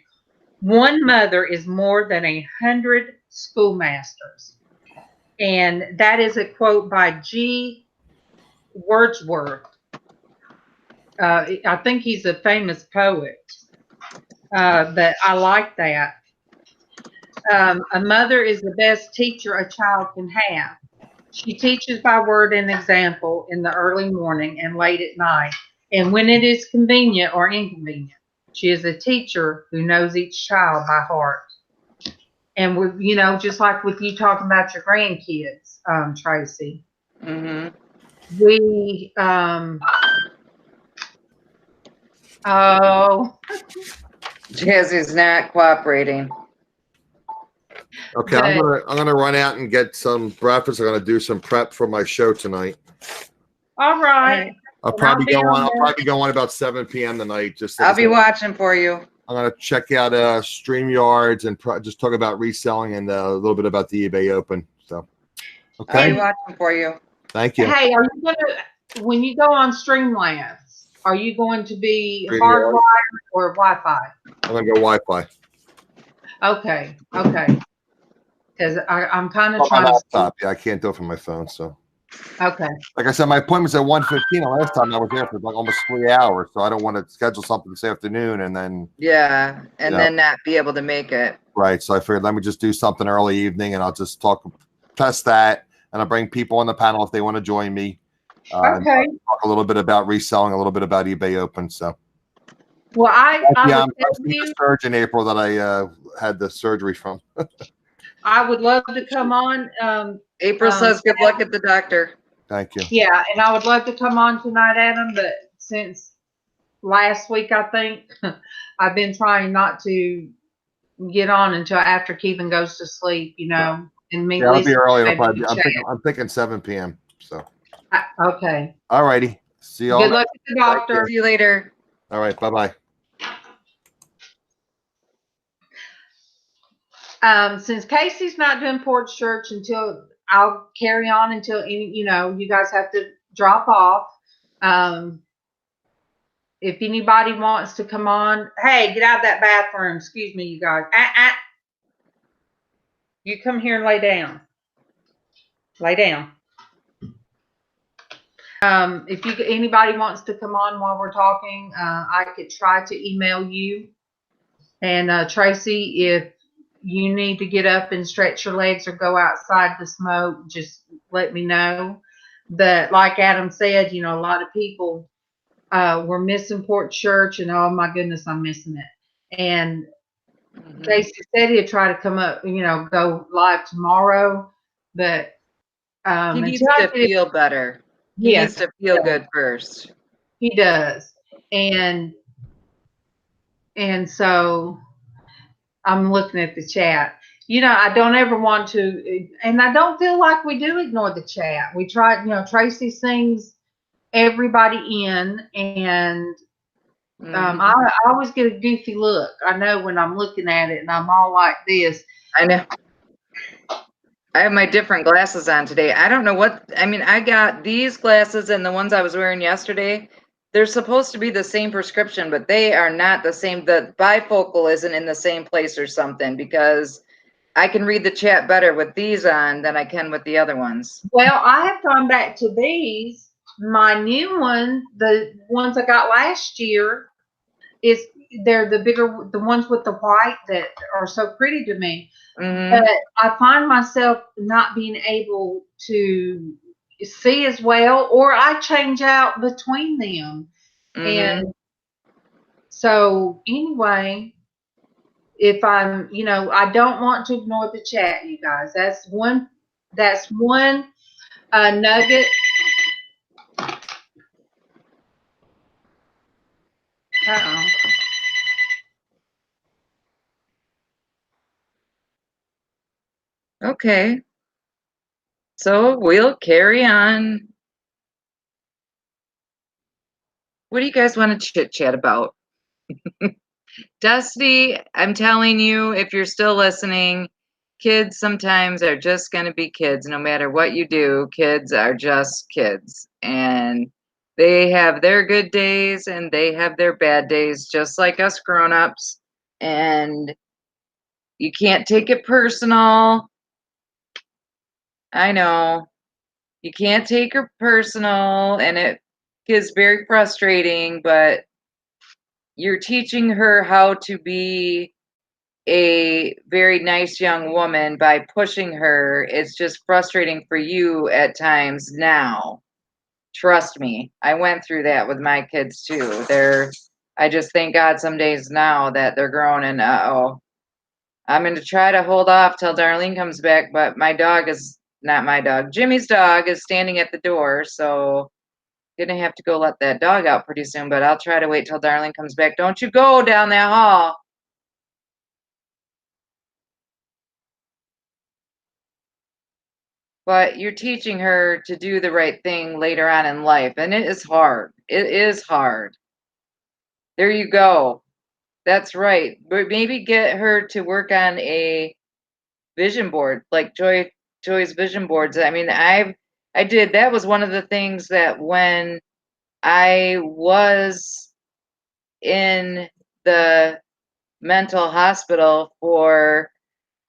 One mother is more than 100 schoolmasters. And that is a quote by G. Wordsworth. I think he's a famous poet. But I like that. A mother is the best teacher a child can have. She teaches by word and example in the early morning and late at night, and when it is convenient or inconvenient. She is a teacher who knows each child by heart. And with, you know, just like with you talking about your grandkids, Traci. We Jazzy's not cooperating. Okay, I'm gonna run out and get some breakfast. I'm gonna do some prep for my show tonight. All right. I'll probably go on about 7 p.m. tonight. I'll be watching for you. I'm gonna check out StreamYards and just talk about reselling and a little bit about the eBay Open. So, okay. I'll be watching for you. Thank you. Hey, are you gonna, when you go on Streamlabs, are you going to be hardwired or Wi-Fi? I'm gonna go Wi-Fi. Okay. Because I'm kind of trying to stop. Yeah, I can't do it from my phone. So. Okay. Like I said, my appointment's at 1:15. The last time I was there for like almost 3 hours, so I don't want to schedule something this afternoon and then then not be able to make it. Right. So I figured let me just do something early evening, and I'll just test that, and I'll bring people on the panel if they want to join me. Okay. Talk a little bit about reselling, a little bit about eBay Open. So. Well, I'm the surgeon in April that I had the surgery from. I would love to come on. April says good luck at the doctor. Thank you. Yeah, and I would love to come on tonight, Adam, but since last week, I think, I've been trying not to get on until after Kevin goes to sleep, you know. And me, I'll be early. I'm thinking 7 p.m. So. Okay. All righty. See you all. Good luck at the doctor. See you later. All right. Bye-bye. Since Casey's not doing Porch Church until I'll carry on until you guys have to drop off. If anybody wants to come on, hey, get out of that bathroom. Excuse me, you guys. You come here and lay down. Lay down. If anybody wants to come on while we're talking, I could try to email you. And Traci, if you need to get up and stretch your legs or go outside to smoke, just let me know. But like Adam said, a lot of people were missing Porch Church, and oh my goodness, I'm missing it. And Casey said he'd try to come up, go live tomorrow, but he needs to feel better. He needs to feel good first. He does. And so I'm looking at the chat. I don't ever want to, and I don't feel like we do ignore the chat. We try, Traci sings everybody in, and I always get a goofy look. I know when I'm looking at it and I'm all like this. I know. I have my different glasses on today. I don't know what, I mean, I got these glasses and the ones I was wearing yesterday. They're supposed to be the same prescription, but they are not the same. The bifocal isn't in the same place or something, because I can read the chat better with these on than I can with the other ones. Well, I have gone back to these. My new one, the ones I got last year, they're the bigger, the ones with the white that are so pretty to me. But I find myself not being able to see as well, or I change out between them. And so anyway, if I'm, I don't want to ignore the chat, you guys. That's one nugget. Uh-oh. Okay. So we'll carry on. What do you guys want to chit chat about? Dusty, I'm telling you, if you're still listening, kids sometimes are just going to be kids. No matter what you do, kids are just kids. And they have their good days and they have their bad days, just like us grown-ups. And you can't take it personal. I know. You can't take it personal, and it is very frustrating, but you're teaching her how to be a very nice young woman by pushing her. It's just frustrating for you at times now. Trust me, I went through that with my kids too. I just thank God some days now that they're grown, and I'm going to try to hold off till Darlene comes back, but my dog is not my dog. Jimmy's dog is standing at the door, so gonna have to go let that dog out pretty soon, but I'll try to wait till Darlene comes back. Don't you go down that hall. But you're teaching her to do the right thing later on in life, and it is hard. It is hard. There you go. That's right. But maybe get her to work on a vision board, like Joy's vision boards. I mean, I did. That was one of the things that when I was in the mental hospital for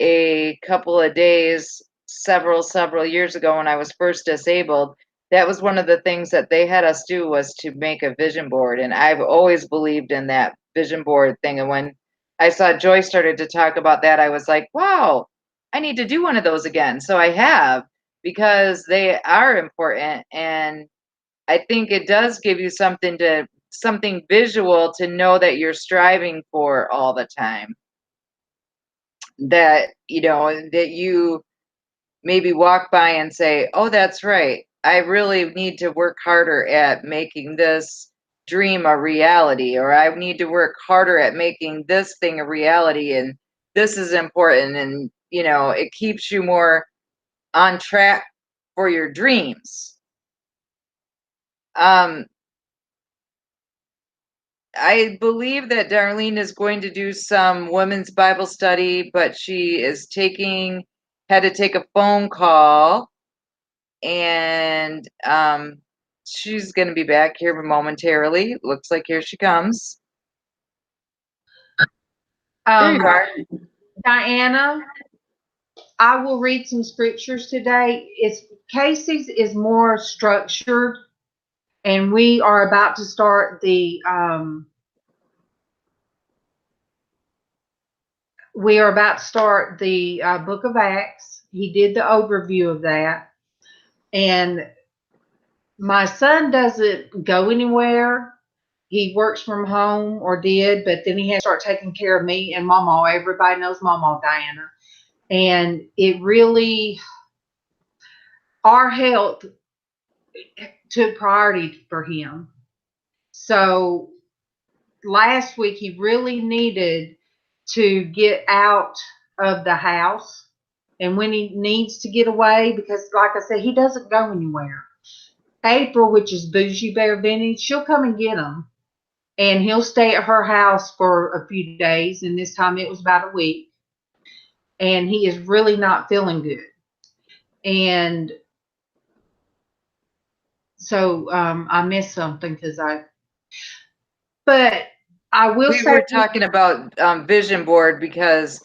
a couple of days several years ago when I was first disabled, that was one of the things that they had us do, was to make a vision board. And I've always believed in that vision board thing. And when I saw Joy started to talk about that, I was like, wow, I need to do one of those again. So I have, because they are important. And I think it does give you something visual to know that you're striving for all the time. That, that you maybe walk by and say, oh, that's right. I really need to work harder at making this dream a reality, or I need to work harder at making this thing a reality. And this is important. And, it keeps you more on track for your dreams. I believe that Darlene is going to do some women's Bible study, but she is had to take a phone call, and she's going to be back here momentarily. Looks like here she comes. There you are. Diana, I will read some scriptures today. Casey's is more structured, and we are about to start the book of Acts. He did the overview of that. And my son doesn't go anywhere. He works from home, or did, but then he has to start taking care of me and MawMaw. Everybody knows MawMaw, Diana. And it really, our health took priority for him. So last week he really needed to get out of the house, and when he needs to get away, because like I said, he doesn't go anywhere. April, which is Bougie Bear Vinny, she'll come and get him, and he'll stay at her house for a few days. And this time it was about a week. And he is really not feeling good. And so I missed something but I will say. We were talking about vision board because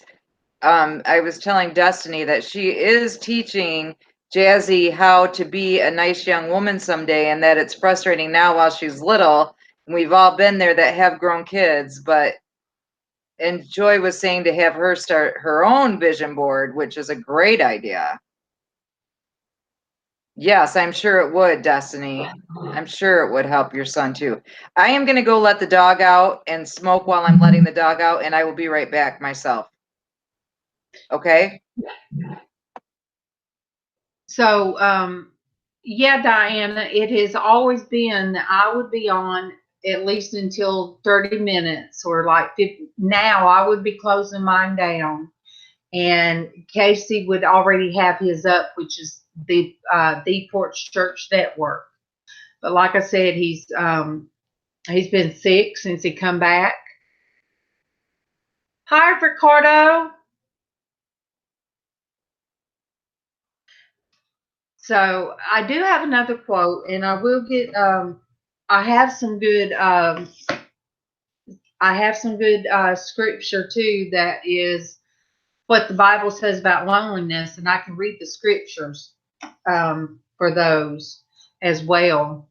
I was telling Destinie that she is teaching Jazzy how to be a nice young woman someday, and that it's frustrating now while she's little. And we've all been there that have grown kids, and Joy was saying to have her start her own vision board, which is a great idea. Yes, I'm sure it would, Destinie. I'm sure it would help your son too. I am going to go let the dog out and smoke while I'm letting the dog out, and I will be right back myself. Okay? So, yeah, Diana, it has always been that I would be on at least until 30 minutes or like 50. Now I would be closing mine down. And Casey would already have his up, which is the Porch Church Network. But like I said, he's been sick since he come back. Hi, Ricardo. So I do have another quote, and I will get. I have some good. Scripture too. That is what the Bible says about loneliness, and I can read the scriptures for those as well.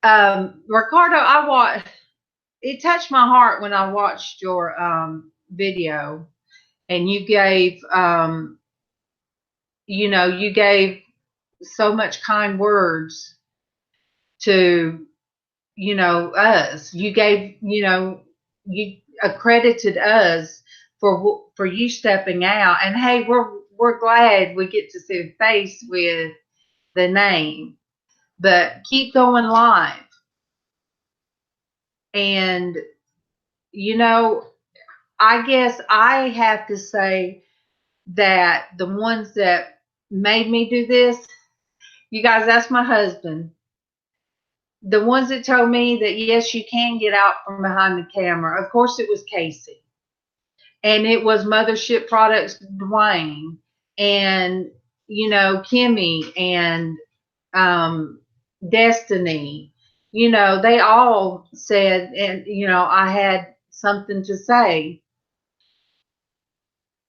Ricardo, it touched my heart when I watched your video, and you gave you gave so much kind words to us. You gave you accredited us for you stepping out, and hey, we're glad we get to see a face with the name, but keep going live. And I guess I have to say that the ones that made me do this, you guys, that's my husband. The ones that told me that yes, you can get out from behind the camera, of course it was Casey, and it was Mothership Products Dwayne, and Kimmy, and Destinie. They all said, and I had something to say.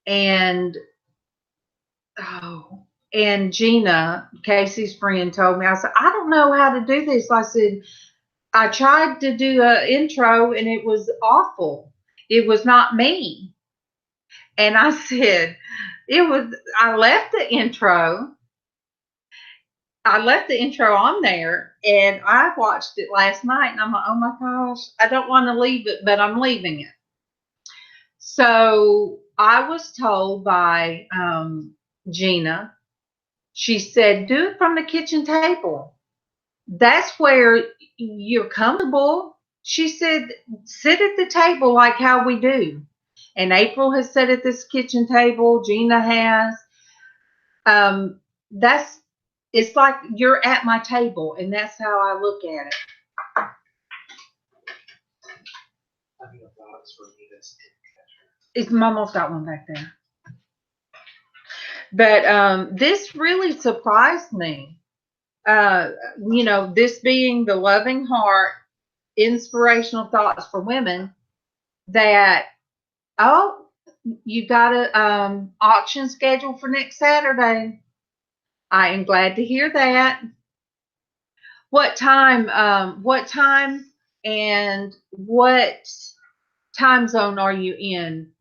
And Geanna, Casey's friend, told me, I said, I don't know how to do this. I said, I tried to do an intro and it was awful. It was not me. And I said, I left the intro. I left the intro on there, and I watched it last night, and I'm like, oh my gosh, I don't want to leave it, but I'm leaving it. So I was told by Geanna, she said, do it from the kitchen table. That's where you're comfortable. She said, sit at the table like how we do. And April has sat at this kitchen table. Geanna has. It's like you're at my table, and that's how I look at it. It's almost got one back there. But this really surprised me. This being the Loving Heart Inspirational Thoughts for Women, that, you got a auction scheduled for next Saturday. I am glad to hear that. What time and what time zone are you in,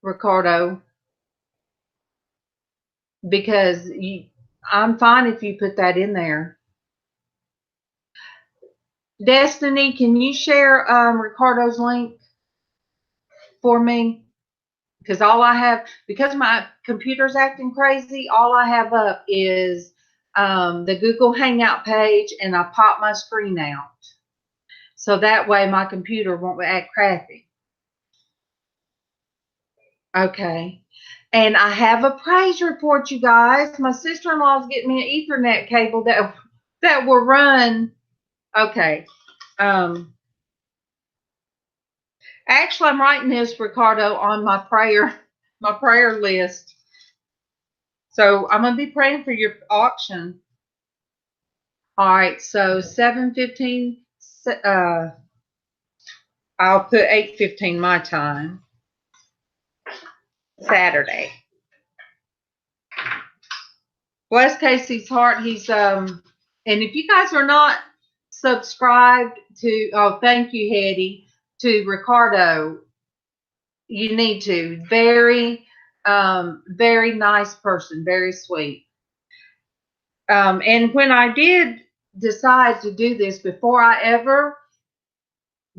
Ricardo? Because I'm fine if you put that in there. Destinie, can you share Ricardo's link for me? Because because my computer's acting crazy, all I have up is the Google Hangout page, and I pop my screen out. So that way my computer won't act crappy. Okay. And I have a praise report, you guys. My sister-in-law is getting me an Ethernet cable that that were run. Okay. Actually, I'm writing this, Ricardo, on my prayer list. So I'm gonna be praying for your auction. All right. So 7:15. I'll put 8:15 my time. Saturday. Bless Casey's heart. He's and if you guys are not subscribed to, oh, thank you, Hetty, to Ricardo, you need to. Very, very nice person, very sweet. And when I did decide to do this, before I ever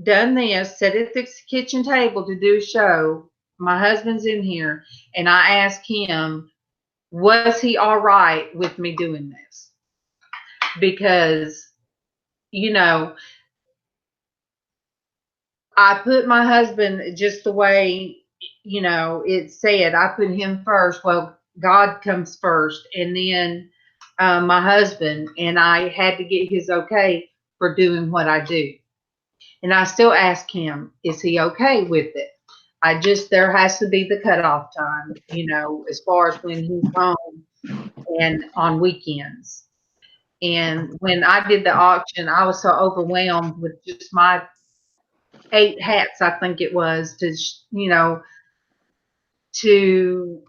done this, sit at the kitchen table to do a show, my husband's in here, and I asked him, was he all right with me doing this? Because, you know, I put my husband just the way, you know, it said. I put him first. Well, God comes first, and then my husband, and I had to get his okay for doing what I do. And I still ask him, is he okay with it? There has to be the cutoff time, you know, as far as when he's home and on weekends. And when I did the auction, I was so overwhelmed with just my 8 hats, I think it was, to, you know, to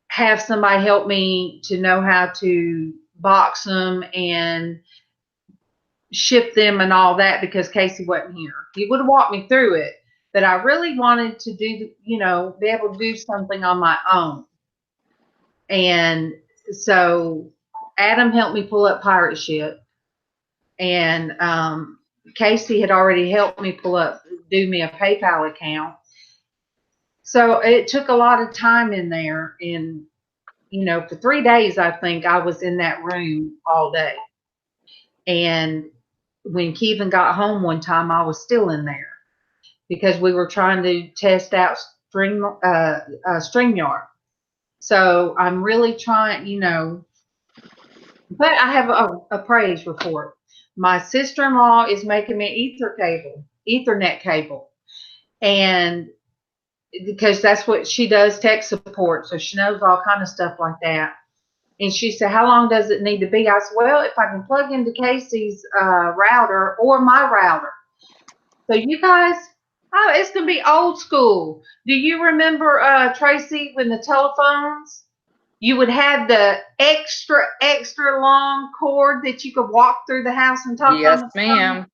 have somebody help me to know how to box them and ship them and all that, because Casey wasn't here. He would have walked me through it, but I really wanted to do, you know, be able to do something on my own. And so Adam helped me pull up Pirate Ship, and Casey had already helped me do me a PayPal account. So it took a lot of time in there, and, you know, for 3 days, I think I was in that room all day. And when Kevin got home one time, I was still in there because we were trying to test out StreamYard. So I'm really trying, you know, but I have a praise report. My sister-in-law is making me Ethernet cable. And because that's what she does, tech support. So she knows all kind of stuff like that. And she said, how long does it need to be? I said, well, if I can plug into Casey's router or my router. So you guys, oh, it's going to be old school. Do you remember, Traci, when the telephones, you would have the extra long cord that you could walk through the house and talk on the phone? Yes, ma'am.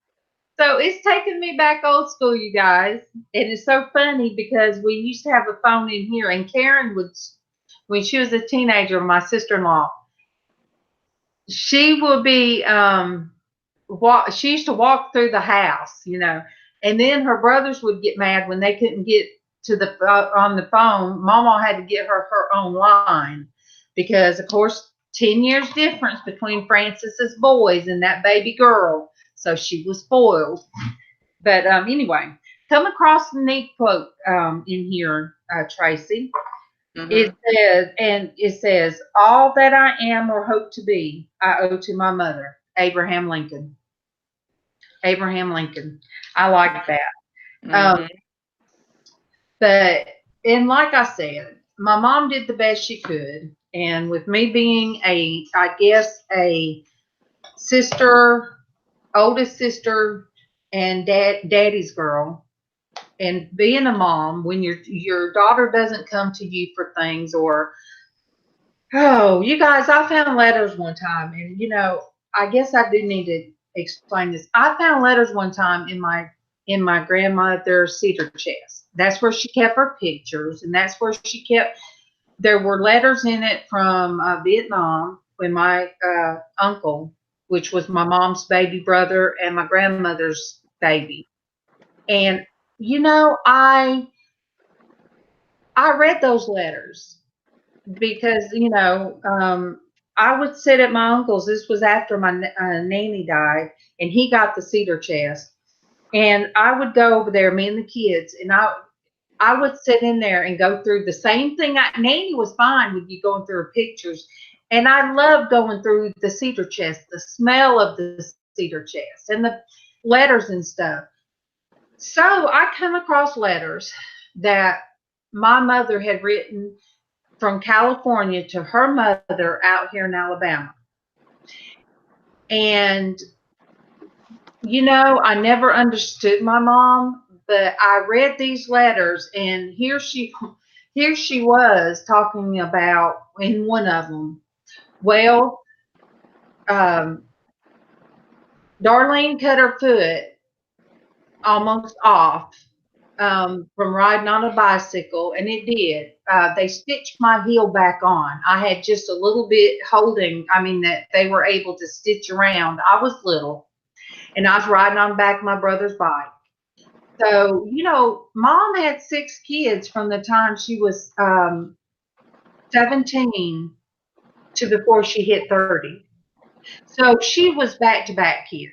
So it's taking me back old school, you guys. And it's so funny because we used to have a phone in here, and Karen would, when she was a teenager, my sister-in-law, she would be, she used to walk through the house, you know, and then her brothers would get mad when they couldn't get to the on the phone. MawMaw had to get her own line because, of course, 10 years difference between Francis's boys and that baby girl. So she was spoiled. But anyway, come across the neat quote in here, Traci. Mm-hmm. It says, all that I am or hope to be, I owe to my mother, Abraham Lincoln. Abraham Lincoln. I like that. Mm-hmm. And like I said, my mom did the best she could. And with me being a sister, oldest sister, and daddy's girl, and being a mom, when your daughter doesn't come to you for things, or, oh, you guys, I found letters one time, and, you know, I guess I do need to explain this. I found letters one time in my grandmother's cedar chest. That's where she kept her pictures, and that's where she kept. There were letters in it from Vietnam when my uncle, which was my mom's baby brother and my grandmother's baby, and, you know, I read those letters because, you know, I would sit at my uncle's. This was after my nanny died, and he got the cedar chest. And I would go over there, me and the kids, and I would sit in there and go through the same thing. Nanny was fine with you going through her pictures. And I love going through the cedar chest, the smell of the cedar chest and the letters and stuff. So I come across letters that my mother had written from California to her mother out here in Alabama. And, you know, I never understood my mom, but I read these letters, and here she was talking about in one of them, well, Darlene cut her foot almost off from riding on a bicycle, and it did. They stitched my heel back on. I had just a little bit holding, that they were able to stitch around. I was little, and I was riding on the back of my brother's bike. So, you know, Mom had 6 kids from the time she was 17 to before she hit 30. So she was back-to-back kids.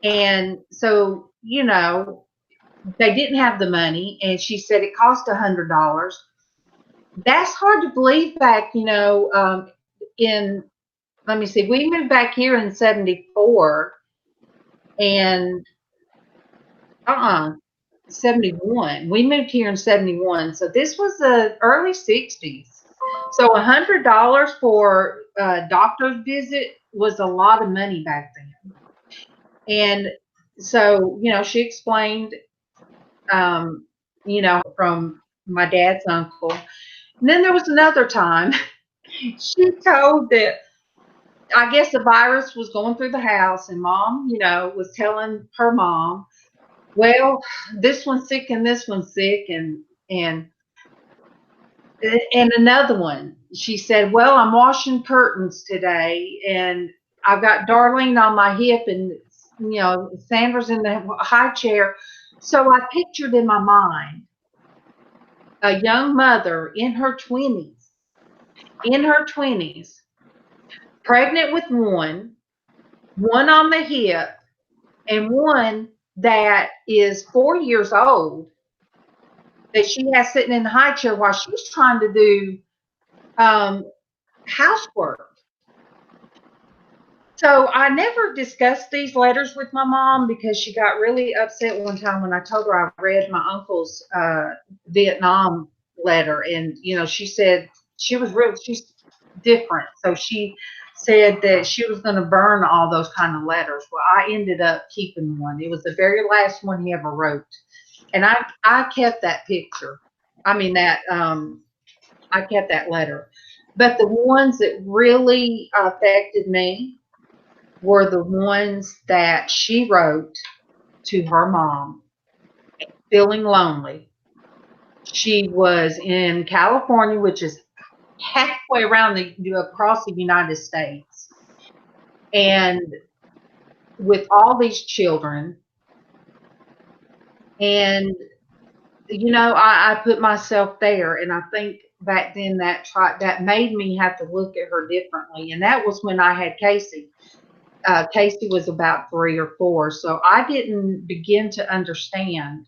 And so, you know, they didn't have the money, and she said it cost $100. That's hard to believe back, you know, let me see, we moved back here in 74, and 71. We moved here in 71. So this was the early 60s. So $100 for a doctor's visit was a lot of money back then. And so, you know, she explained, you know, from my dad's uncle. And then there was another time she told that, I guess the virus was going through the house, and Mom, you know, was telling her mom, well, this one's sick and this one's sick, and another one. She said, well, I'm washing curtains today, and I've got Darlene on my hip, and, you know, Sandra's in the high chair. So I pictured in my mind a young mother in her 20s, pregnant with one on the hip, and one that is 4 years old that she has sitting in the high chair while she's trying to do housework. So I never discussed these letters with my mom because she got really upset one time when I told her I read my uncle's Vietnam letter. And, you know, she said she's different. So she said that she was going to burn all those kind of letters. Well, I ended up keeping one. It was the very last one he ever wrote. And I kept that picture. I kept that letter. But the ones that really affected me were the ones that she wrote to her mom, feeling lonely. She was in California, which is halfway across the United States, and with all these children. And, you know, I put myself there, and I think back then that made me have to look at her differently. And that was when I had Casey. Casey was about 3 or 4, so I didn't begin to understand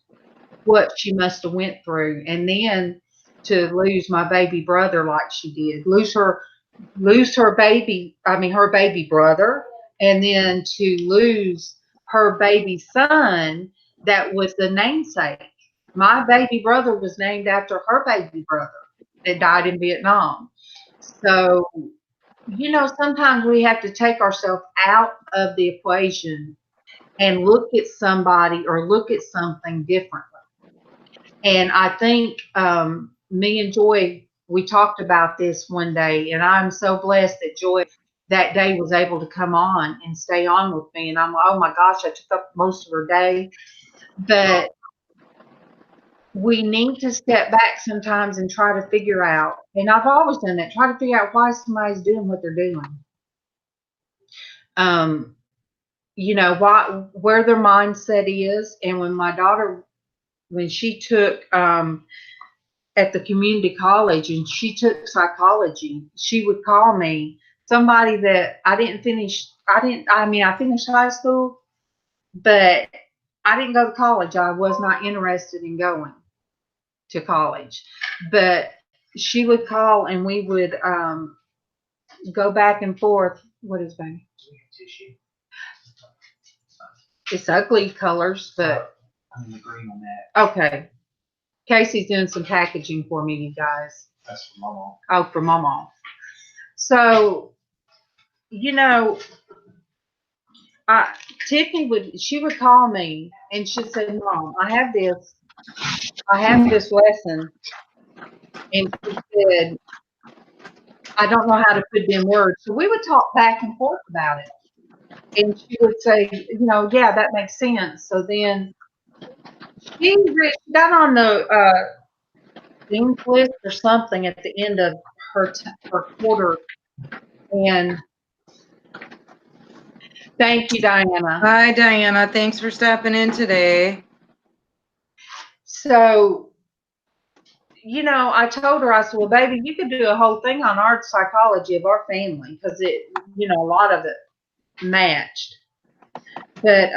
what she must have went through. And then to lose my baby brother like she did, lose her baby brother, and then to lose her baby son that was the namesake. My baby brother was named after her baby brother that died in Vietnam. So, you know, sometimes we have to take ourselves out of the equation and look at somebody or look at something differently. And I think me and Joy, we talked about this one day, and I'm so blessed that Joy that day was able to come on and stay on with me. And I'm like, oh my gosh, I took up most of her day. But we need to step back sometimes and try to figure out, and I've always done that, try to figure out why somebody's doing what they're doing. You know, where their mindset is. And when my daughter, when she took at the community college and she took psychology, she would call me, somebody that I finished high school, but I didn't go to college. I was not interested in going to college. But she would call, and we would go back and forth. What is that? Tissue. It's ugly colors, but I'm the green on that. okay. Casey's doing some packaging for me, you guys. That's for MawMaw. Oh, for MawMaw. So, you know, Tiffany would call me and she'd say, Mom, I have this lesson. And she said, I don't know how to put it in words. So we would talk back and forth about it. And she would say, yeah, that makes sense. So then she got on the Dean's list or something at the end of her quarter. And thank you, Diana. Hi, Diana. Thanks for stopping in today. So, I told her, I said, well, baby, you could do a whole thing on our psychology of our family because it, a lot of it matched. But,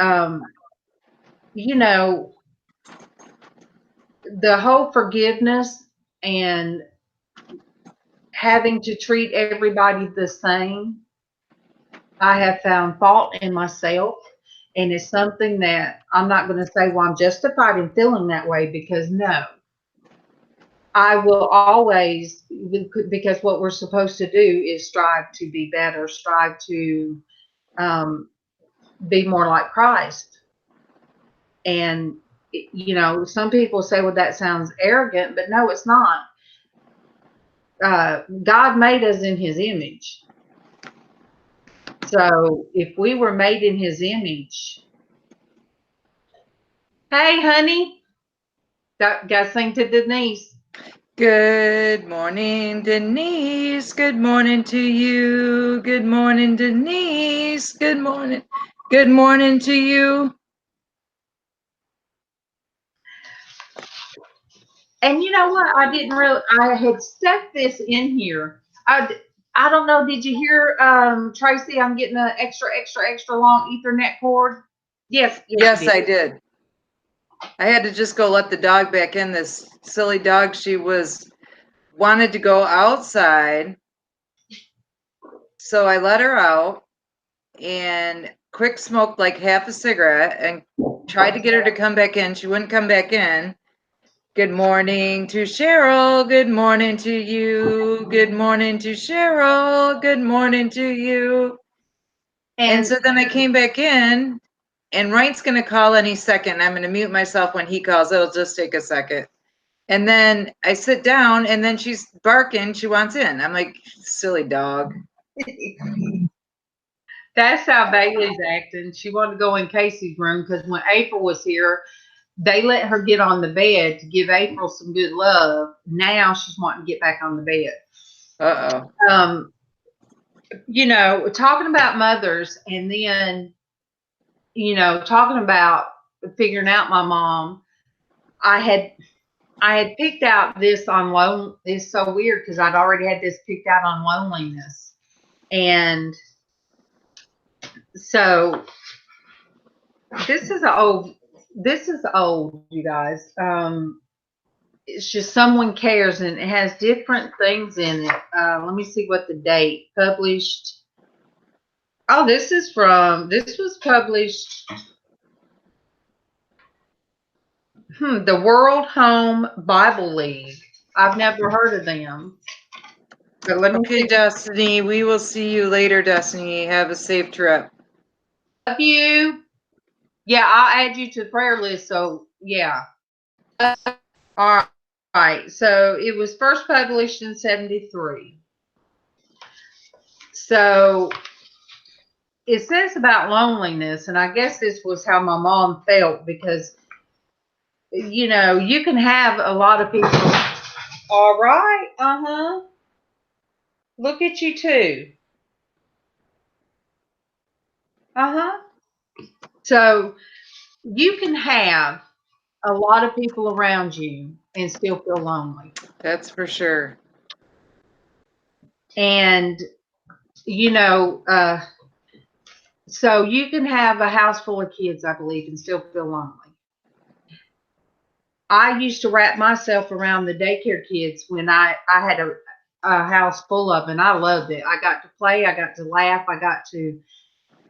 the whole forgiveness and having to treat everybody the same, I have found fault in myself. And it's something that I'm not going to say, well, I'm justified in feeling that way, because no. I will always, because what we're supposed to do is strive to be better, strive to be more like Christ. And, some people say, well, that sounds arrogant, but no, it's not. God made us in his image. So if we were made in his image, hey, honey, got to sing to Denise. Good morning, Denise. Good morning to you. Good morning, Denise. Good morning. Good morning to you. And you know what? I had stuck this in here. I don't know. Did you hear, Traci? I'm getting an extra long Ethernet cord. Yes, Yes, I did. I had to just go let the dog back in. This silly dog, she wanted to go outside. So I let her out and quick smoked like half a cigarette and tried to get her to come back in. She wouldn't come back in. Good morning to Cheryl. Good morning to you. Good morning to Cheryl. Good morning to you. And so then I came back in, and Wright's going to call any second. I'm going to mute myself when he calls. It'll just take a second. And then I sit down, and then she's barking. She wants in. I'm like, silly dog. That's how Bailey's acting. She wanted to go in Casey's room because when April was here, they let her get on the bed to give April some good love. Now she's wanting to get back on the bed. Uh-oh. Talking about mothers, and then, talking about figuring out my mom, I had picked out this on it's so weird because I'd already had this picked out on loneliness. And so this is old, you guys. It's just Someone Cares, and it has different things in it. Let me see what the date published. Oh, this was published. The World Home Bible League. I've never heard of them. But let me see. Destiny, we will see you later, Destiny. Have a safe trip. Love you. Yeah, I'll add you to the prayer list. So, yeah. All right. So, it was first published in 1973. So, it says about loneliness, and I guess this was how my mom felt, because, you can have a lot of people. All right. Look at you too. So you can have a lot of people around you and still feel lonely. That's for sure. And, so you can have a house full of kids, I believe, and still feel lonely. I used to wrap myself around the daycare kids when I had a house full of, and I loved it. I got to play, I got to laugh, I got to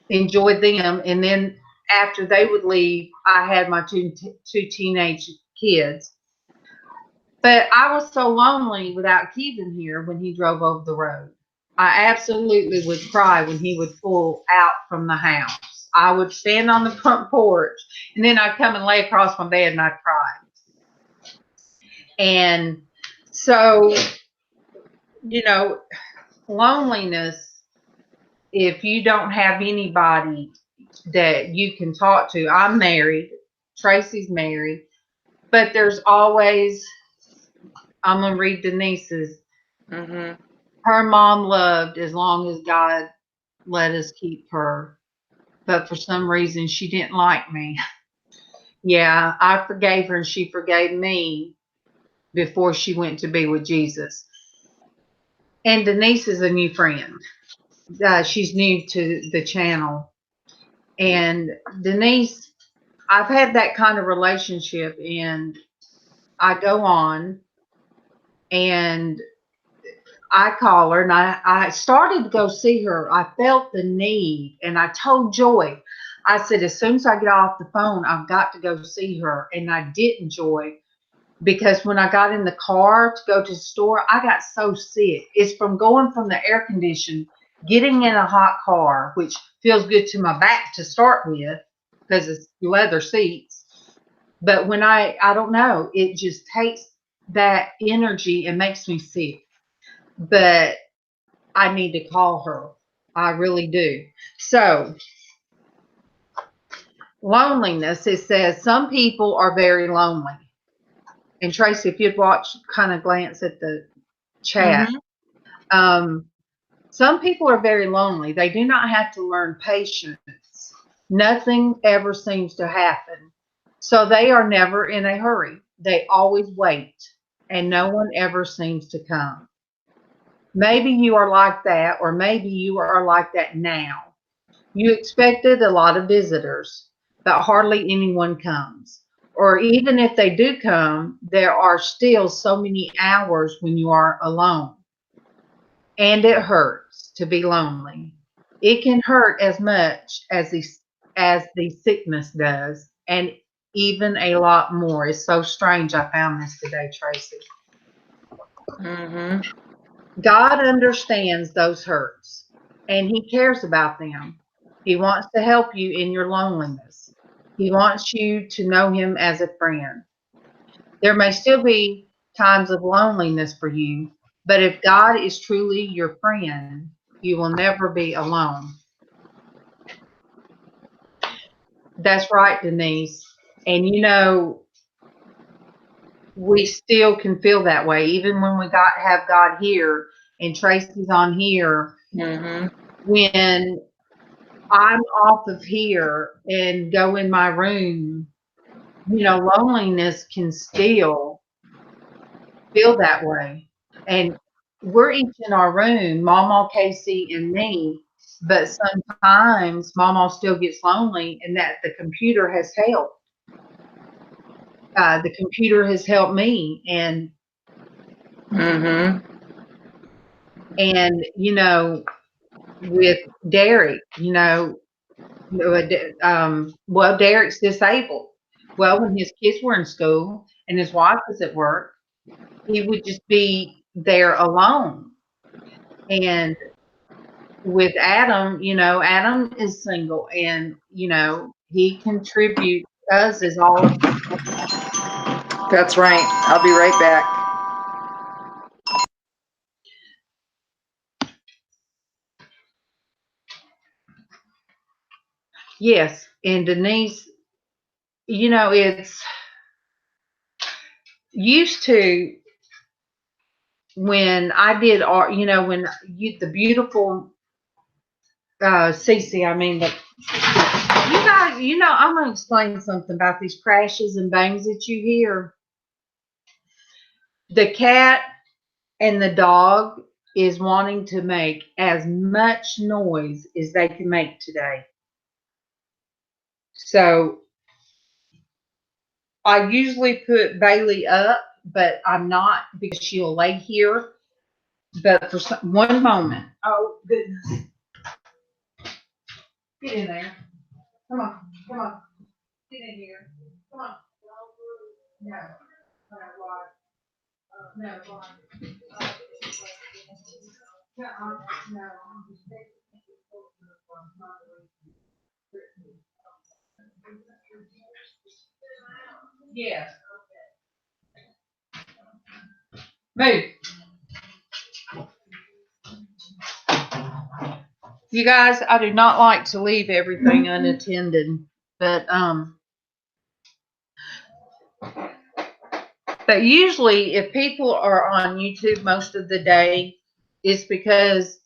enjoy them. And then after they would leave, I had my two teenage kids. But I was so lonely without Kevin here when he drove over the road. I absolutely would cry when he would pull out from the house. I would stand on the front porch, and then I'd come and lay across my bed and I'd cry. And so, you know, loneliness, if you don't have anybody that you can talk to. I'm married. Traci's married. But there's always, I'm going to read Denise's. Mm-hmm. Her mom loved as long as God let us keep her. But for some reason, she didn't like me. Yeah, I forgave her and she forgave me before she went to be with Jesus. And Denise is a new friend. She's new to the channel. And Denise, I've had that kind of relationship, and I go on and I call her, and I started to go see her. I felt the need, and I told Joy, I said, as soon as I get off the phone, I've got to go see her. And I didn't, Joy, because when I got in the car to go to the store, I got so sick. It's from going from the air condition, getting in a hot car, which feels good to my back to start with because it's leather seats. But when I don't know, it just takes that energy and makes me sick. But I need to call her. I really do. So, loneliness, it says some people are very lonely. And Traci, if you'd kind of glance at the chat, some people are very lonely. They do not have to learn patience. Nothing ever seems to happen. So they are never in a hurry. They always wait, and no one ever seems to come. Maybe you are like that, or maybe you are like that now. You expected a lot of visitors, but hardly anyone comes. Or even if they do come, there are still so many hours when you are alone. And it hurts to be lonely. It can hurt as much as the sickness does, and even a lot more. It's so strange. I found this today, Traci. Mm-hmm. God understands those hurts, and He cares about them. He wants to help you in your loneliness. He wants you to know Him as a friend. There may still be times of loneliness for you, but if God is truly your friend, you will never be alone. That's right, Denise. And you know, we still can feel that way, even when we have God here and Traci's on here. Mm-hmm. When I'm off of here and go in my room, you know, loneliness can still feel that way. And we're each in our room, MawMaw, Casey, and me. But sometimes MawMaw still gets lonely, and that the computer has helped. The computer has helped me, and you know, with Derek, you know, well, Derek's disabled. Well, when his kids were in school and his wife was at work, he would just be there alone. And with Adam, you know, Adam is single, and you know, he contributes us as all. That's right. I'll be right back. Yes, and Denise, you know, it's used to when I did art, you know, when the beautiful Cece, I mean, but you guys, you know, I'm going to explain something about these crashes and bangs that you hear. The cat and the dog is wanting to make as much noise as they can make today. So I usually put Bailey up, but I'm not, because she'll lay here But for one moment. Oh, goodness. Get in there. Come on. Come on. Get in here. Come on. No. No, why? No, why? No. Yes. Move. You guys, I do not like to leave everything unattended, but usually if people are on YouTube most of the day, it's because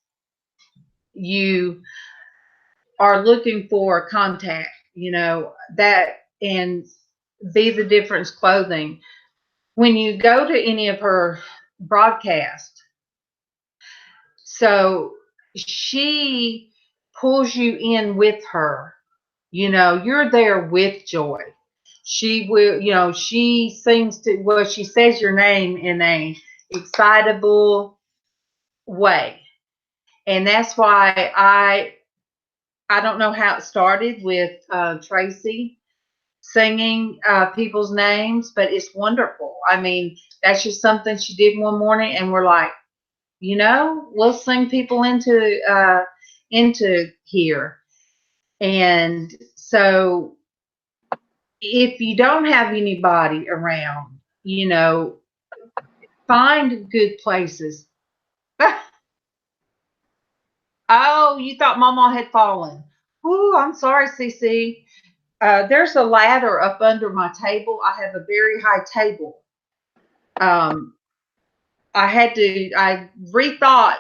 you are looking for contact, you know, that and Be the Difference clothing. When you go to any of her broadcasts, so she pulls you in with her. You know, you're there with Joy. She will, you know, she sings to, well, she says your name in a excitable way. And that's why I don't know how it started with Traci singing people's names, but it's wonderful. I mean, that's just something she did one morning, and we're like, you know, we'll sing people into here. And so if you don't have anybody around, you know, find good places. Oh, you thought MawMaw had fallen. Ooh, I'm sorry, CC. There's a ladder up under my table. I have a very high table. I rethought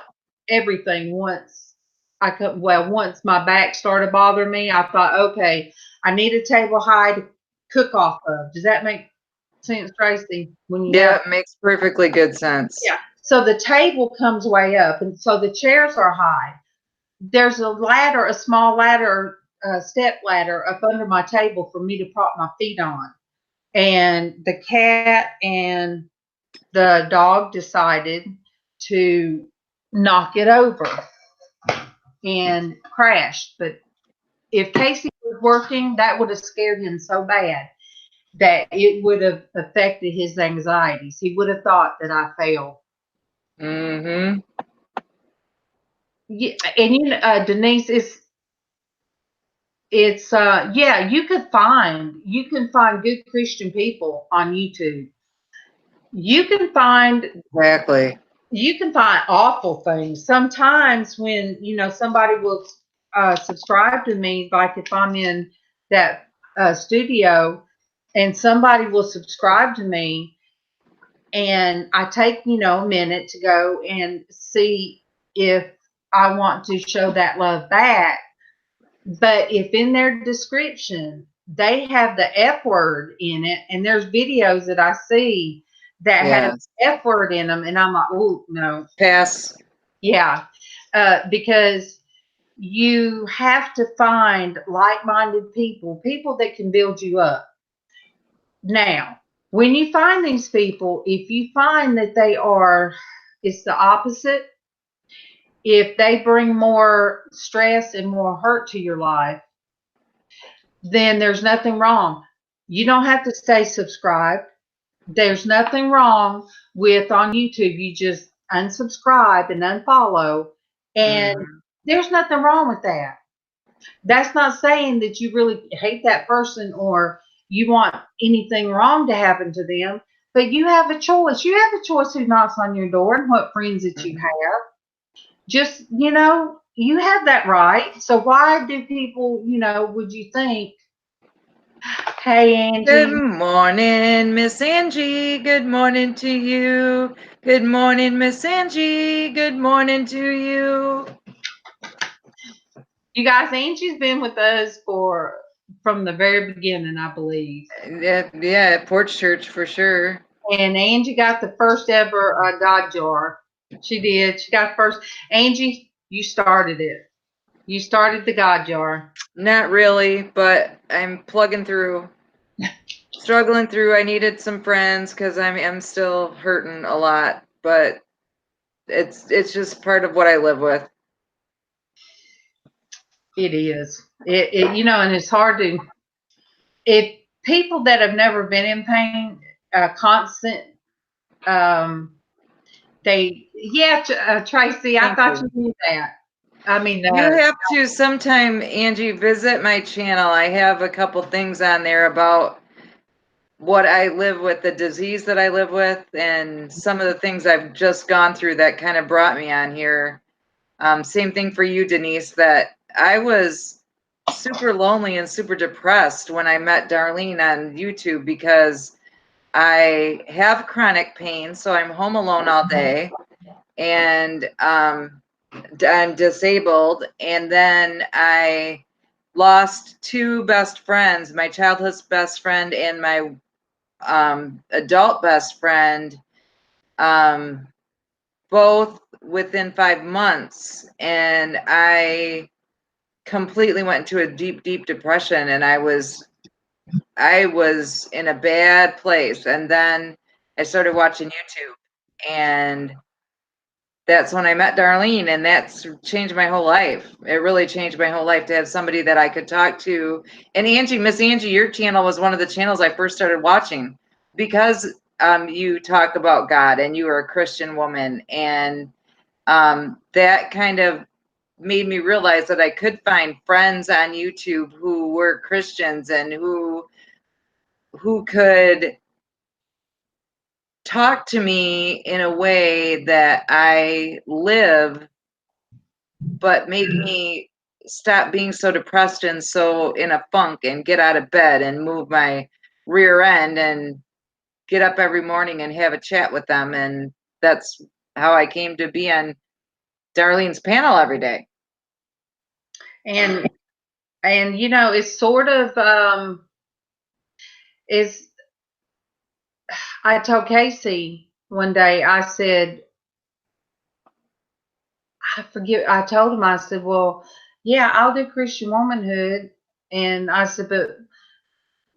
everything once once my back started bothering me. I thought, okay, I need a table high to cook off of. Does that make sense, Traci? Yeah, it makes perfectly good sense. Yeah. So the table comes way up, and so the chairs are high. There's a ladder, a small ladder, step ladder up under my table for me to prop my feet on. And the cat and the dog decided to knock it over and crashed. But if Casey was working, that would have scared him so bad that it would have affected his anxieties. He would have thought that I failed. Mm-hmm. Yeah, and you know, Denise, yeah, you can find good Christian people on YouTube. You can find awful things. Sometimes when, you know, somebody will subscribe to me, like if I'm in that studio and somebody will subscribe to me, and I take, you know, a minute to go and see if I want to show that love back. But if in their description they have the F word in it, and there's videos that I see that have F word in them, and I'm like, oh, no. Pass. Yeah. Because you have to find like-minded people that can build you up. Now, when you find these people, if you find that it's the opposite, if they bring more stress and more hurt to your life, then there's nothing wrong. You don't have to stay subscribed. There's nothing wrong with on YouTube. You just unsubscribe and unfollow, and there's nothing wrong with that. That's not saying that you really hate that person or you want anything wrong to happen to them, but you have a choice. You have a choice who knocks on your door and what friends that you have. Just, you know, you have that right. So why do people, you know, would you think, hey, Angie. Good morning, Miss Angie. Good morning to you. Good morning, Miss Angie. Good morning to you. You guys, Angie's been with us from the very beginning, I believe. Yeah, Porch Church for sure. And Angie got the first ever God jar. She did. She got first. Angie, you started it. You started the God jar. Not really, but I'm plugging through. Struggling through. I needed some friends because I'm still hurting a lot, but it's just part of what I live with. It is. It you know, and it's hard to, if people that have never been in pain, constant, Traci, I thought you knew that. I mean, you have to sometime, Angie, visit my channel. I have a couple things on there about what I live with, the disease that I live with, and some of the things I've just gone through that kind of brought me on here. Same thing for you, Denise, that I was super lonely and super depressed when I met Darlene on YouTube because I have chronic pain, so I'm home alone all day, and I'm disabled. And then I lost two best friends, my childhood best friend and my adult best friend, both within 5 months. And I completely went into a deep, deep depression, and I was in a bad place. And then I started watching YouTube, and that's when I met Darlene, and that's changed my whole life. It really changed my whole life to have somebody that I could talk to. And Angie, Miss Angie, your channel was one of the channels I first started watching because you talk about God and you are a Christian woman, and that kind of made me realize that I could find friends on YouTube who were Christians and who could talk to me in a way that I live, but make me stop being so depressed and so in a funk, and get out of bed and move my rear end and get up every morning and have a chat with them. And that's how I came to be on Darlene's panel every day. And you know, it's sort of is, I told Casey one day, I said, I told him, I said, well, yeah, I'll do Christian Womanhood. And I said, but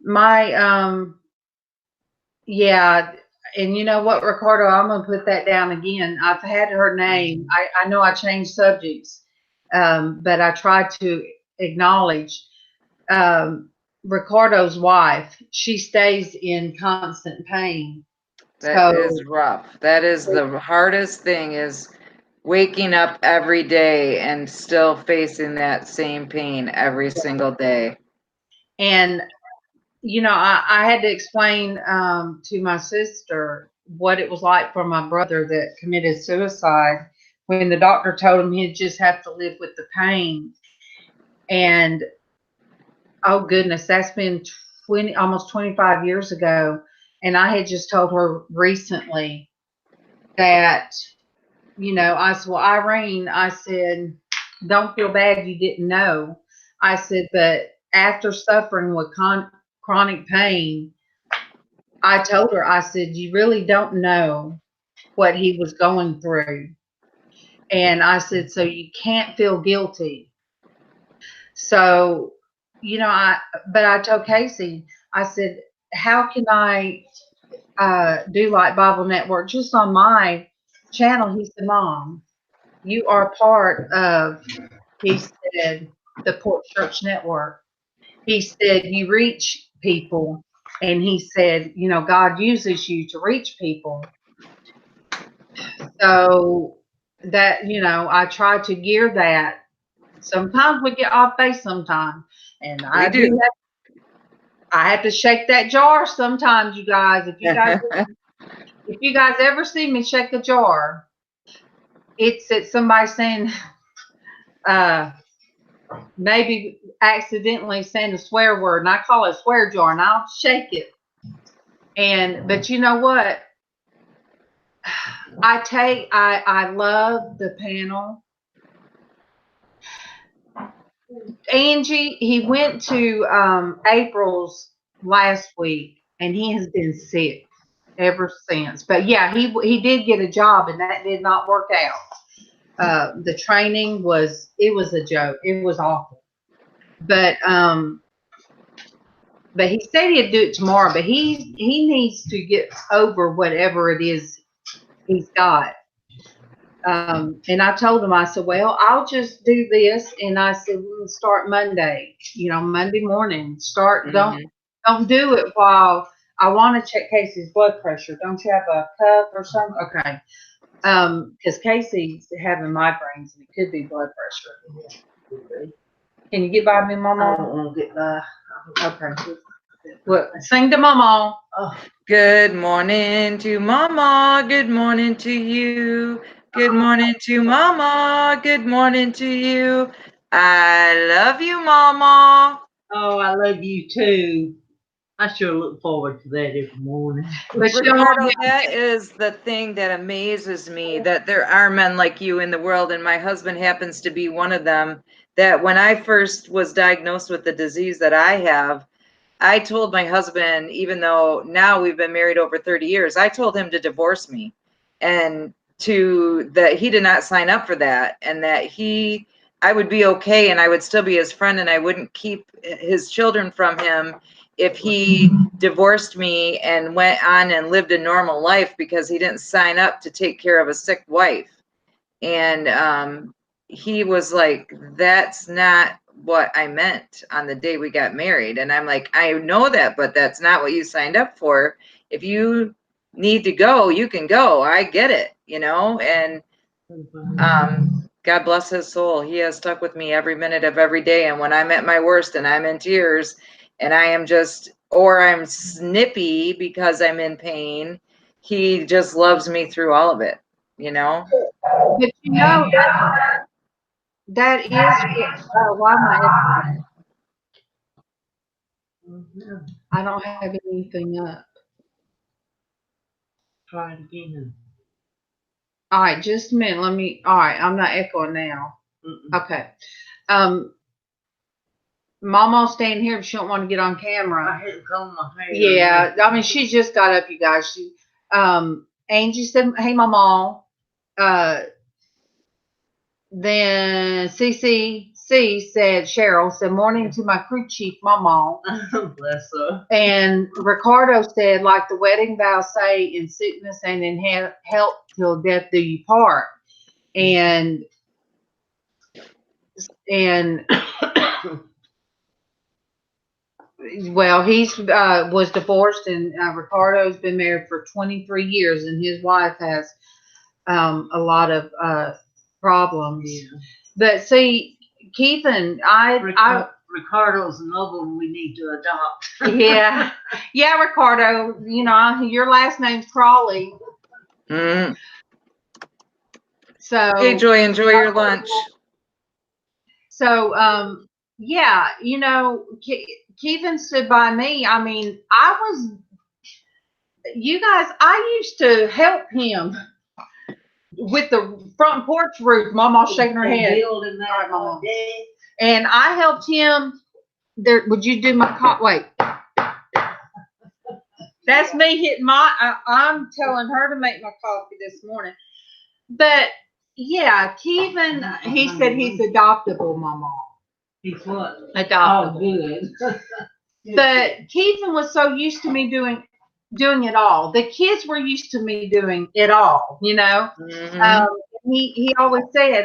my, yeah, and you know what, Ricardo, I'm going to put that down again. I've had her name. I know I changed subjects, but I tried to acknowledge Ricardo's wife. She stays in constant pain. That is rough. That is the hardest thing, is waking up every day and still facing that same pain every single day. And, you know, I had to explain to my sister what it was like for my brother that committed suicide, when the doctor told him he'd just have to live with the pain. And, oh, goodness, that's been almost 25 years ago. And I had just told her recently that, you know, I said, well, Irene, I said, don't feel bad you didn't know. I said, but after suffering with chronic pain, I told her, I said, you really don't know what he was going through. And I said, so you can't feel guilty. So, you know, but I told Casey, I said, how can I do like Bible Network just on my channel? He said, Mom, you are part of, he said, the Porch Church Network. He said, you reach people. And he said, you know, God uses you to reach people. So that, you know, I try to gear that. Sometimes we get off base sometimes. And I do that. I have to shake that jar sometimes, you guys. If you guys ever see me shake a jar, it's somebody saying, maybe accidentally saying a swear word, and I call it a swear jar, and I'll shake it. But you know what? I love the panel. Angie, he went to April's last week, and he has been sick ever since. But yeah, he did get a job, and that did not work out. The training was a joke. It was awful. But he said he'd do it tomorrow. But he needs to get over whatever it is he's got. And I told him, I said, well, I'll just do this. And I said, we'll start Monday, Monday morning. Start, don't do it while I want to check Casey's blood pressure. Don't you have a cup or something? Okay. Because Casey's having migraines and it could be blood pressure. Can you get by me, MawMaw? I don't want to get by. Okay. Well, sing to MawMaw. Oh. Good morning to MawMaw. Good morning to you. Good morning to MawMaw. Good morning to you. I love you, MawMaw. Oh, I love you too. I sure look forward to that every morning. Ricardo, that is the thing that amazes me, that there are men like you in the world, and my husband happens to be one of them, that when I first was diagnosed with the disease that I have, I told my husband, even though now we've been married over 30 years, I told him to divorce me, and that he did not sign up for that, and that I would be okay and I would still be his friend and I wouldn't keep his children from him if he divorced me and went on and lived a normal life, because he didn't sign up to take care of a sick wife. And he was like, that's not what I meant on the day we got married. And I'm like, I know that, but that's not what you signed up for. If you need to go, you can go. I get it, and God bless his soul. He has stuck with me every minute of every day. And when I'm at my worst and I'm in tears and I am or I'm snippy because I'm in pain, he just loves me through all of it, But that is why I don't have anything up. Try it again. All right, just a minute. All right, I'm not echoing now. Okay. MawMaw's staying here, but she don't want to get on camera. I hadn't combed my hair. Yeah, I mean, she just got up, you guys. Angie said, hey, MawMaw. Then CC said, Cheryl said, morning to my crew chief, MawMaw. Bless her. And Ricardo said, like the wedding vows say, in sickness and in health till death do you part. And well, he's was divorced, and Ricardo's been married for 23 years, and his wife has a lot of problems. Yeah. But see, Keith and Ricardo's another one we need to adopt. yeah, Ricardo. Your last name's Crawley. Mm. So hey, Joy, enjoy your lunch. So Keithan stood by me. I mean, I used to help him with the front porch roof. MawMaw's shaking her head. And I helped him. There, would you do my coffee? Wait. That's me hitting I'm telling her to make my coffee this morning. But yeah, Keithan, he said he's adoptable, MawMaw. He's what? Adoptable. Oh, good. But Keithan was so used to me doing it all. The kids were used to me doing it all, Mm-hmm. He always said,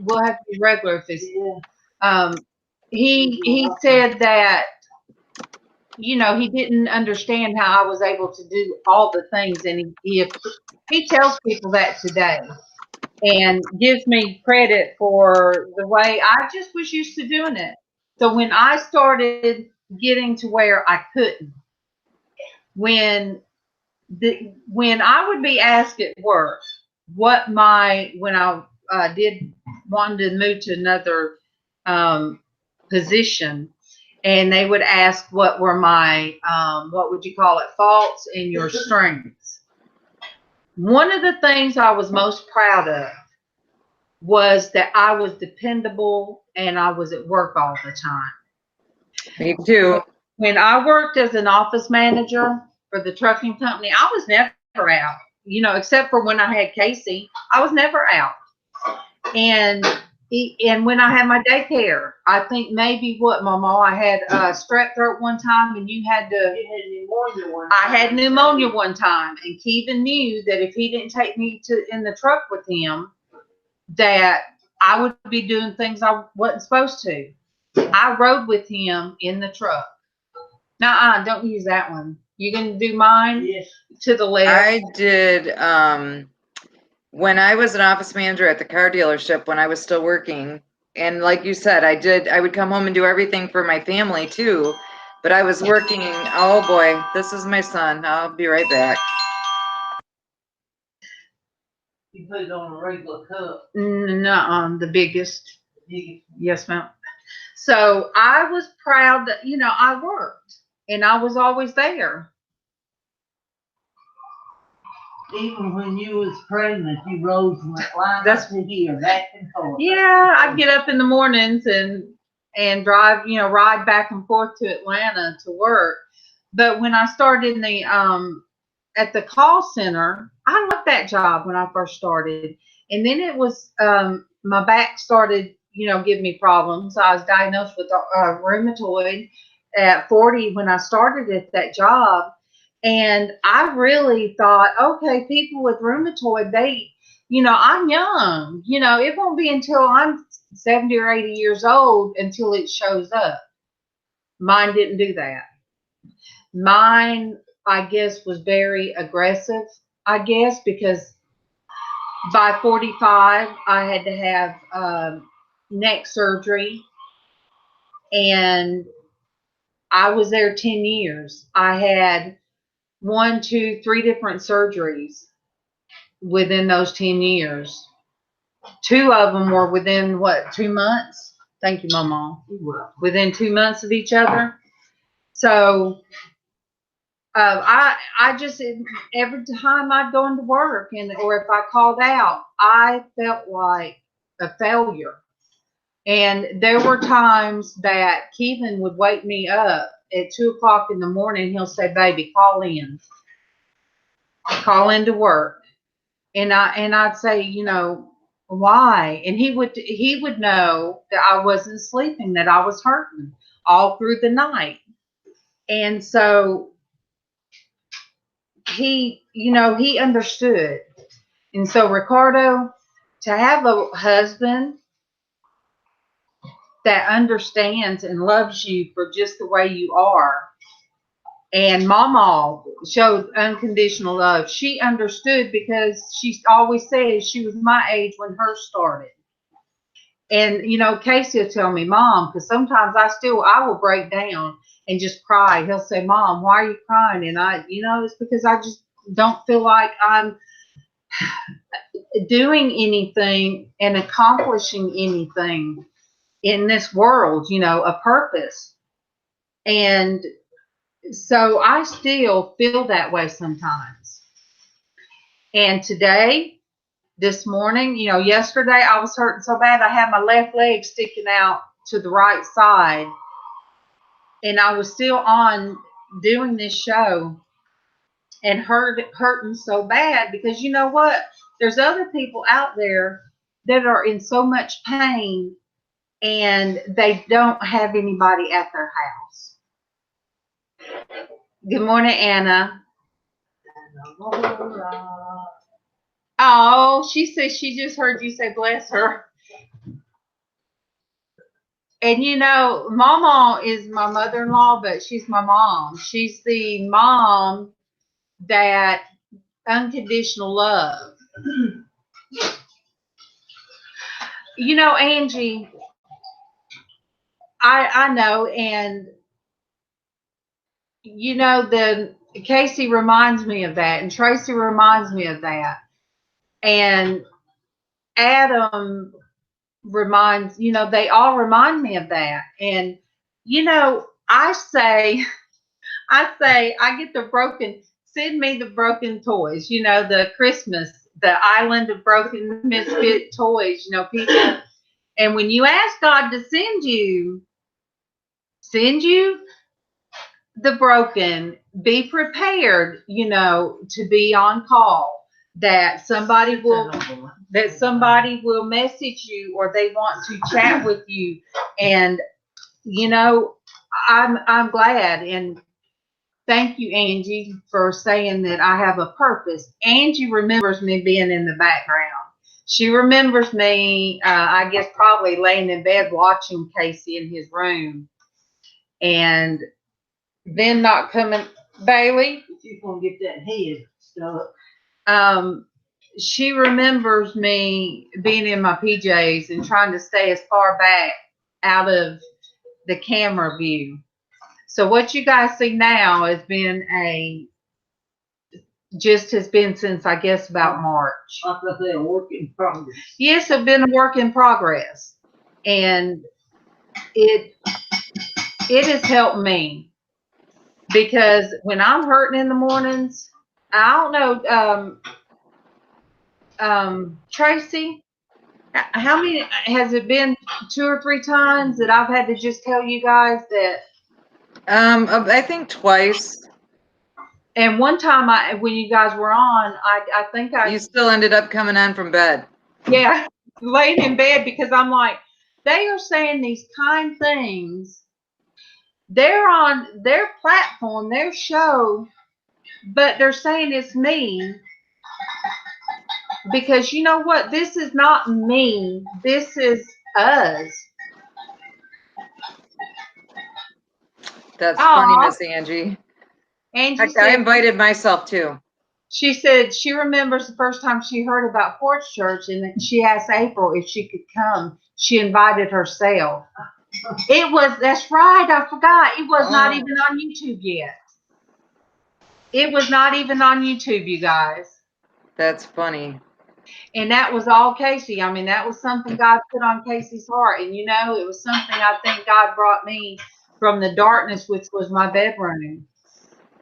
we'll have to be regular if it's, he said that, he didn't understand how I was able to do all the things. And he tells people that today and gives me credit for the way I just was used to doing it. So when I started getting to where I couldn't, when I would be asked at work when I did wanted to move to another position, and they would ask what were my what would you call it, faults and your strengths. One of the things I was most proud of was that I was dependable and I was at work all the time. Me too. When I worked as an office manager for the trucking company, I was never out, except for when I had Casey. I was never out. And And when I had my daycare, I think maybe what, MawMaw, I had strep throat one time, and you had to. You had pneumonia one I time. had pneumonia one time, and Kevin knew that if he didn't take me in the truck with him, that I would be doing things I wasn't supposed to. I rode with him in the truck. Nuh-uh, don't use that one. You gonna do mine? Yes. To the left. I did, when I was an office manager at the car dealership, when I was still working, and like you said, I would come home and do everything for my family too, but I was working. Oh boy, this is my son. I'll be right back. You put it on a regular cup. Nuh-uh, the biggest. You Yes, ma'am. So I was proud that, I worked and I was always there. Even when you was pregnant, you rose and went line up to here, back and forth. Yeah, I'd get up in the mornings and drive, ride back and forth to Atlanta to work. But when I started in the at the call center, I loved that job when I first started. And then it was my back started, giving me problems. I was diagnosed with rheumatoid at 40 when I started at that job. And I really thought, okay, people with rheumatoid, I'm young. It won't be until I'm 70 or 80 years old until it shows up. Mine didn't do that. Mine, I guess, was very aggressive, because by 45, I had to have neck surgery. And I was there 10 years. I had 1, 2, 3 different surgeries within those 10 years. 2 of them were within 2 months? Thank you, MawMaw. Within 2 months of each other. So I just, every time I'd go into work or if I called out, I felt like a failure. And there were times that Kevin would wake me up at 2 o'clock in the morning. He'll say, baby, call into work. And I'd say, why? And he would know that I wasn't sleeping, that I was hurting all through the night. And so he understood. And so, Ricardo, to have a husband that understands and loves you for just the way you are. And MawMaw showed unconditional love. She understood because she always said she was my age when hers started. And, Casey will tell me, Mom, because sometimes I will break down and just cry. He'll say, Mom, why are you crying? And it's because I just don't feel like I'm doing anything and accomplishing anything in this world, a purpose. And so I still feel that way sometimes. And this morning, yesterday I was hurting so bad I had my left leg sticking out to the right side. And I was still on doing this show and hurting so bad because you know what? There's other people out there that are in so much pain and they don't have anybody at their house. Good morning, Anna. Oh, she says she just heard you say bless her. And MawMaw is my mother-in-law, but she's my mom. She's the mom that unconditional love. Angie, I know, and the Casey reminds me of that, and Traci reminds me of that, and Adam reminds, they all remind me of that. And I say I get send me the broken toys, the Christmas, the island of broken misfit toys, people. And when you ask God to send you the broken, be prepared, to be on call. that somebody will message you or they want to chat with you. And I'm glad, and thank you, Angie, for saying that I have a purpose. Angie remembers me being in the background. She remembers me, I guess, probably laying in bed watching Casey in his room, and then not coming. Bailey, She's gonna get that head stuck. She remembers me being in my PJs and trying to stay as far back out of the camera view. So what you guys see now has been since, I guess, about March. Like I said, a work in progress. Yes, it's been a work in progress, and it has helped me, because when I'm hurting in the mornings, I don't know, Traci, how many has it been? 2 or 3 times that I've had to just tell you guys that? I think twice. And one time, when you guys were on, I think You still ended up coming on from bed. Yeah, laying in bed, because I'm like, they are saying these kind things. They're on their platform, their show, but they're saying it's me. Because you know what? This is not me. This is us. That's funny, Miss Angie. Angie I invited myself too. She said she remembers the first time she heard about Porch Church, and she asked April if she could come. She invited herself. That's right, I forgot. It was not even on YouTube yet. It was not even on YouTube, you guys. That's funny. And that was all Casey. I mean, that was something God put on Casey's heart. And, it was something I think God brought me from the darkness, which was my bedroom,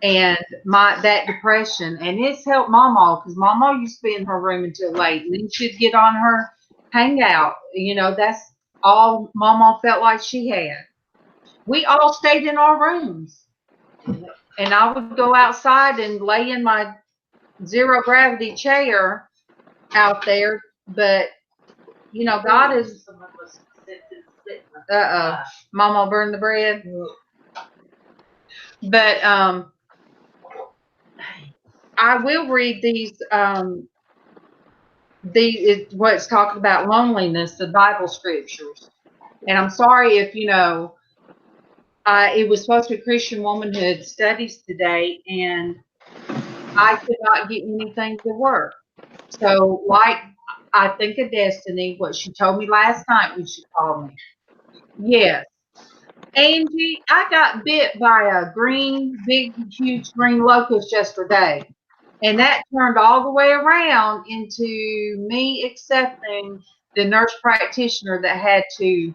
and that depression. And it's helped MawMaw, because MawMaw used to be in her room until late. And then she'd get on her hangout. That's all MawMaw felt like she had. We all stayed in our rooms. And I would go outside and lay in my zero gravity chair out there. But, God is... MawMaw burned the bread. But I will read these what's talking about loneliness, the Bible scriptures. And I'm sorry if it was supposed to be Christian Womanhood studies today, and I could not get anything to work. So, like, I think of Destinie, what she told me last night when she called me. Yes. Angie, I got bit by a big, huge green locust yesterday. And that turned all the way around into me accepting the nurse practitioner that had to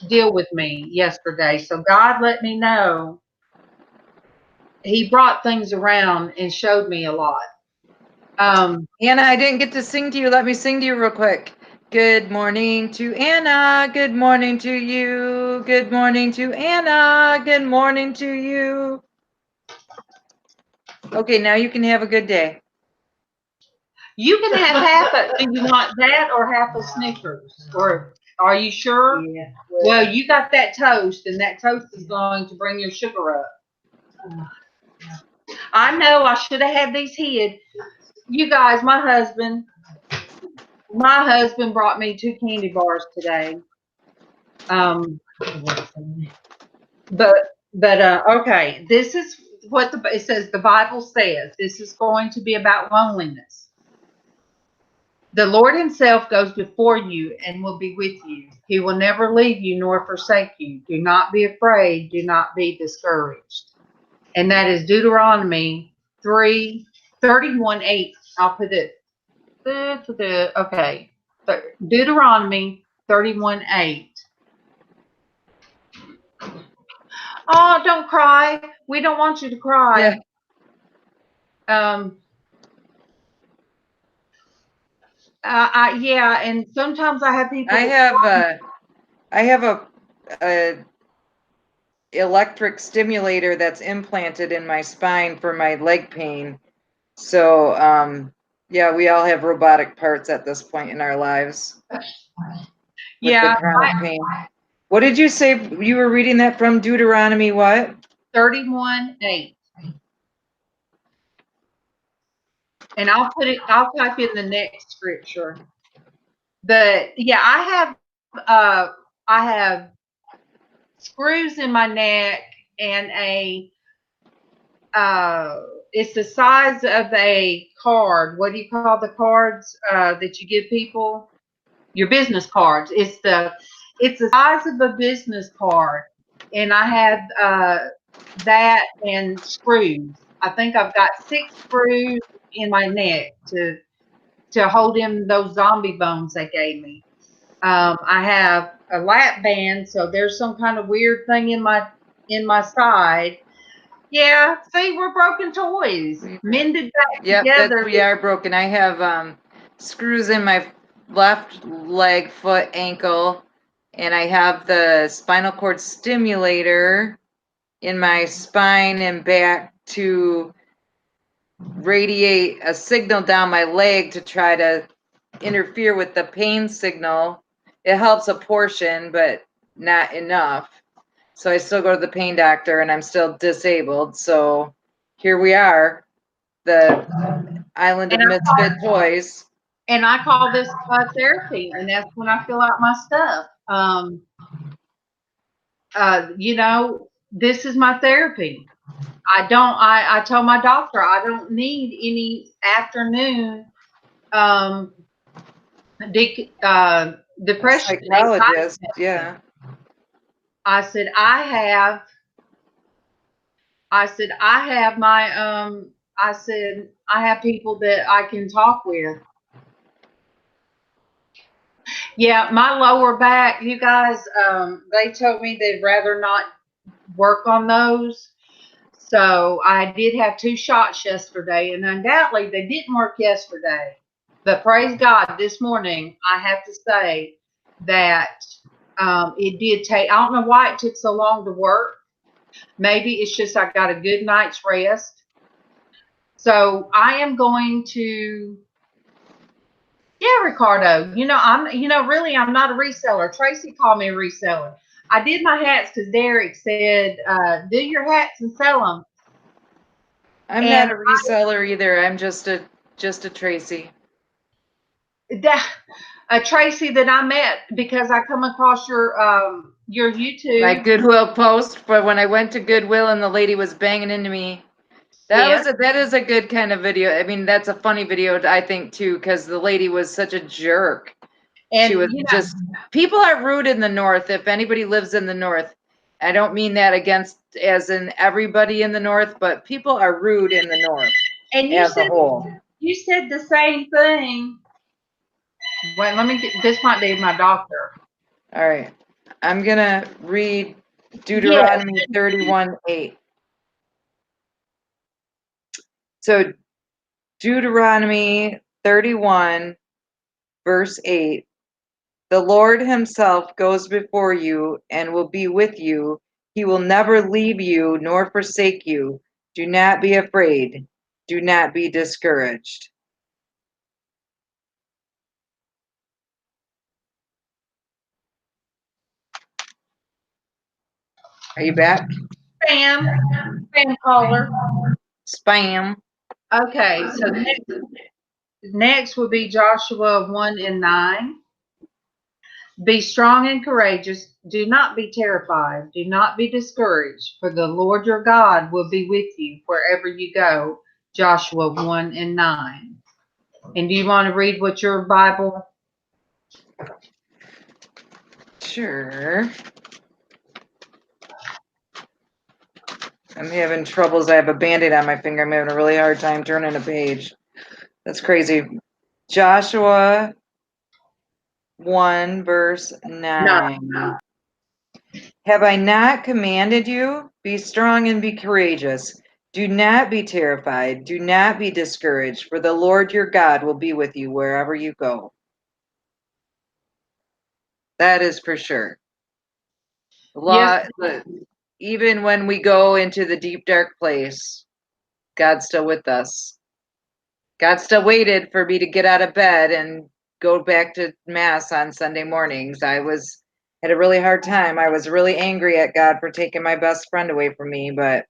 deal with me yesterday. So God let me know. He brought things around and showed me a lot. Anna, I didn't get to sing to you. Let me sing to you real quick. Good morning to Anna. Good morning to you. Good morning to Anna. Good morning to you. Okay, now you can have a good day. You can have do you want that or half a Snickers? Or are you sure? Yeah. Well, you got that toast, and that toast is going to bring your sugar up. I know I should have had these hid. You guys, my husband brought me 2 candy bars today. Okay, this is what it says. The Bible says this is going to be about loneliness. The Lord himself goes before you and will be with you. He will never leave you nor forsake you. Do not be afraid. Do not be discouraged. And that is Deuteronomy 31:8. I'll put it. Okay. Deuteronomy 31:8. Oh, don't cry. We don't want you to cry. Yeah. Yeah, and sometimes I have people. I have a electric stimulator that's implanted in my spine for my leg pain. So Yeah, we all have robotic parts at this point in our lives. Yeah. The chronic pain. What did you say? You were reading that from Deuteronomy what? 31:8. And I'll type in the next scripture. But yeah, I have screws in my neck and it's the size of a card. What do you call the cards that you give people? Your business cards. It's the size of a business card. And I have that and screws. I think I've got 6 screws in my neck to hold in those zombie bones they gave me. I have a lap band, so there's some kind of weird thing in my side. Yeah, see, we're broken toys, mended back together. We are broken. I have screws in my left leg, foot, ankle, and I have the spinal cord stimulator in my spine and back to radiate a signal down my leg to try to interfere with the pain signal. It helps a portion, but not enough. So I still go to the pain doctor and I'm still disabled. So here we are, the island of misfit toys. And I call this therapy, and that's when I fill out my stuff. This is my therapy. I told my doctor I don't need any afternoon depression. Psychologist, yeah. I said I have my I said I have people that I can talk with. Yeah, my lower back, you guys, they told me they'd rather not work on those. So I did have 2 shots yesterday, and undoubtedly they didn't work yesterday. But praise God, this morning I have to say that it did take. I don't know why it took so long to work. Maybe it's just I got a good night's rest. So I am going to. Yeah, Ricardo. Really, I'm not a reseller. Traci called me a reseller. I did my hats because Derek said, "Do your hats and sell them." I'm not a reseller either. I'm just a Traci. A Traci that I met because I come across your YouTube. My Goodwill post, but when I went to Goodwill and the lady was banging into me. That is a good kind of video. I mean, that's a funny video, I think, too, because the lady was such a jerk. And she was just, people are rude in the North. If anybody lives in the North, I don't mean that as in everybody in the North, but people are rude in the North and you said the same thing. Wait, this might be my doctor. All right. I'm going to read Deuteronomy 31:8. So Deuteronomy 31, verse 8. The Lord himself goes before you and will be with you. He will never leave you nor forsake you. Do not be afraid. Do not be discouraged. Are you back? Spam caller. Spam. Okay, so next will be Joshua 1:9. Be strong and courageous. Do not be terrified. Do not be discouraged, for the Lord your God will be with you wherever you go. Joshua 1:9. And do you want to read what your Bible? Sure. I'm having troubles. I have a Band-Aid on my finger. I'm having a really hard time turning a page. That's crazy. Joshua 1, verse 9. Have I not commanded you? Be strong and be courageous. Do not be terrified. Do not be discouraged, for the Lord your God will be with you wherever you go. That is for sure. Even when we go into the deep, dark place, God's still with us. God still waited for me to get out of bed and go back to mass on Sunday mornings. I had a really hard time. I was really angry at God for taking my best friend away from me, but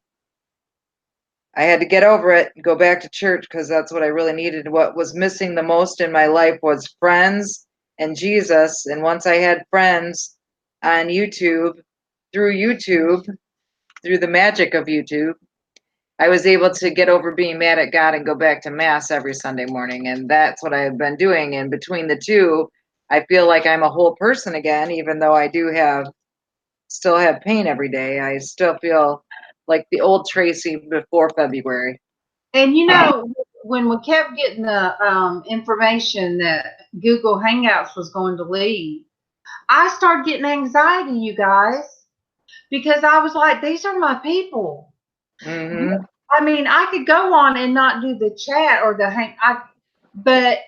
I had to get over it and go back to church because that's what I really needed. What was missing the most in my life was friends and Jesus. And once I had friends on YouTube, through the magic of YouTube, I was able to get over being mad at God and go back to mass every Sunday morning. And that's what I've been doing. And between the two, I feel like I'm a whole person again, even though I do still have pain every day. I still feel like the old Traci before February. And you know, when we kept getting the information that Google Hangouts was going to leave, I started getting anxiety, you guys, because I was like, these are my people. Mm-hmm. I mean, I could go on and not do the chat or the but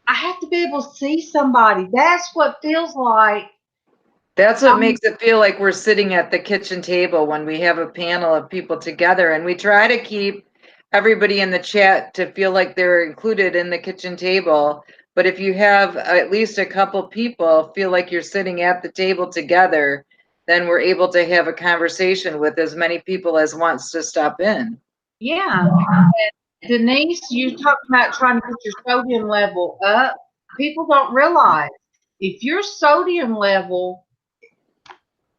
I have to be able to see somebody. That's what feels like. That's what makes it feel like we're sitting at the kitchen table when we have a panel of people together, and we try to keep everybody in the chat to feel like they're included in the kitchen table. But if you have at least a couple people feel like you're sitting at the table together, then we're able to have a conversation with as many people as wants to stop in. Yeah. And Denise, you talked about trying to get your sodium level up. People don't realize if your sodium level,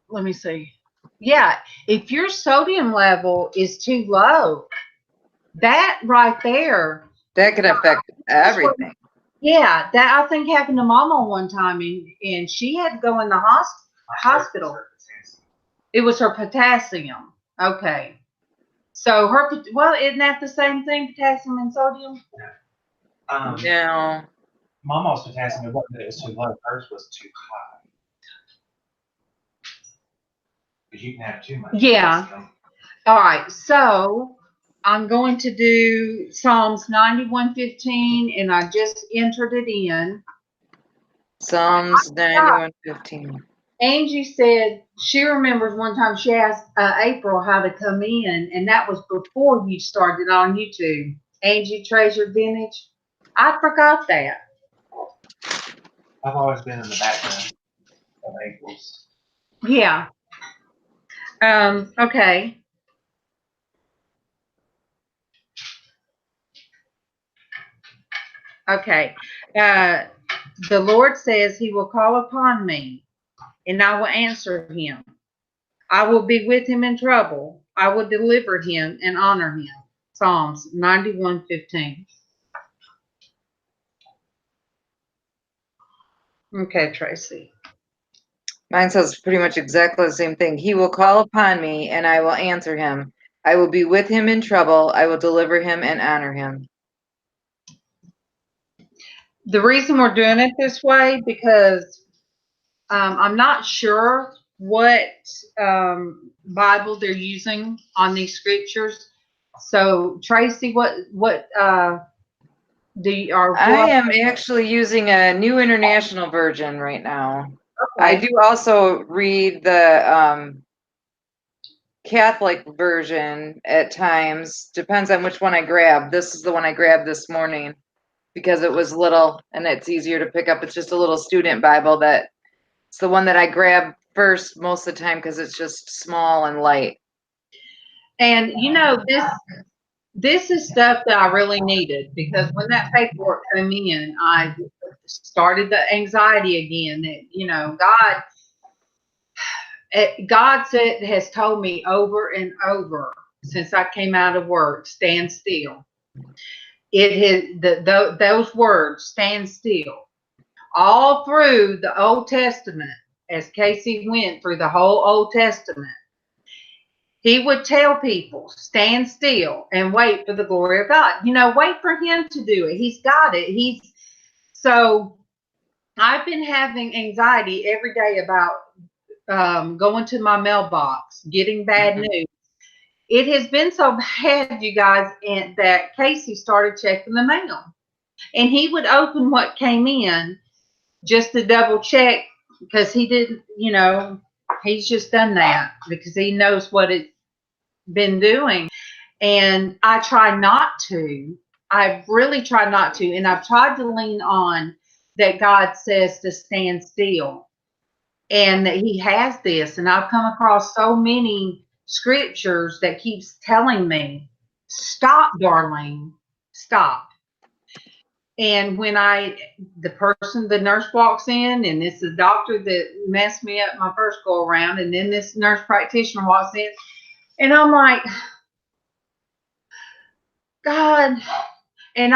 let me see. Yeah, if your sodium level is too low, that right there, that can affect everything. Yeah, that I think happened to MawMaw one time, and she had to go in the hospital. It was her potassium. Okay. So isn't that the same thing, potassium and sodium? No. MawMaw's potassium, it wasn't that it was too low. Hers was too high. But you can have too much. Yeah. All right. So I'm going to do Psalms 91:15, and I just entered it in. Psalms 91:15. Angie said she remembers one time she asked April how to come in, and that was before you started on YouTube. Angie Treasure Vintage. I forgot that. I've always been in the background of April's. Yeah. Okay. Okay. The Lord says he will call upon me, and I will answer him. I will be with him in trouble. I will deliver him and honor him. Psalms 91:15. Okay, Traci. Mine says pretty much exactly the same thing. He will call upon me, and I will answer him. I will be with him in trouble. I will deliver him and honor him. The reason we're doing it this way, because I'm not sure what Bible they're using on these scriptures. So, Traci, what I am actually using a New International Version right now. Okay. I do also read the Catholic version at times. Depends on which one I grab. This is the one I grabbed this morning because it was little and it's easier to pick up. It's just a little student Bible it's the one that I grab first most of the time because it's just small and light. And you know, this is stuff that I really needed, because when that paperwork came in, I started the anxiety again. That, you know, God has told me over and over since I came out of work, stand still. It has those words, stand still, all through the Old Testament. As Casey went through the whole Old Testament, he would tell people, stand still and wait for the glory of God. You know, wait for him to do it. He's got it. So I've been having anxiety every day about going to my mailbox, getting bad news. It has been so bad, you guys, and that Casey started checking the mail. And he would open what came in just to double check, because he didn't, you know, he's just done that because he knows what it's been doing. And I try not to, I've really tried not to, and I've tried to lean on that God says to stand still, and that He has this. And I've come across so many scriptures that keeps telling me, "Stop, darling, stop." And when the nurse walks in, and it's the doctor that messed me up my first go around, and then this nurse practitioner walks in, and I'm like, God. And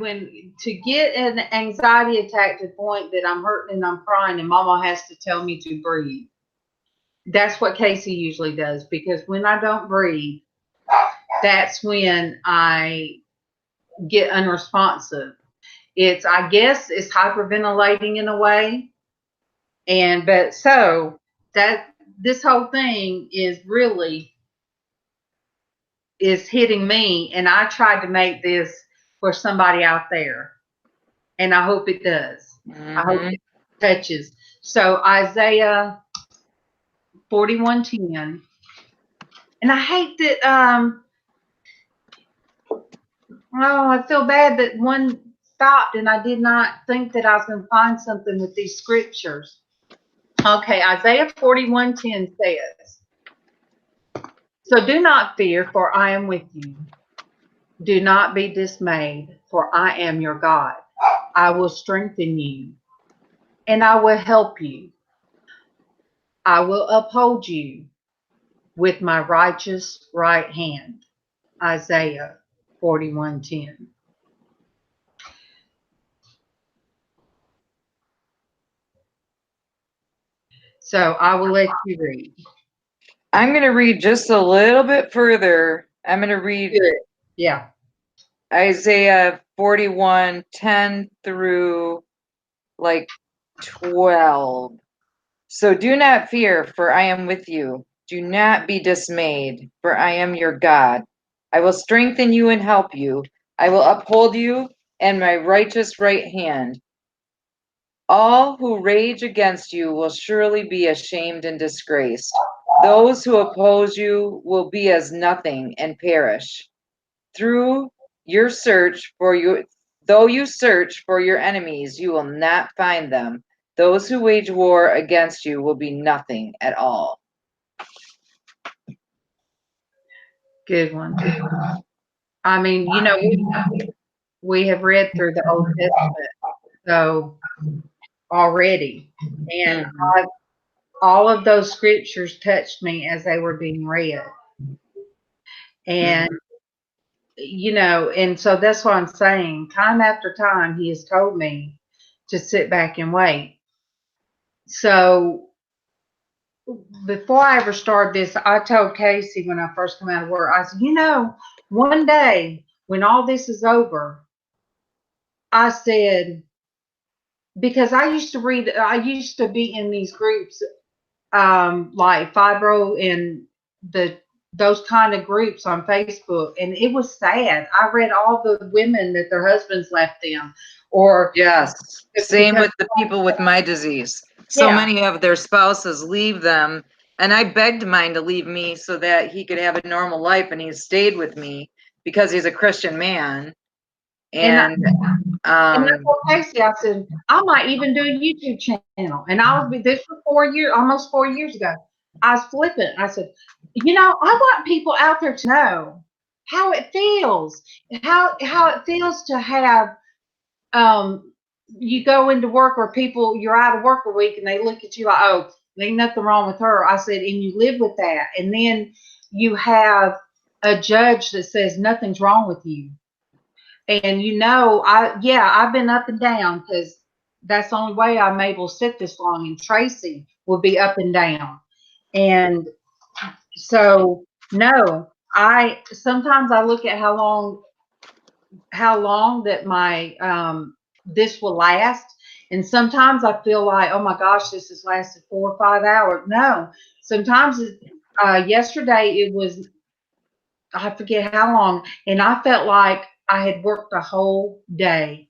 when to get an anxiety attack to the point that I'm hurting and I'm crying, and MawMaw has to tell me to breathe. That's what Casey usually does, because when I don't breathe, that's when I get unresponsive. I guess it's hyperventilating in a way. So that this whole thing is hitting me, and I tried to make this for somebody out there, and I hope it does. I hope it touches. So Isaiah 41:10, and I hate that. I feel bad that one stopped, and I did not think that I was going to find something with these scriptures. Okay, Isaiah 41:10 says, "So do not fear, for I am with you. Do not be dismayed, for I am your God. I will strengthen you, and I will help you. I will uphold you with my righteous right hand." Isaiah 41:10. So I will let you read. I'm going to read just a little bit further. I'm going to read Isaiah 41:10 through like 12. "So do not fear, for I am with you. Do not be dismayed, for I am your God. I will strengthen you and help you. I will uphold you in my righteous right hand. All who rage against you will surely be ashamed and disgraced. Those who oppose you will be as nothing and perish. Though you search for your enemies, you will not find them. Those who wage war against you will be nothing at all." Good one. I mean, we have read through the Old Testament so already, and all of those scriptures touched me as they were being read. And and so that's what I'm saying. Time after time, He has told me to sit back and wait. So before I ever started this, I told Casey when I first came out of work, I said, one day when all this is over, I said, because I used to be in these groups, like fibro and those kind of groups on Facebook, and it was sad. I read all the women that their husbands left them, or yes, same with the people with my disease. So many of their spouses leave them, and I begged mine to leave me so that he could have a normal life, and he stayed with me because he's a Christian man. And I told Casey, I said, I might even do a YouTube channel. And this was almost 4 years ago. I was flippant. I said, I want people out there to know how it feels, how it feels to have, you go into work where you're out of work a week and they look at you like, oh, there ain't nothing wrong with her. I said, and you live with that. And then you have a judge that says nothing's wrong with you. And I've been up and down, because that's the only way I'm able to sit this long. And Traci will be up and down. And so, sometimes I look at how long that my, this will last. And sometimes I feel like, oh my gosh, this has lasted 4 or 5 hours. No, sometimes yesterday it was, I forget how long. And I felt like I had worked the whole day.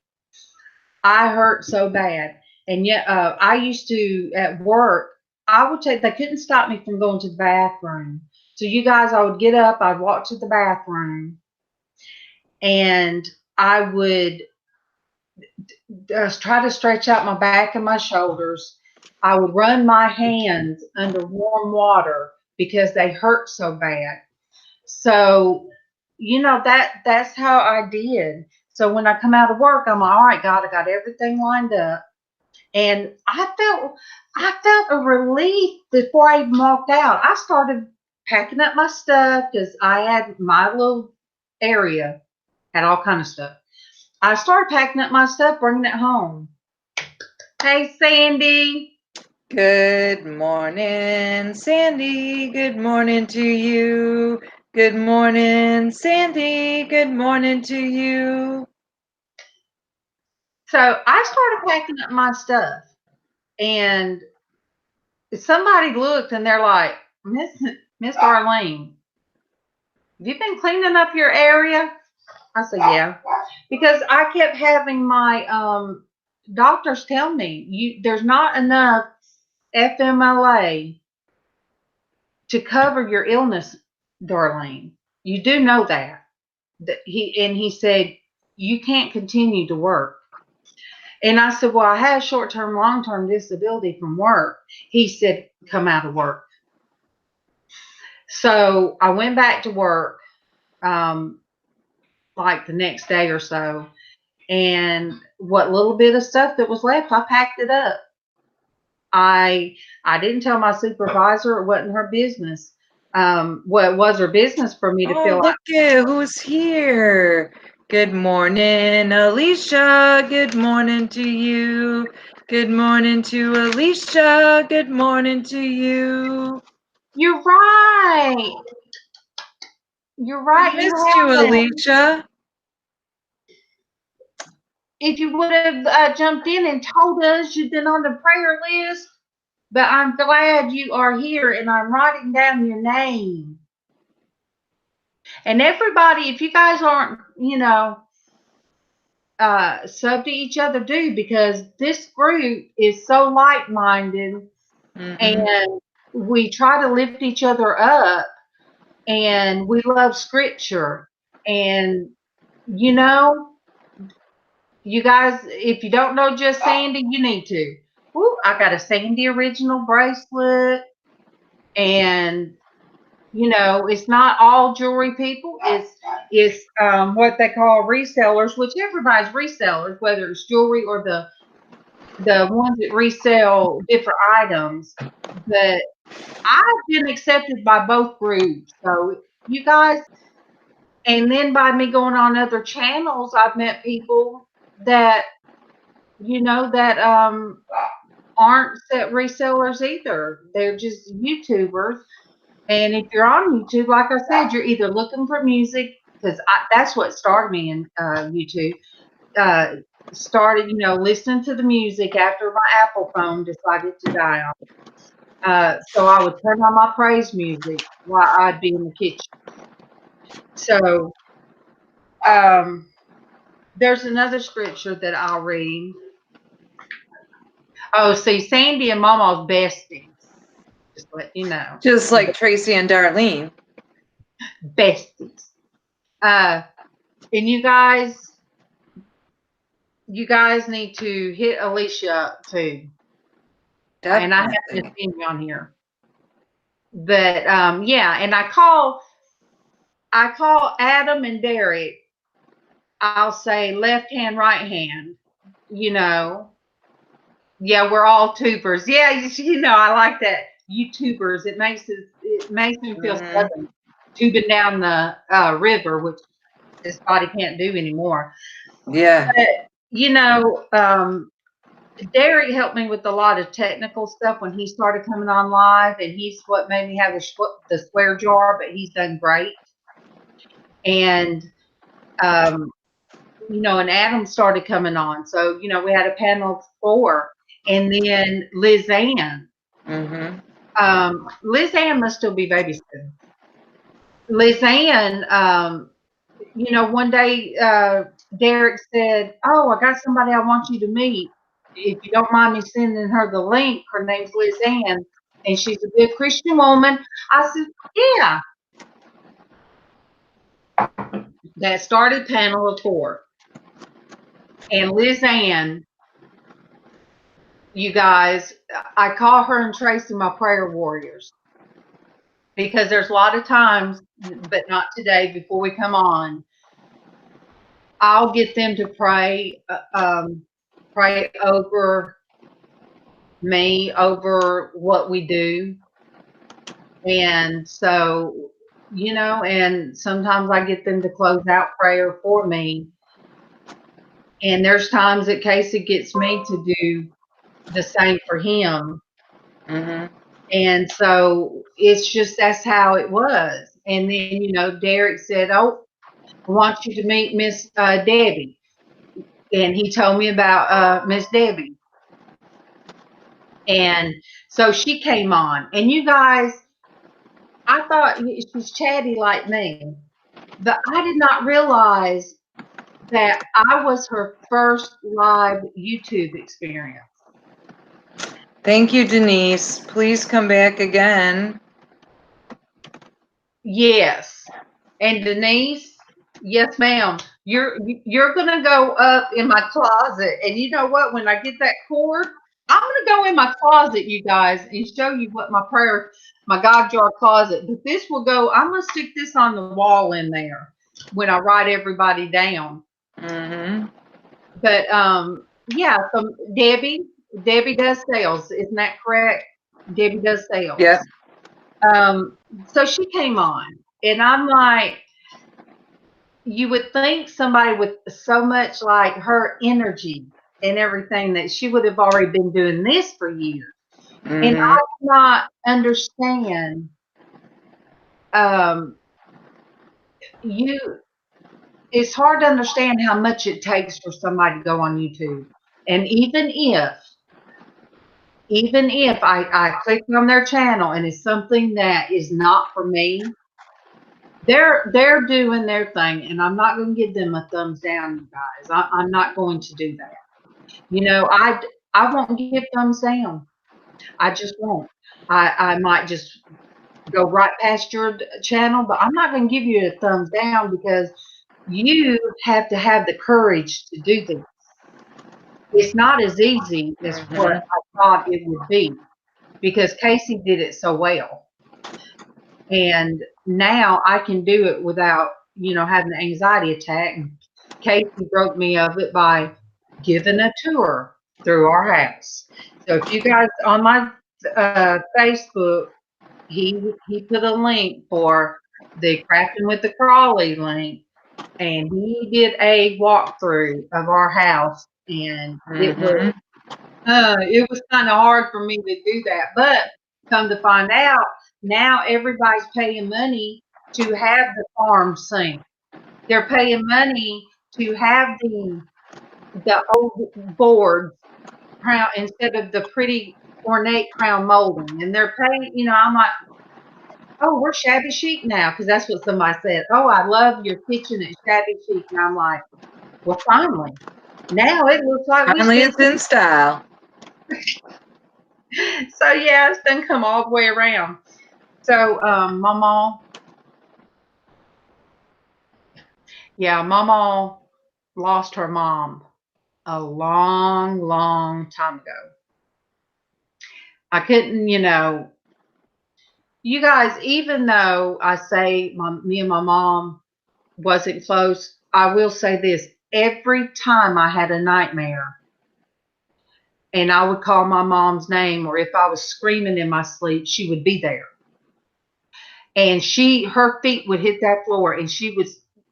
I hurt so bad. And yet, I used to, at work, they couldn't stop me from going to the bathroom. So I would get up, I'd walk to the bathroom, and I would try to stretch out my back and my shoulders. I would run my hands under warm water because they hurt so bad. So, that's how I did. So when I come out of work, I'm like, all right, God, I got everything lined up. And I felt a relief before I even walked out. I started packing up my stuff because I had my little area, had all kind of stuff. I started packing up my stuff, bringing it home. Hey, Sandi. Good morning, Sandi. Good morning to you. Good morning, Sandi. Good morning to you. So I started packing up my stuff, and somebody looked, and they're like, Miss Darlene, have you been cleaning up your area? I said, yeah, because I kept having my doctors tell me there's not enough FMLA to cover your illness, Darlene. You do know that. He said you can't continue to work. And I said, well, I have short-term, long-term disability from work. He said, come out of work. So I went back to work like the next day or so. And what little bit of stuff that was left, I packed it up. I didn't tell my supervisor. It wasn't her business. Well, it was her business for me to fill out. Look at who's here. Good morning, Alicia. Good morning to you. Good morning to Alicia. Good morning to you. You're right. You're right. I missed you, Alicia. If you would have jumped in and told us you've been on the prayer list, but I'm glad you are here, and I'm writing down your name. And everybody, if you guys aren't, sub to each other, do, because this group is so like-minded, and we try to lift each other up, and we love scripture. And, you guys, if you don't know JustSandi, you need to. Ooh, I got a Sandi original bracelet, and it's not all jewelry people. It's what they call resellers, which everybody's resellers, whether it's jewelry or the ones that resell different items. But I've been accepted by both groups, so you guys, and then by me going on other channels, I've met people that aren't resellers either. They're just YouTubers. And if you're on YouTube, like I said, you're either looking for music, because that's what started me in YouTube. Started, listening to the music after my Apple phone decided to die on. So I would turn on my praise music while I'd be in the kitchen. So there's another scripture that I'll read. Oh, see, Sandi and MawMaw's besties. Just let you know. Just like Traci and Darlene. Besties. And you guys need to hit Alicia up too. Definitely. And I haven't seen you on here. But yeah, and I call Adam and Derek, I'll say left hand, right hand, Yeah, we're all tubers. Yeah, I like that. YouTubers. It makes me feel southern. Tubing down the river, which this body can't do anymore. Yeah. But, Derek helped me with a lot of technical stuff when he started coming on live, and he's what made me have the swear jar, but he's done great. And, and Adam started coming on. So, we had a panel of 4. And then LizzAnn. LizzAnn must still be babysitting. LizzAnn, one day Derek said, oh, I got somebody I want you to meet. If you don't mind me sending her the link, her name's LizzAnn, and she's a good Christian woman. I said, yeah. that started Panel of Four. And LizzAnn, you guys, I call her and Traci my prayer warriors. Because there's a lot of times, but not today, before we come on, I'll get them to pray over me, over what we do. And so, you know, and sometimes I get them to close out prayer for me. And there's times that Casey gets me to do the same for him. Mm-hmm. And so it's just, that's how it was. And then, you know, Derek said, oh, I want you to meet Miss Debbie. And he told me about Miss Debbie. And so she came on. And you guys, I thought she's chatty like me. But I did not realize that I was her first live YouTube experience. Thank you, Denise. Please come back again. Yes. And Denise, yes, ma'am. You're gonna go up in my closet, and you know what? When I get that cord, I'm gonna go in my closet, you guys, and show you what my God jar closet. But this will go. I'm gonna stick this on the wall in there when I write everybody down. Mm-hmm. But yeah. So Debbie does sales. Isn't that correct? Debbie does sales. Yep. So she came on, and I'm like, you would think somebody with so much like her energy and everything that she would have already been doing this for years. Mm-hmm. And I do not understand it's hard to understand how much it takes for somebody to go on YouTube. And even if I click on their channel and it's something that is not for me, they're doing their thing, and I'm not going to give them a thumbs down, you guys. I'm not going to do that. You know, I won't give thumbs down. I just won't. I might just go right past your channel, but I'm not going to give you a thumbs down because you have to have the courage to do this. It's not as easy as what I thought it would be because Casey did it so well. And now I can do it without, you know, having an anxiety attack. And Casey broke me of it by giving a tour through our house. So if you guys on my Facebook, he put a link for the Crafting with the Crawley link, and he did a walkthrough of our house, and it was kind of hard for me to do that, but come to find out, now everybody's paying money to have the farm sink. They're paying money to have the old boards crown instead of the pretty ornate crown molding. And they're paying, you know, I'm like, oh, we're shabby chic now, because that's what somebody said. Oh, I love your kitchen at shabby chic. And I'm like, well, finally. Now it looks like finally it's in style. So yeah, it's done come all the way around. So MawMaw, MawMaw lost her mom a long, long time ago. I couldn't, you know, you guys, even though I say me and my mom wasn't close, I will say this: every time I had a nightmare and I would call my mom's name, or if I was screaming in my sleep, she would be there. And her feet would hit that floor, and she would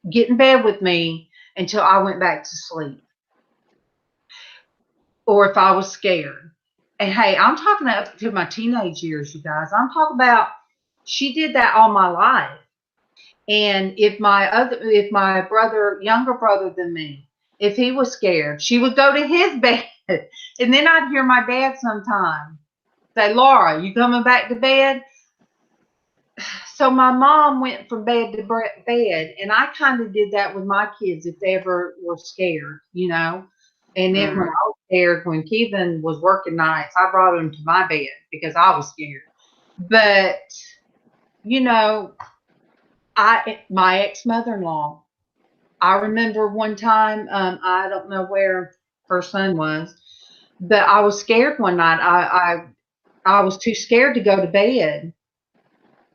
get in bed with me until I went back to sleep. Or if I was scared. And hey, I'm talking up to my teenage years, you guys. I'm talking about, she did that all my life. And if my brother, younger brother than me, if he was scared, she would go to his bed. And then I'd hear my dad sometime say, Laura, you coming back to bed? So my mom went from bed to bed, and I kind of did that with my kids if they ever were scared, you know. And then when I was scared, when Kevin was working nights, I brought him to my bed because I was scared. But, you know, my ex-mother-in-law, I remember one time, I don't know where her son was, but I was scared one night. I was too scared to go to bed,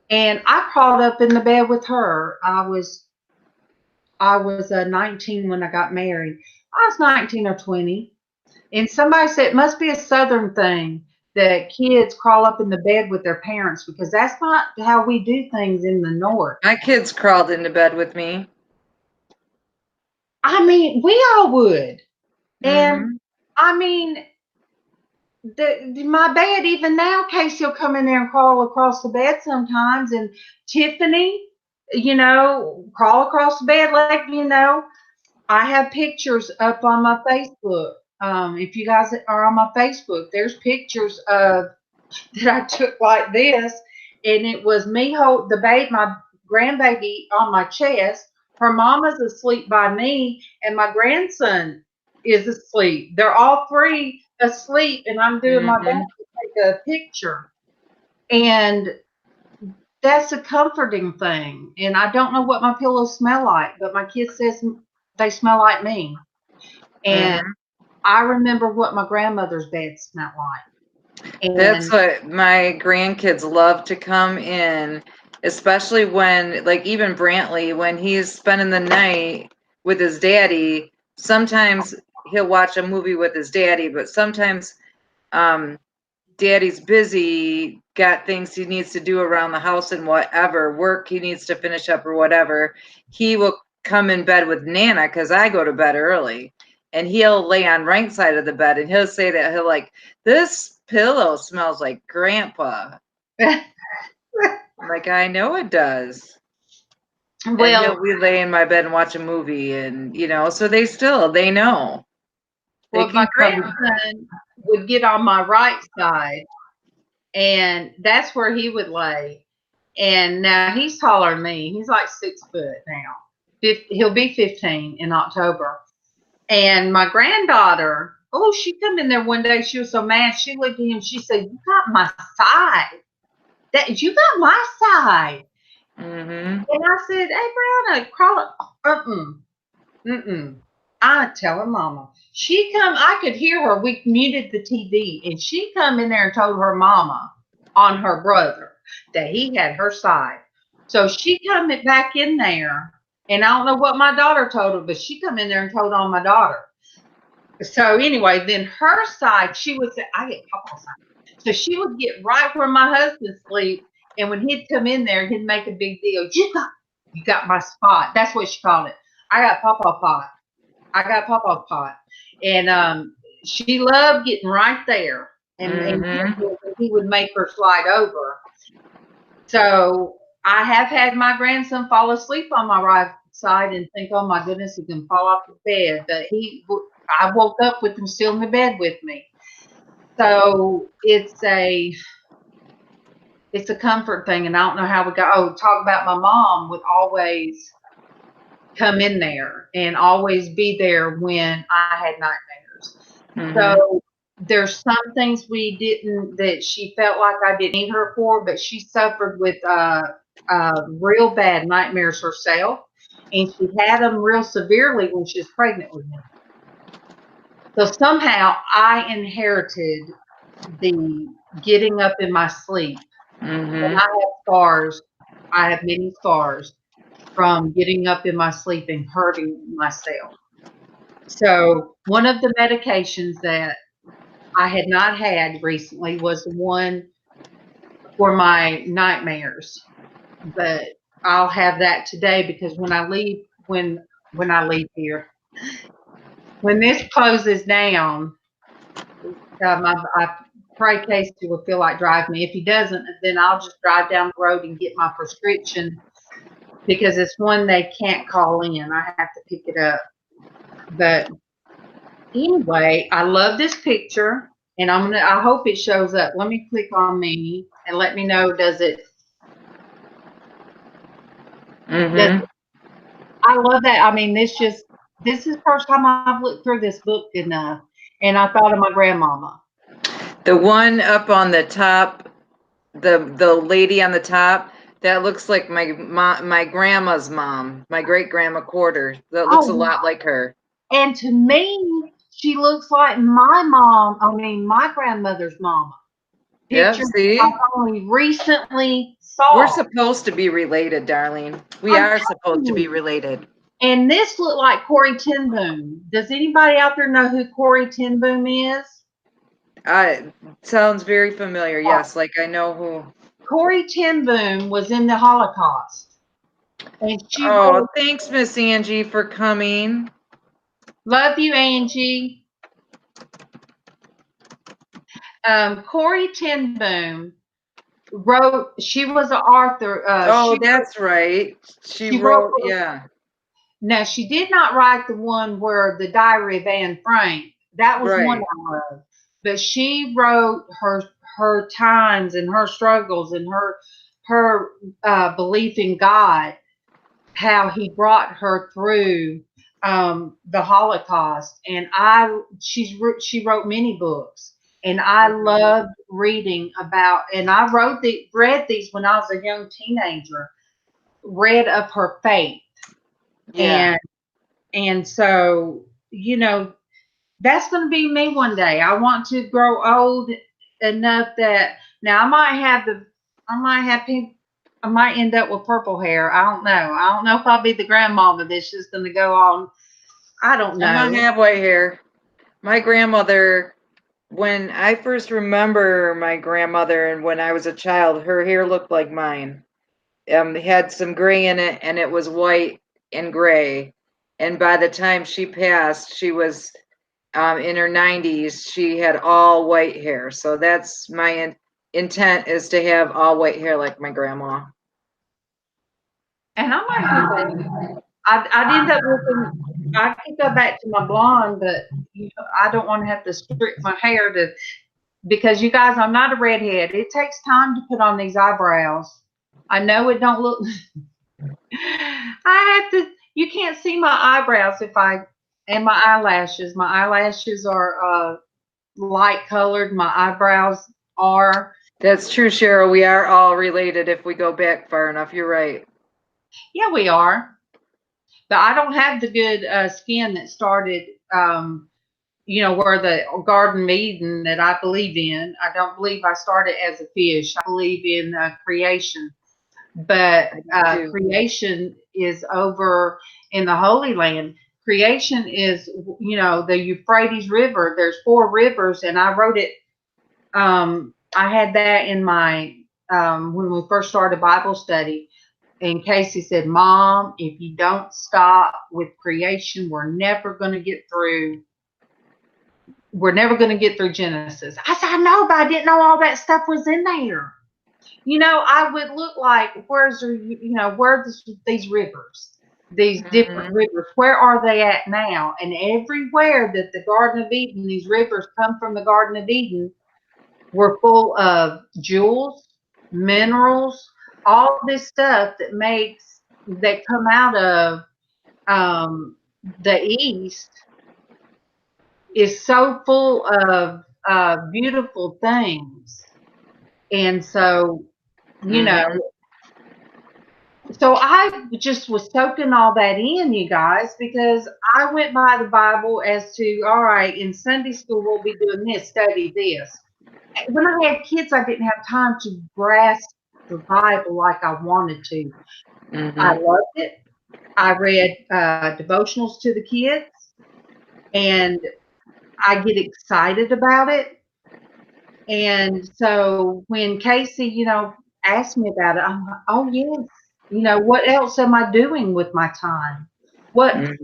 and I crawled up in the bed with her. I was 19 when I got married. I was 19 or 20, and somebody said it must be a Southern thing that kids crawl up in the bed with their parents because that's not how we do things in the North. My kids crawled into bed with me. I mean, we all would. And Mhm. I mean, my bed, even now, Casey will come in there and crawl across the bed sometimes. And Tiffany, crawl across the bed, let me know. I have pictures up on my Facebook. If you guys are on my Facebook, there's pictures of that I took like this, and it was me hold the baby, my grandbaby on my chest. Her mama's asleep by me, and my grandson is asleep. They're all three asleep, and I'm doing my best to take a picture. And that's a comforting thing. And I don't know what my pillows smell like, but my kid says they smell like me. And I remember what my grandmother's bed smelled like. And that's what my grandkids love to come in, especially when, like, even Brantley, when he's spending the night with his daddy, sometimes he'll watch a movie with his daddy, but sometimes daddy's busy, got things he needs to do around the house and whatever, work he needs to finish up or whatever. He will come in bed with Nana because I go to bed early, and he'll lay on right side of the bed, and he'll say that he'll like, this pillow smells like Grandpa. Like, I know it does. Well, and he'll lay in my bed and watch a movie, and so they know. Well, my grandson would get on my right side, and that's where he would lay. And now he's taller than me. He's like 6 foot now. He'll be 15 in October. And my granddaughter, she come in there one day. She was so mad. She looked at him. She said, "You got my side. You got my side." And I said, "Hey, Brianna, crawl it." I tell her mama. I could hear her. We muted the TV, and she come in there and told her mama on her brother that he had her side. So she come back in there, and I don't know what my daughter told her, but she come in there and told on my daughter. So anyway, then her side, she would say, "I get Papa's side." So she would get right where my husband sleeps, and when he'd come in there, he'd make a big deal. You got my spot. That's what she called it. I got Papa pot. I got Papa pot. And she loved getting right there. And he would make her slide over. So I have had my grandson fall asleep on my right side and think, "Oh my goodness, he can fall off the bed." But I woke up with him still in the bed with me. So it's a comfort thing. And I don't know how we got, talk about my mom would always come in there and always be there when I had nightmares. So there's some things that she felt like I didn't need her for, but she suffered with real bad nightmares herself, and she had them real severely when she was pregnant with me. So somehow I inherited the getting up in my sleep. And I have scars. I have many scars from getting up in my sleep and hurting myself. So one of the medications that I had not had recently was the one for my nightmares, but I'll have that today because when I leave here, when this closes down, I pray Casey will feel like driving me. If he doesn't, then I'll just drive down the road and get my prescription because it's one they can't call in. I have to pick it up. But anyway, I love this picture, and I hope it shows up. Let me click on me and let me know. Does it? I love that. I mean, this is the first time I've looked through this book enough, and I thought of my grandmama. The one up on the top, the lady on the top, That looks like my grandma's mom, my great grandma Quarter. That looks a lot like her. And to me, she looks like my mom. I mean, my grandmother's mama. Yeah, see? I only recently saw. We're supposed to be related, darling. We are supposed to be related. And this looked like Corey Ten Boom. Does anybody out there know who Corey Ten Boom is? Sounds very familiar. Yes, like I know who. Corey Ten Boom was in the Holocaust. And she thanks, Miss Angie, for coming. Love you, Angie. Corey Ten Boom wrote, she was an author. That's right. She wrote, yeah. Now, she did not write the one where the Diary of Anne Frank. That was one I wrote. But she wrote her times and her struggles and her belief in God, how he brought her through the Holocaust. And she wrote many books. And I loved reading about, and I read these when I was a young teenager, read of her faith. Yeah. And so, you know, that's going to be me one day. I want to grow old enough that now I might end up with purple hair. I don't know. I don't know if I'll be the grandmama that's just going to go on. I don't know. I might have white hair. My grandmother, when I first remember my grandmother and when I was a child, her hair looked like mine. It had some gray in it, and it was white and gray. And by the time she passed, she was in her 90s. She had all white hair. So that's my intent, is to have all white hair like my grandma. And I might do that. I'd end up looking, I could go back to my blonde, but I don't want to have to strip my hair because you guys, I'm not a redhead. It takes time to put on these eyebrows. I know it don't look, you can't see my eyebrows and my eyelashes. My eyelashes are light colored. My eyebrows are. That's true, Cheryl. We are all related if we go back far enough. You're right. Yeah, we are. But I don't have the good skin that started, where the Garden of Eden that I believe in. I don't believe I started as a fish. I believe in creation. But creation is over in the Holy Land. Creation is, the Euphrates River. There's 4 rivers, and I wrote it. I had that in my, when we first started Bible study. And Casey said, Mom, if you don't stop with creation, we're never going to get through Genesis. I said, I know, but I didn't know all that stuff was in there. I would look like, where are these rivers, these different rivers? Where are they at now? And everywhere that the Garden of Eden, these rivers come from the Garden of Eden, were full of jewels, minerals, all this stuff that come out of the East is so full of beautiful things. And so, so I just was soaking all that in, you guys, because I went by the Bible as to, all right, in Sunday school, we'll be doing this, study this. When I had kids, I didn't have time to grasp the Bible like I wanted to. I loved it. I read devotionals to the kids, and I get excited about it. And so when Casey, asked me about it, I'm like, oh yes, what else am I doing with my time? I'm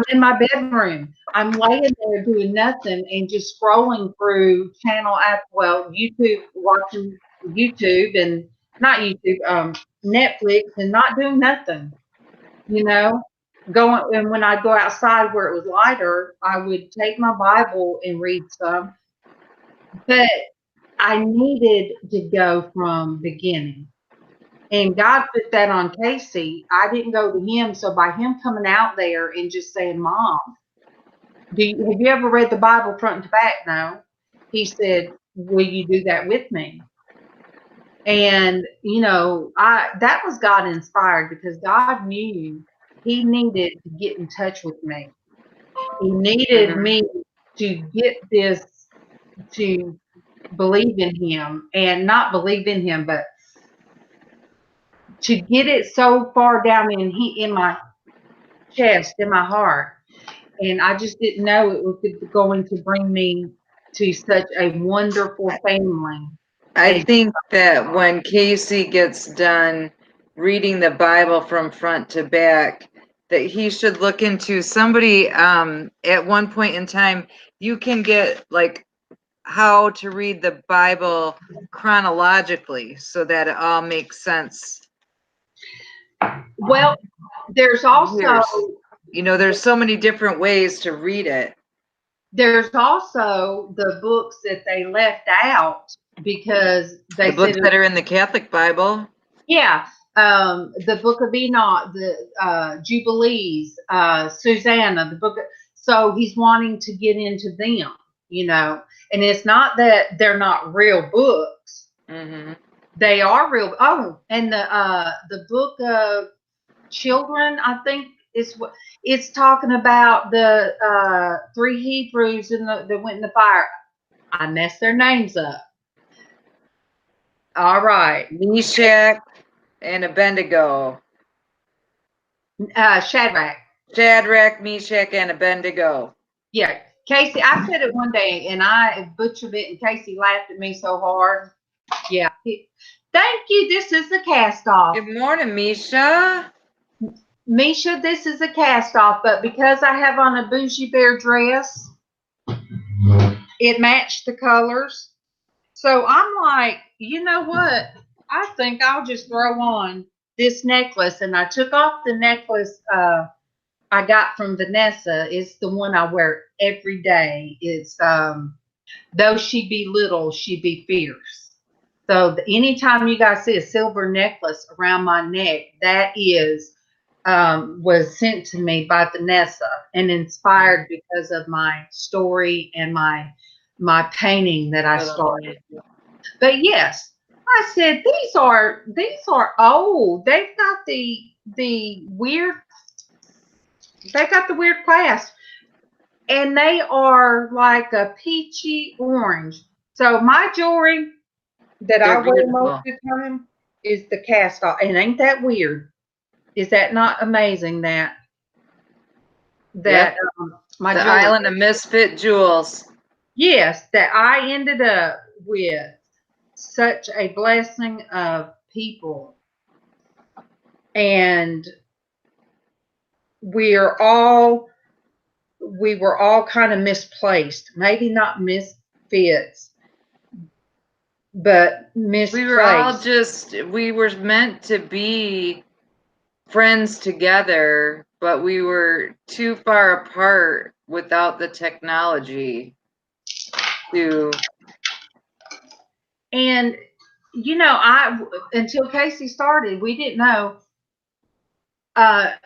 in my bedroom. I'm laying there doing nothing and just scrolling through YouTube, watching YouTube and not YouTube, Netflix, and not doing nothing. Going, and when I go outside where it was lighter, I would take my Bible and read some. But I needed to go from beginning. And God put that on Casey. I didn't go to him. So by him coming out there and just saying, Mom, have you ever read the Bible front to back? No. He said, will you do that with me? And, you know, that was God inspired because God knew he needed to get in touch with me. He needed me to get this, to believe in him, and not believe in him, but to get it so far down in my chest, in my heart. And I just didn't know it was going to bring me to such a wonderful family. I think that when Casey gets done reading the Bible from front to back, that he should look into somebody at one point in time, you can get like how to read the Bible chronologically so that it all makes sense. Well, there's also, you know, there's so many different ways to read it. There's also the books that they left out because they the books that are in the Catholic Bible. Yeah. The Book of Enoch, the Jubilees, Susanna, the book. So he's wanting to get into them, you know, and it's not that they're not real books. Mm-hmm. They are real. Oh, and the Book of Children, I think is what it's talking about. The 3 Hebrews that went in the fire. I messed their names up. All right. Meshach and Abednego. Shadrach, Meshach, and Abednego. Yeah. Casey, I said it one day and I butchered it and Casey laughed at me so hard. Yeah. Thank you. This is the cast off. Good morning, Misha. Misha, this is a cast off, but because I have on a bougie bear dress, it matched the colors. So I'm like, you know what? I think I'll just throw on this necklace. And I took off the necklace I got from Vanessa. It's the one I wear every day. It's though she be little, she be fierce. So anytime you guys see a silver necklace around my neck, that is was sent to me by Vanessa and inspired because of my story and my painting that I started. But yes, I said these are old. They've got the weird. They got the weird clasp, and they are like a peachy orange. So my jewelry that I wear most of the time is the cast off, and ain't that weird? Is that not amazing? That yep. My the jewelry, Island of Misfit Jewels. Yes, that I ended up with such a blessing of people, and we were all kind of misplaced. Maybe not misfits, but misplaced. We were meant to be friends together, but we were too far apart without the technology to. And you know, until Casey started, we didn't know.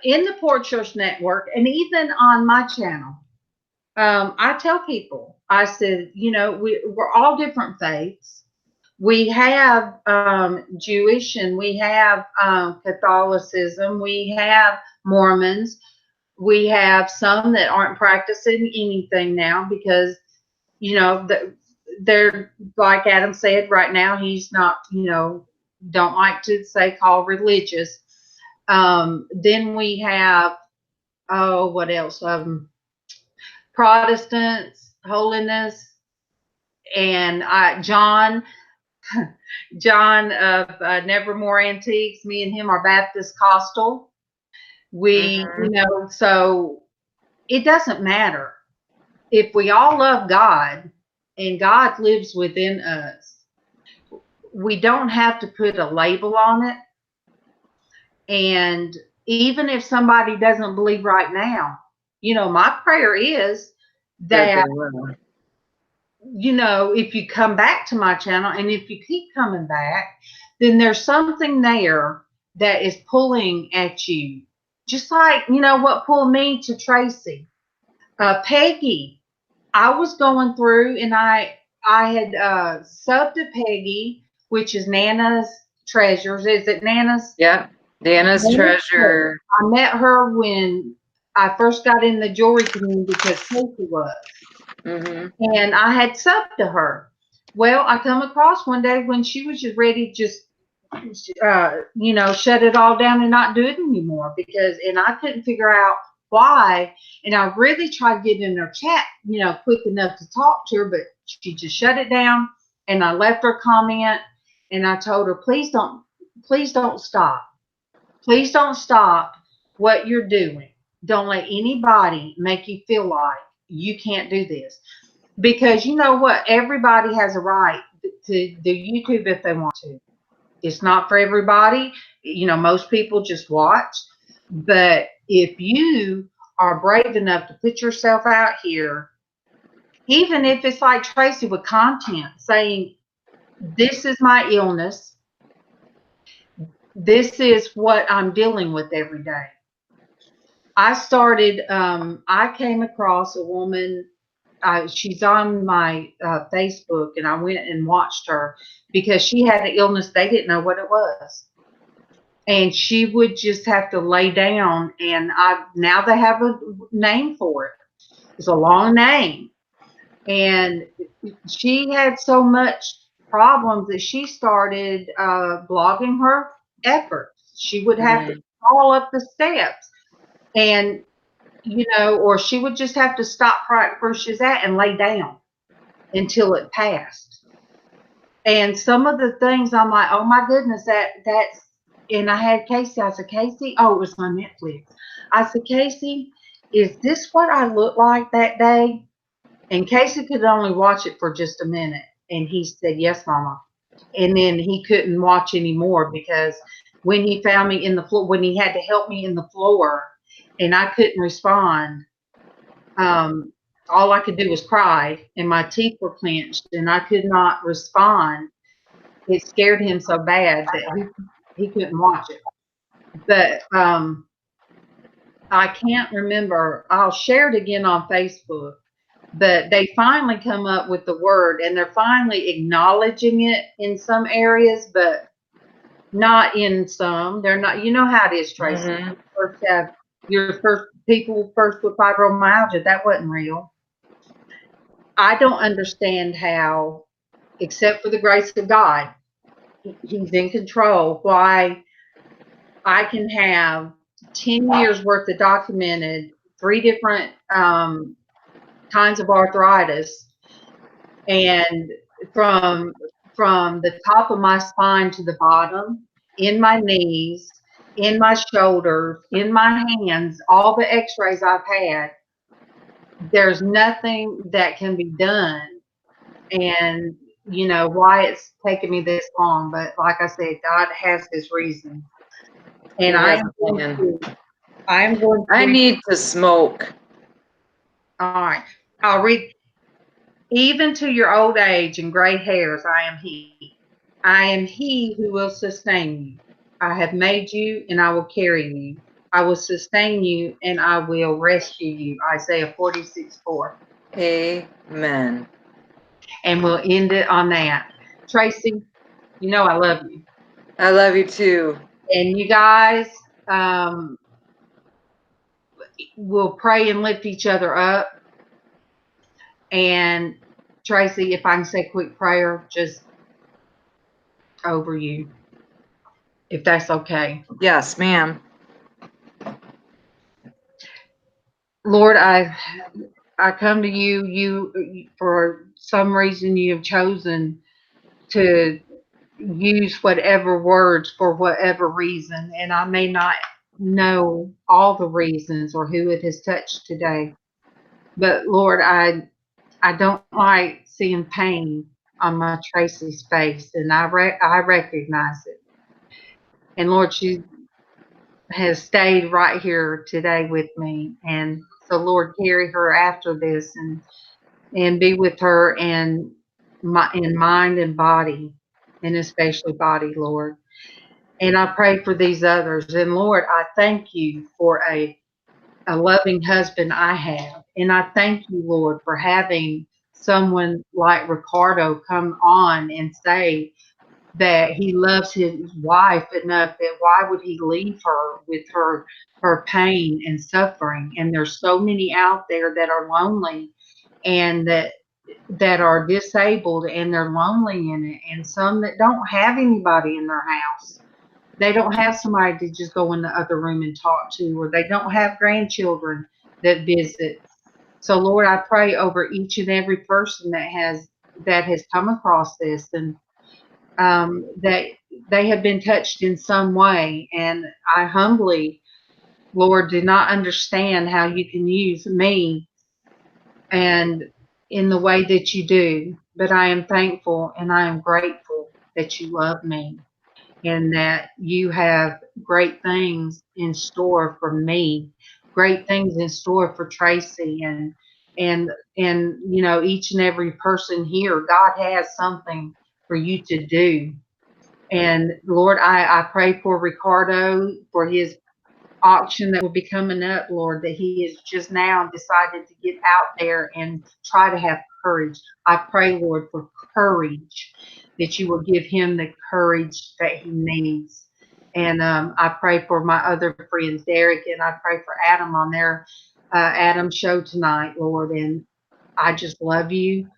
In the Porch Church Network, and even on my channel, I tell people, I said, you know, we're all different faiths. We have Jewish, and we have Catholicism, we have Mormons, we have some that aren't practicing anything now because, you know, they're like Adam said right now, he's not, you know, don't like to say call religious. Then we have, what else? Protestants, holiness, and John of Nevermore Antiques. Me and him are Baptist Costal. You know, so it doesn't matter if we all love God and God lives within us. We don't have to put a label on it. And even if somebody doesn't believe right now, you know, my prayer is that, you know, if you come back to my channel and if you keep coming back, then there's something there that is pulling at you. Just like, you know, what pulled me to Traci. Peggy, I was going through and I had subbed to Peggy which is Nana's Treasures. Is it Nana's? Yep. Nana's Treasure. I met her when I first got in the jewelry community because Traci was. And I had subbed to her. Well, I come across one day when she was just ready to just, shut it all down and not do it anymore and I couldn't figure out why. And I really tried getting in her chat, quick enough to talk to her, but she just shut it down. And I left her a comment and I told her, please don't stop. Please don't stop what you're doing. Don't let anybody make you feel like you can't do this. Because you know what? Everybody has a right to do YouTube if they want to. It's not for everybody. Most people just watch. But if you are brave enough to put yourself out here, even if it's like Traci with content saying, this is my illness. This is what I'm dealing with every day. I came across a woman. She's on my Facebook, and I went and watched her because she had an illness. They didn't know what it was. And she would just have to lay down, and now they have a name for it. It's a long name. And she had so much problems that she started blogging her efforts. She would have to crawl up the steps, and or she would just have to stop right where she's at and lay down until it passed. And some of the things I'm like, oh my goodness, that's, and I had Casey. I said, Casey, it was on Netflix. I said, Casey, is this what I looked like that day? And Casey could only watch it for just a minute. And he said, yes, Mama. And then he couldn't watch anymore because when he found me in the floor, when he had to help me in the floor, and I couldn't respond, all I could do was cry, and my teeth were clenched, and I could not respond. It scared him so bad that he couldn't watch it. But I can't remember. I'll share it again on Facebook. But they finally come up with the word, and they're finally acknowledging it in some areas, but not in some. They're not. You know how it is, Traci. First have your people with fibromyalgia. That wasn't real. I don't understand how, except for the grace of God, He's in control, why I can have 10 years worth of documented 3 different kinds of arthritis, and from the top of my spine to the bottom, in my knees, in my shoulders, in my hands, all the x-rays I've had, there's nothing that can be done. And why it's taken me this long, but like I said, God has His reason. And I need to smoke. All right. I'll read. Even to your old age and gray hairs, I am He. I am He who will sustain you. I have made you, and I will carry you. I will sustain you, and I will rescue you. Isaiah 46:4. Amen. And we'll end it on that. Traci, I love you. I love you too. And you guys, we'll pray and lift each other up. And Traci, if I can say a quick prayer just over you, if that's okay. Yes, ma'am. Lord, I come to you. You, for some reason, you have chosen to use whatever words for whatever reason, and I may not know all the reasons or who it has touched today. But Lord, I don't like seeing pain on my Traci's face, and I recognize it. And Lord, she has stayed right here today with me, and so Lord, carry her after this, and be with her in mind and body, and especially body, Lord. And I pray for these others. And Lord, I thank you for a loving husband I have. And I thank you, Lord, for having someone like Ricardo come on and say, that he loves his wife enough that why would he leave her with her pain and suffering? And there's so many out there that are lonely and that are disabled and they're lonely in it, and some that don't have anybody in their house. They don't have somebody to just go in the other room and talk to, or they don't have grandchildren that visit. So Lord, I pray over each and every person that has come across this, and that they have been touched in some way. And I humbly, Lord, do not understand how you can use me and in the way that you do, but I am thankful and I am grateful that you love me and that you have great things in store for me, great things in store for Traci and you know, each and every person here. God has something for you to do. And Lord, I pray for Ricardo, for his auction that will be coming up, Lord, that he has just now decided to get out there and try to have courage. I pray, Lord, for courage, that you will give him the courage that he needs. And I pray for my other friends, Derek, and I pray for Adam on their Adam show tonight, Lord. And I just love you.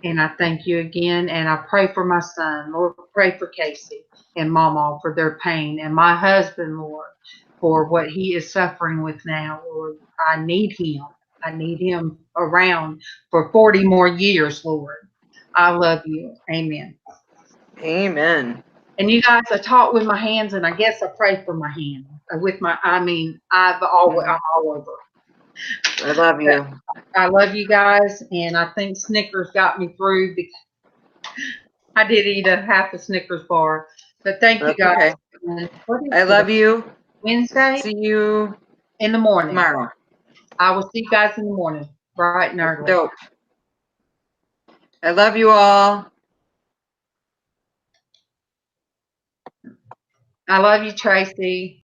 And I thank you again. And I pray for my son, Lord, pray for Casey and MawMaw for their pain, and my husband, Lord, for what he is suffering with now, Lord. I need him. I need him around for 40 more years, Lord. I love you. Amen. Amen. And you guys, I talk with my hands, and I guess I pray for my hand. With my, I mean, I'm all over. I love you. I love you guys, and I think Snickers got me through because I did eat a half a Snickers bar. But thank you guys. Okay. I love you. Wednesday. See you in the morning. Tomorrow. I will see you guys in the morning, bright and early. Dope. I love you all. I love you, Traci.